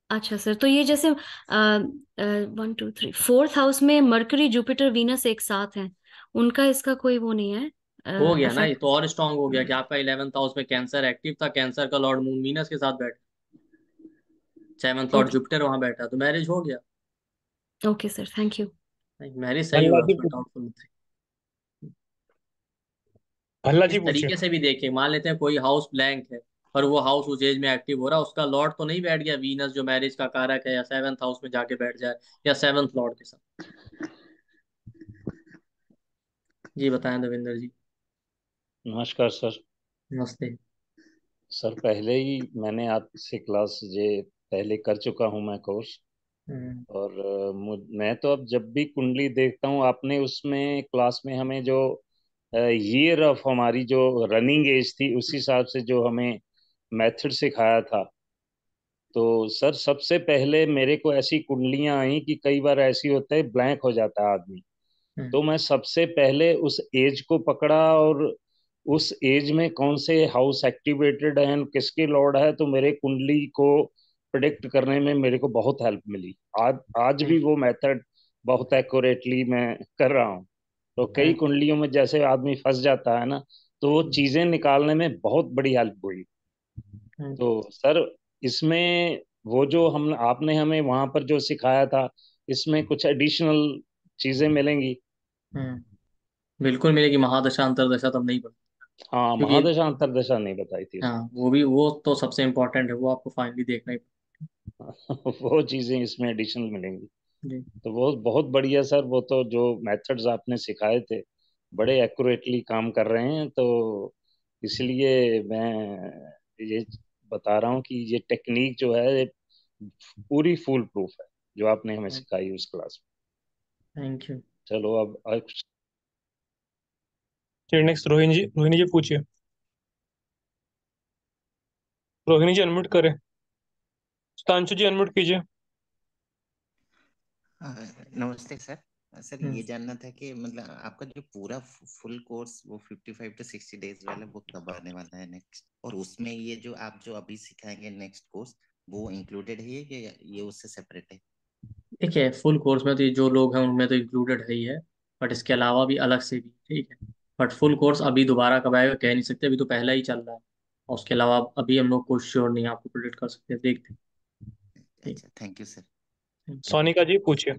अच्छा सर, तो ये जैसे 1 2 3 4th हाउस में मरकरी जुपिटर वीनस एक साथ हैं, उनका इसका कोई वो नहीं है हो गया ना, ये इफेक्ट। तो और स्ट्रांग हो गया कि आपका 11th हाउस में कैंसर एक्टिव था, कैंसर का लॉर्ड मून वीनस के साथ बैठा, 7th लॉर्ड ओके जुपिटर वहां बैठा, तो मैरिज हो गया। Okay sir, thank you. Marriage सही भल्ला हुआ, जी उसमें डाउटफुल नहीं। भल्ला जी इस पूछिए। तरीके से भी देखिए, मान लेते हैं कोई हाउस ब्लैंक है, पर वो हाउस उस एज में एक्टिव हो रहा है, उसका लॉर्ड तो नहीं बैठ गया वीनस जो मैरिज का कारक है, या 7th हाउस में जाके बैठ जाए, या 7th लॉर्ड के साथ। जी बताएं देवेंद्र जी। नमस्कार सर। नमस्ते सर पहले ही मैंने आपसे क्लास ये पहले कर चुका हूँ मैं कोर्स। और मैं तो अब जब भी कुंडली देखता हूँ, आपने उसमें क्लास में हमें जो ईयर ऑफ हमारी जो रनिंग एज थी उस हिसाब से जो हमें मेथड सिखाया था। तो सर सबसे पहले मेरे को ऐसी कुंडलियां आई कि कई बार ऐसी होता है ब्लैंक हो जाता है आदमी। तो मैं सबसे पहले उस एज को पकड़ा, और उस एज में कौन से हाउस एक्टिवेटेड है, किसके लॉर्ड है, तो मेरे कुंडली को प्रिडिक्ट करने में मेरे को बहुत हेल्प मिली। आज भी वो मेथड बहुत एक्यूरेटली मैं कर रहा हूँ। तो कई कुंडलियों में जैसे आदमी फंस जाता है ना, तो वो चीजें निकालने में बहुत बड़ी हेल्प हुई। तो सर इसमें वो जो हम आपने हमें वहां पर जो सिखाया था, इसमें कुछ एडिशनल चीजें मिलेंगी? बिल्कुल मिलेगी। महादशा अंतरदशा तब नहीं पड़ती, हाँ, क्योंकि महादशा अंतरदशा नहीं बताई थी हाँ वो भी, वो तो सबसे इम्पोर्टेंट है, वो आपको फाइनली देखना ही वो चीजें इसमें एडिशनल मिलेंगी। जी। तो वो बहुत बढ़िया सर। वो तो जो मेथड्स आपने सिखाए थे बड़े एक्यूरेटली काम कर रहे हैं। तो इसलिए मैं ये बता रहा हूँ कि ये टेक्निक जो है ये पूरी फूल प्रूफ है जो आपने हमें सिखाई उस क्लास में। Thank you. चलो अब चलिए नेक्स्ट रोहिणी जी। रोहिणी जी पूछिए। रोहिणी जी अनम्यूट करें। सुधांशु जी अनम्यूट कीजिए। नमस्ते सर। सर ये जानना था कि मतलब आपका जो पूरा फुल कोर्स वो 55 to 60 डेज वाला वो कब आने वाला है नेक्स्ट, और उसमें ये जो आप जो अभी सिखाएंगे नेक्स्ट कोर्स वो इंक्लूडेड है कि ये उससे सेपरेट है? देखिए फुल कोर्स में तो ये जो लोग हैं उनमें तो इंक्लूडेड है ही है, बट इसके अलावा भी अलग से भी, ठीक है। बट फुल कोर्स अभी दोबारा कब आएगा कह नहीं सकते, अभी तो पहला ही चल रहा है, और उसके अलावा अभी हम लोग कुछ श्योर नहीं आपको प्रेडिक्ट कर सकते, देखते हैं। अच्छा, थैंक यू सर। सोनिका जी पूछिए।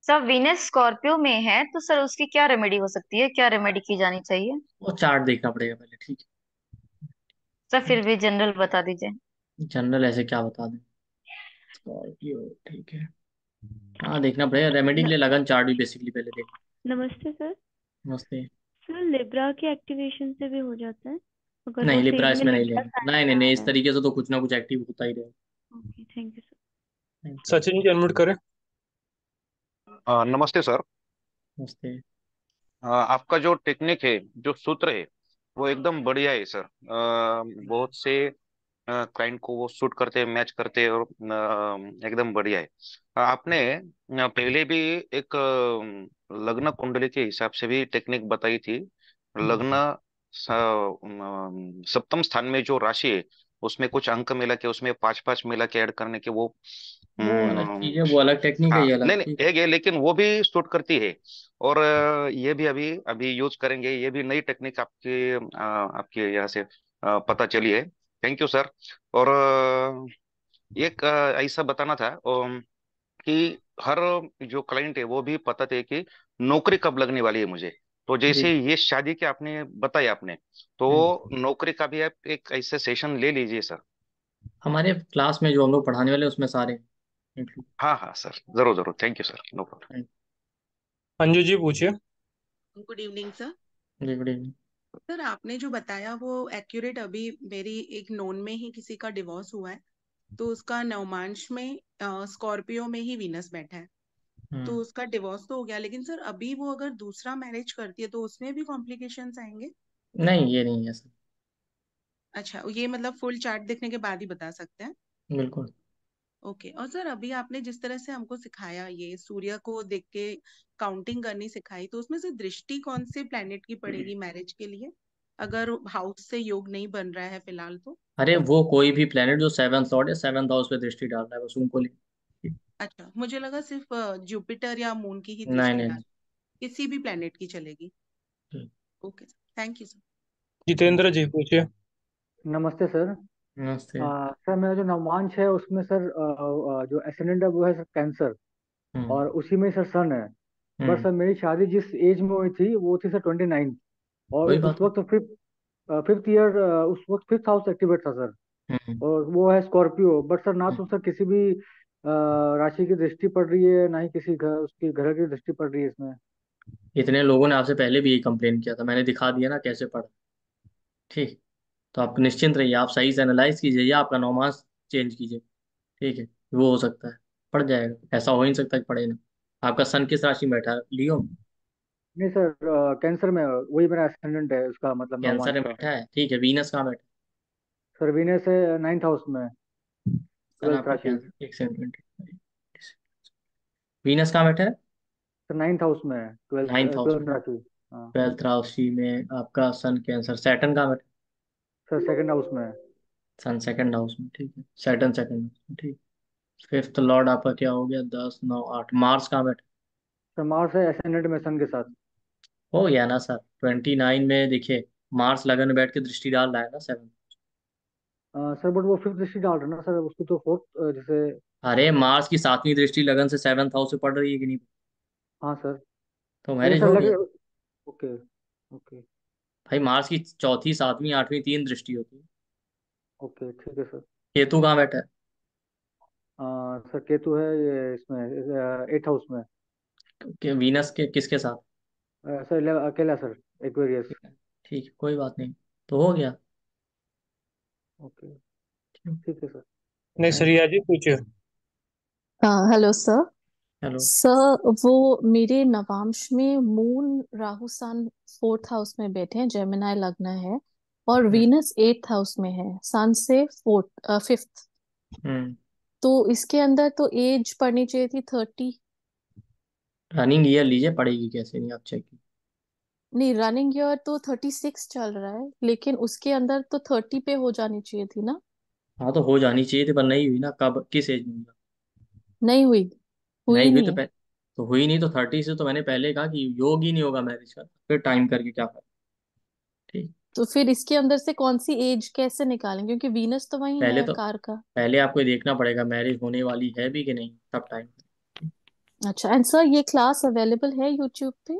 सर वीनस स्कॉर्पियो में है तो सर उसकी क्या रेमेडी हो सकती है, क्या रेमेडी की जानी चाहिए? वो चार्ट देखना पड़ेगा पहले, ठीक सर फिर भी जनरल बता दीजिए। है। जनरल ऐसे क्या बता दें। स्कॉर्पियो ठीक है, हाँ देखना पड़ेगा। रेमेडी के लिए लगन चार्ट भी बेसिकली पहले देख। नमस्ते सर। नमस्ते। सर लिब्रा के एक्टिवेशन से भी हो जाता है अगर वो नहीं लिब्रा सेम में इसमें नहीं लिब्रा लेंगे, साइन नहीं में नहीं आ नहीं, इस रहा है? तरीके से तो कुछ ना कुछ एक्टिव होता ही रहेगा। Okay thank you sir. Sachin ji unmute करें। नमस्ते सर। नमस्ते। आपका जो टेक्निक है, जो सूत्र है, वो एकदम बढ़िया है सर। बहुत से क्लाइंट को वो सूट करते हैं, मैच करते हैं, और एकदम बढ़िया है। आपने पहले भी एक लग्न कुंडली के हिसाब से भी टेक्निक बताई थी। लग्न सप्तम स्थान में जो राशि है उसमें कुछ अंक मिला के उसमें 5-5 मिला के ऐड करने के वो वो अलग चीज है, वो अलग टेक्निक है, हाँ ये अलग नहीं नहीं ठीक एक है, लेकिन वो भी सूट करती है। और ये भी अभी अभी यूज करेंगे। ये भी नई टेक्निक आपके आपके यहाँ से पता चली है। Thank you sir. और एक ऐसा बताना था कि हर जो क्लाइंट है वो भी पता थे कि नौकरी कब लगने वाली है मुझे। तो जी। जैसे ये शादी के आपने बताया आपने, तो नौकरी का भी आप एक ऐसे सेशन ले लीजिए सर। हमारे क्लास में जो हम लोग पढ़ाने वाले हैं, उसमें सारे include। हाँ हाँ सर, जरूर जरूर। Thank you sir, no problem. Anju ji पूछिए। Good evening sir. जी गुड इवनिंग। सर आपने जो बताया वो एक्यूरेट। अभी मेरी एक नोन में ही किसी का डिवोर्स हुआ है, तो उसका नवमांश में स्कॉर्पियो में ही वीनस बैठा है, तो उसका डिवोर्स तो हो गया, लेकिन सर अभी वो अगर दूसरा मैरिज करती है तो उसमें भी कॉम्प्लिकेशंस आएंगे? नहीं ये नहीं है सर। अच्छा, ये मतलब फुल चार्ट देखने के बाद ही बता सकते हैं? बिल्कुल। ओके। और सर अभी आपने जिस तरह से हमको सिखाया, ये सूर्य को देख के काउंटिंग करनी सिखाई, तो उसमें से दृष्टि कौन से प्लेनेट की पड़ेगी मैरिज के लिए, अगर हाउस से योग नहीं बन रहा है फिलहाल तो? अरे वो कोई भी प्लेनेट जो 7th लॉर्ड या 7th हाउस पे दृष्टि डाल रहा है बस उनको ले। अच्छा, मुझे लगा सिर्फ जुपिटर या मून की ही नहीं दृष्टि नहीं डाल, किसी भी प्लेनेट की चलेगी? नहीं। Okay sir, thank you sir. Jitendra ji पूछिए। नमस्ते सर। नमस्ते। सर मेरा जो नवमांश है उसमें सर जो एसेंडेंट है वो है सर कैंसर, और उसी में सर सन है। बट सर मेरी शादी जिस एज में हुई थी वो थी सर 29, और कोई उस बात वक्त फिर 5th ईयर, उस वक्त 5th हाउस एक्टिवेट था सर, और वो है स्कॉर्पियो। बट सर ना तो सर किसी भी राशि की दृष्टि पड़ रही है, ना ही किसी उसकी ग्रह की दृष्टि पड़ रही है इसमें। इतने लोगों ने आपसे पहले भी यही कंप्लेन किया था, मैंने दिखा दिया ना कैसे पढ़ा। ठीक, तो आप निश्चिंत रहिए, आप सही से एनालाइज कीजिए या आपका नॉर्मल चेंज कीजिए। ठीक है, वो हो सकता है, पड़ जाएगा, ऐसा हो ही नहीं सकता कि पड़े ना। आपका सन किस राशि में बैठा है, लियो? नहीं सर, कैंसर में, वही मेरा एसेंडेंट है उसका, मतलब कैंसर नवमांश में का। बैठा है, ठीक है। वीनस कहाँ बैठा सर वीनस है 9th हाउस में, है? सन 12th आपका राशि। कैंसर, एक सेकंड। वीनस कहाँ बैठा है? सर 9th हाउस में है, ट्वेल्थ नाइन्थ हाउस ट्वेल्थ में। राशि। हाँ 12th राशि में आपका सन कैंसर। सैटर्न कहाँ बैठा सर, 2nd हाउस में है। है? सन सेकंड हाउस में, ठीक है। सैटर्न सेकंड हाउस में, ठीक। फिफ्थ लॉर्ड आपका क्या हो गया, 10 9 8। मार्स कहाँ बैठा सर मार्स है एसेंडेंट में सन के साथ। है? हो गया ना सर, 29 में देखिए, मार्स लगन में बैठ के दृष्टि डाल रहा है ना 7। सर बट वो 5th दृष्टि डाल रहे हैं ना सर, उसको तो 4th जैसे। अरे मार्स की 7वीं दृष्टि लगन से 7th हाउस से पड़ रही है कि नहीं? हाँ सर। तो लेकिन मैरिज सर हो लगे। गया। ओके। ओके। भाई मार्स की चौथी 7वीं 8वीं 3 दृष्टि होती है। ओके ठीक है सर। केतु कहाँ बैठा है? सर केतु है ये इसमें 8th हाउस में। वीनस के किसके साथ? सर अकेला सर, एक्वेरियस। ठीक है, कोई बात नहीं, तो हो गया। ओके ठीक है सर। नेक्स्ट थैंक रिया जी पूछिए। Hello sir. हेलो। सर वो मेरे नवांश में मून राहु सन 4th हाउस में बैठे हैं, जेमिनाई लग्न है, और वीनस 8th हाउस में है, सन से 5th। हम्म। तो इसके अंदर तो एज पढ़नी चाहिए थी 30। रनिंग ईयर लीजिए, पड़ेगी कैसे नहीं, आप चेक। नहीं, रनिंग ईयर तो 36 चल रहा है, लेकिन उसके अंदर तो 30 पे हो जानी चाहिए थी ना। हाँ तो हो जानी चाहिए थी, पर नहीं हुई ना। कब, किस एज में हुई? नहीं हुई, हुई नहीं हुई नहीं तो है। तो हुई नहीं तो 30 से तो मैंने पहले कहा कि योग ही नहीं होगा मैरिज का, फिर टाइम करके क्या फायदा। ठीक। तो फिर इसके अंदर से कौन सी एज कैसे निकालें, क्योंकि वीनस तो वही पहले है तो कार का। पहले आपको ये देखना पड़ेगा मैरिज होने वाली है भी कि नहीं, तब टाइम। अच्छा, एंड सर ये क्लास अवेलेबल है यूट्यूब पे?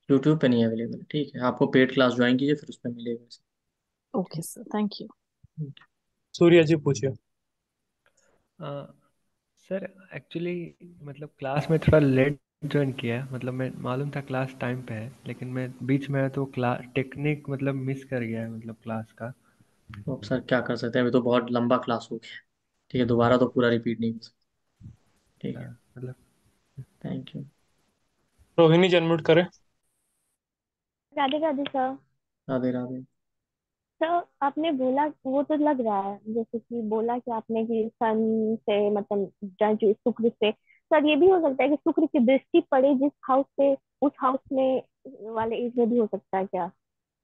यूट्यूब पे नहीं अवेलेबल, ठीक है। आपको पेड क्लास ज्वाइन कीजिए, फिर उस पर मिलेगा। Okay sir, thank you. Surya ji पूछिए। सर एक्चुअली मतलब क्लास में थोड़ा लेट ज्वाइन किया है, मतलब मैं मालूम था क्लास टाइम पे है, लेकिन मैं बीच में तो क्लास टेक्निक मतलब मिस कर गया है, मतलब क्लास का। तो अब सर क्या कर सकते हैं, अभी तो बहुत लंबा क्लास हो गया है। ठीक है, दोबारा तो पूरा रिपीट नहीं हो सकता। ठीक है, मतलब thank you. Rohini ji unmute करें। राधे राधे सर। राधे राधे। सर आपने बोला, वो तो लग रहा है जैसे कि बोला कि आपने कि सन से मतलब जो शुक्र से, सर ये भी हो सकता है कि शुक्र की दृष्टि पड़े जिस हाउस से, उस हाउस में वाले एज में भी हो सकता है क्या?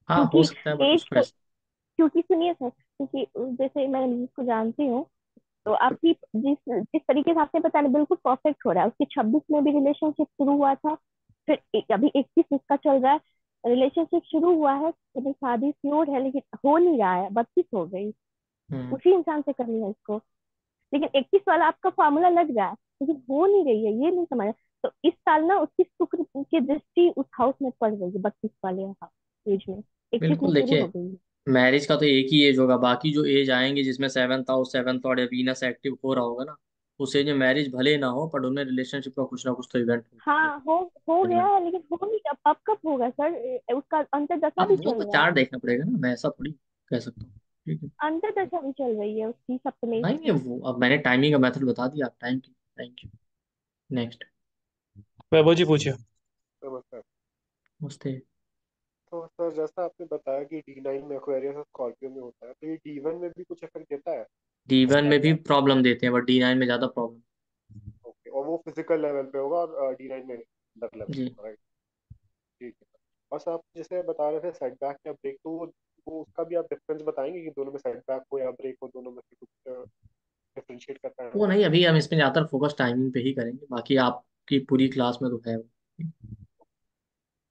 हाँ हो क्योंकि सकता है, बट एज उसको तो, ऐसे। क्योंकि सुनिए सर, क्योंकि जैसे मैं जिसको जानती हूँ, तो आपकी जिस जिस तरीके से आपने बताया बिल्कुल परफेक्ट हो रहा है। उसके 26 में भी रिलेशनशिप शुरू हुआ था, फिर अभी 21 इसका चल रहा है। रिलेशनशिप शुरू हुआ है, तो शादी श्योर है, लेकिन हो नहीं रहा है, 32 हो गई, उसी इंसान से करनी है इसको। लेकिन 21 वाला आपका फॉर्मूला लग रहा है, लेकिन हो नहीं रही है, ये नहीं समझ। तो इस साल ना उसकी शुक्र की दृष्टि उस हाउस में पड़ रही है, 32 वाले एज में, 21 में बिल्कुल, शुरू देखिए हो गई है। मैरिज का तो एक ही एज होगा, बाकी जो एज आएंगे जिसमें 7th लॉर्ड या वीनस एक्टिव हो रहा होगा ना, उस एज में मैरिज भले ना हो, पर उनमें रिलेशनशिप का कुछ ना कुछ तो इवेंट हाँ हो गया होगा। है, लेकिन हो नहीं, अब कब होगा सर? उसका अंतर्दशा अब भी वो चल तो रहा है। चार्ट देखना पड़ेगा ना, मैं ऐसा थोड़ी कह सकता हूँ। ठीक है। अंतर्दशा भी चल रही है उसकी, सप्तमी। नहीं नहीं, वो अब मैंने टाइमिंग का मेथड बता दिया, आप टाइम की। Thank you. नेक्स्ट। वैभव जी पूछिए। नमस्कार। नमस्ते। तो सर जैसा आपने बताया कि D9 में एक्वेरियस और स्कॉर्पियो में होता है, तो ये D1 में भी कुछ इफेक्ट देता है? D1 में भी प्रॉब्लम देते हैं, बट D9 में ज्यादा प्रॉब्लम। ओके, और वो फिजिकल लेवल पे होगा और D9 में अंदर लेवल पे जी। होगा, राइट? ठीक है। और सर आप जैसे बता रहे थे सेटबैक या ब्रेक, तो वो उसका भी आप डिफरेंस बताएंगे कि दोनों में सेटबैक हो या ब्रेक हो, दोनों में से कुछ डिफरेंशिएट करना है वो हमें? नहीं, अभी हम इसमें ज्यादातर फोकस टाइमिंग पे ही करेंगे, बाकी आपकी पूरी क्लास में तो है वो।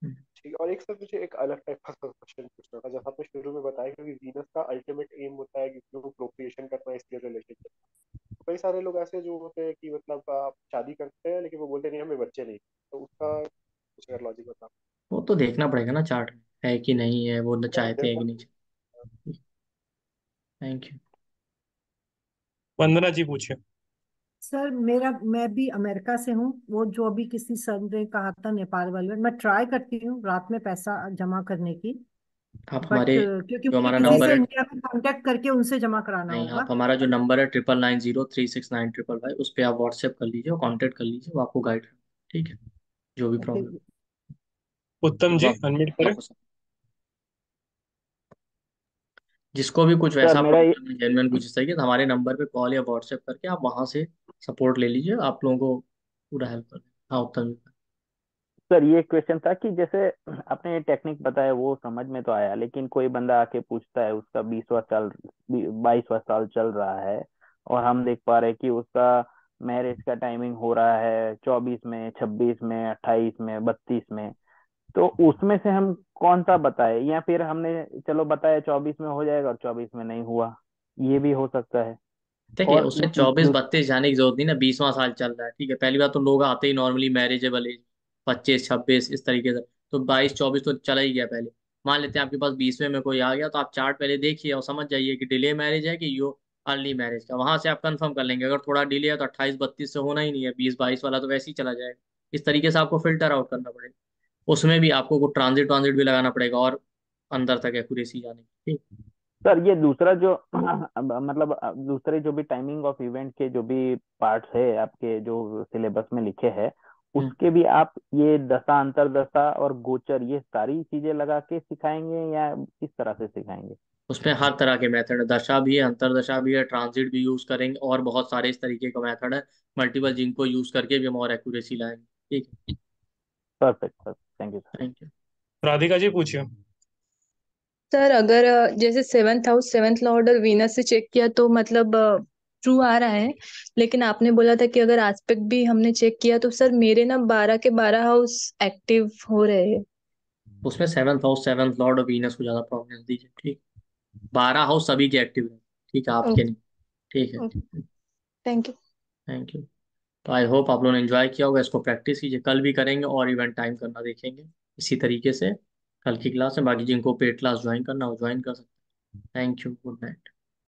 ठीक है। और एक सर मुझे एक अलग टाइप का क्वेश्चन पूछना था, जैसा आपने शुरू में बताया कि वीनस का अल्टीमेट एम होता है कि वो प्रोक्रिएशन करना है, इसलिए रिलेशनशिप। कई सारे लोग ऐसे जो होते हैं कि मतलब आप शादी करते हैं लेकिन वो बोलते नहीं हमें बच्चे नहीं, तो उसका कुछ अगर लॉजिक बता। वो तो देखना पड़ेगा ना चार्ट में है कि नहीं है, वो न नहीं चाहते हैं देखो, कि नहीं। Thank you. वंदना जी पूछिए। सर मैं भी अमेरिका से हूँ। वो जो अभी किसी सर ने कहा था नेपाल वाले, मैं ट्राई करती हूँ रात में पैसा जमा करने की, आप बट हमारे क्योंकि जो मुझे हमारा किसी नंबर से है, इंडिया में कांटेक्ट करके उनसे जमा कराना नहीं, होगा। आप हमारा जो नंबर है 99036955, उस पर आप व्हाट्सएप कर लीजिए और कांटेक्ट कर लीजिए, वो आपको गाइड, ठीक है, जो भी ओके। प्रॉब्लम। उत्तम जी अनम्यूट करें। जिसको भी कुछ सर वैसा मेरा ये प्रॉब्लम है, जेन्युइन कुछ इस तरीके, तो हमारे नंबर पे कॉल या व्हाट्सएप करके आप वहां से सपोर्ट ले लीजिए, आप लोगों को पूरा हेल्प कर देंगे। हाँ उत्तम जी। सर ये क्वेश्चन था कि जैसे आपने ये टेक्निक बताया वो समझ में तो आया, लेकिन कोई बंदा आके पूछता है, उसका 22वां साल चल रहा है, और हम देख पा रहे हैं कि उसका मैरिज का टाइमिंग हो रहा है 24 में, 26 में, 28 में, 32 में, तो उसमें से हम कौन सा बताए? या फिर हमने चलो बताया 24 में हो जाएगा और 24 में नहीं हुआ, ये भी हो सकता है। देखिए, और उससे 24-32 जाने की जरूरत नहीं ना, 20वां साल चल रहा है, ठीक है। पहली बात तो लोग आते ही नॉर्मली मैरिजेबल एज 25-26 इस तरीके से, तो 22-24 तो चला ही गया पहले। मान लेते हैं आपके पास 20वें में कोई आ गया, तो आप चार्ट पहले देखिए और समझ जाइए कि डिले मैरिज है कि यो अर्ली मैरिज का, वहां से आप कंफर्म कर लेंगे। अगर थोड़ा डिले है तो 28-32 से होना ही नहीं है, 20-22 वाला तो वैसे ही चला जाएगा। इस तरीके से आपको फिल्टर आउट करना पड़ेगा। उसमें भी आपको कुछ ट्रांजिट ट्रांजिट भी लगाना पड़ेगा और अंदर तक एक्यूरेसी जाने की, ठीक। सर ये दूसरा जो मतलब दूसरे जो भी टाइमिंग ऑफ इवेंट के जो भी पार्ट्स है आपके जो सिलेबस में लिखे हैं, उसके भी आप ये दशा, अंतरदशा और गोचर, ये सारी चीजें लगा के सिखाएंगे या किस तरह से सिखाएंगे? उसमें हर तरह के मेथड है, दशा भी है, अंतरदशा भी है, ट्रांजिट भी यूज करेंगे, और बहुत सारे इस तरीके का मेथड है। मल्टीपल जिनको यूज करके भी हम और एक्यूरेसी लाएंगे, ठीक है। Perfect sir, thank you sir. Thank you. Radhika ji पूछिए। सर अगर जैसे सेवन्थ हाउस सेवन्थ लॉर्ड और वीनस से चेक किया तो मतलब ट्रू आ रहा है, लेकिन आपने बोला था कि अगर एस्पेक्ट भी हमने चेक किया तो सर मेरे ना 12 के 12 हाउस एक्टिव हो रहे हैं। उसमें 7th हाउस 7th लॉर्ड और वीनस को ज्यादा प्रोमिनेंस दीजिए, ठीक। 12 हाउस सभी के एक्टिव है, ठीक है, आपके ओके नहीं, ठीक है। Okay, thank you. Thank you. तो आई होप आप लोगों ने एंजॉय किया होगा, इसको प्रैक्टिस कीजिए, कल भी करेंगे और इवेंट टाइम करना देखेंगे इसी तरीके से कल की क्लास में। बाकी जिनको पेड क्लास ज्वाइन करना हो ज्वाइन कर सकते हैं। Thank you, good night.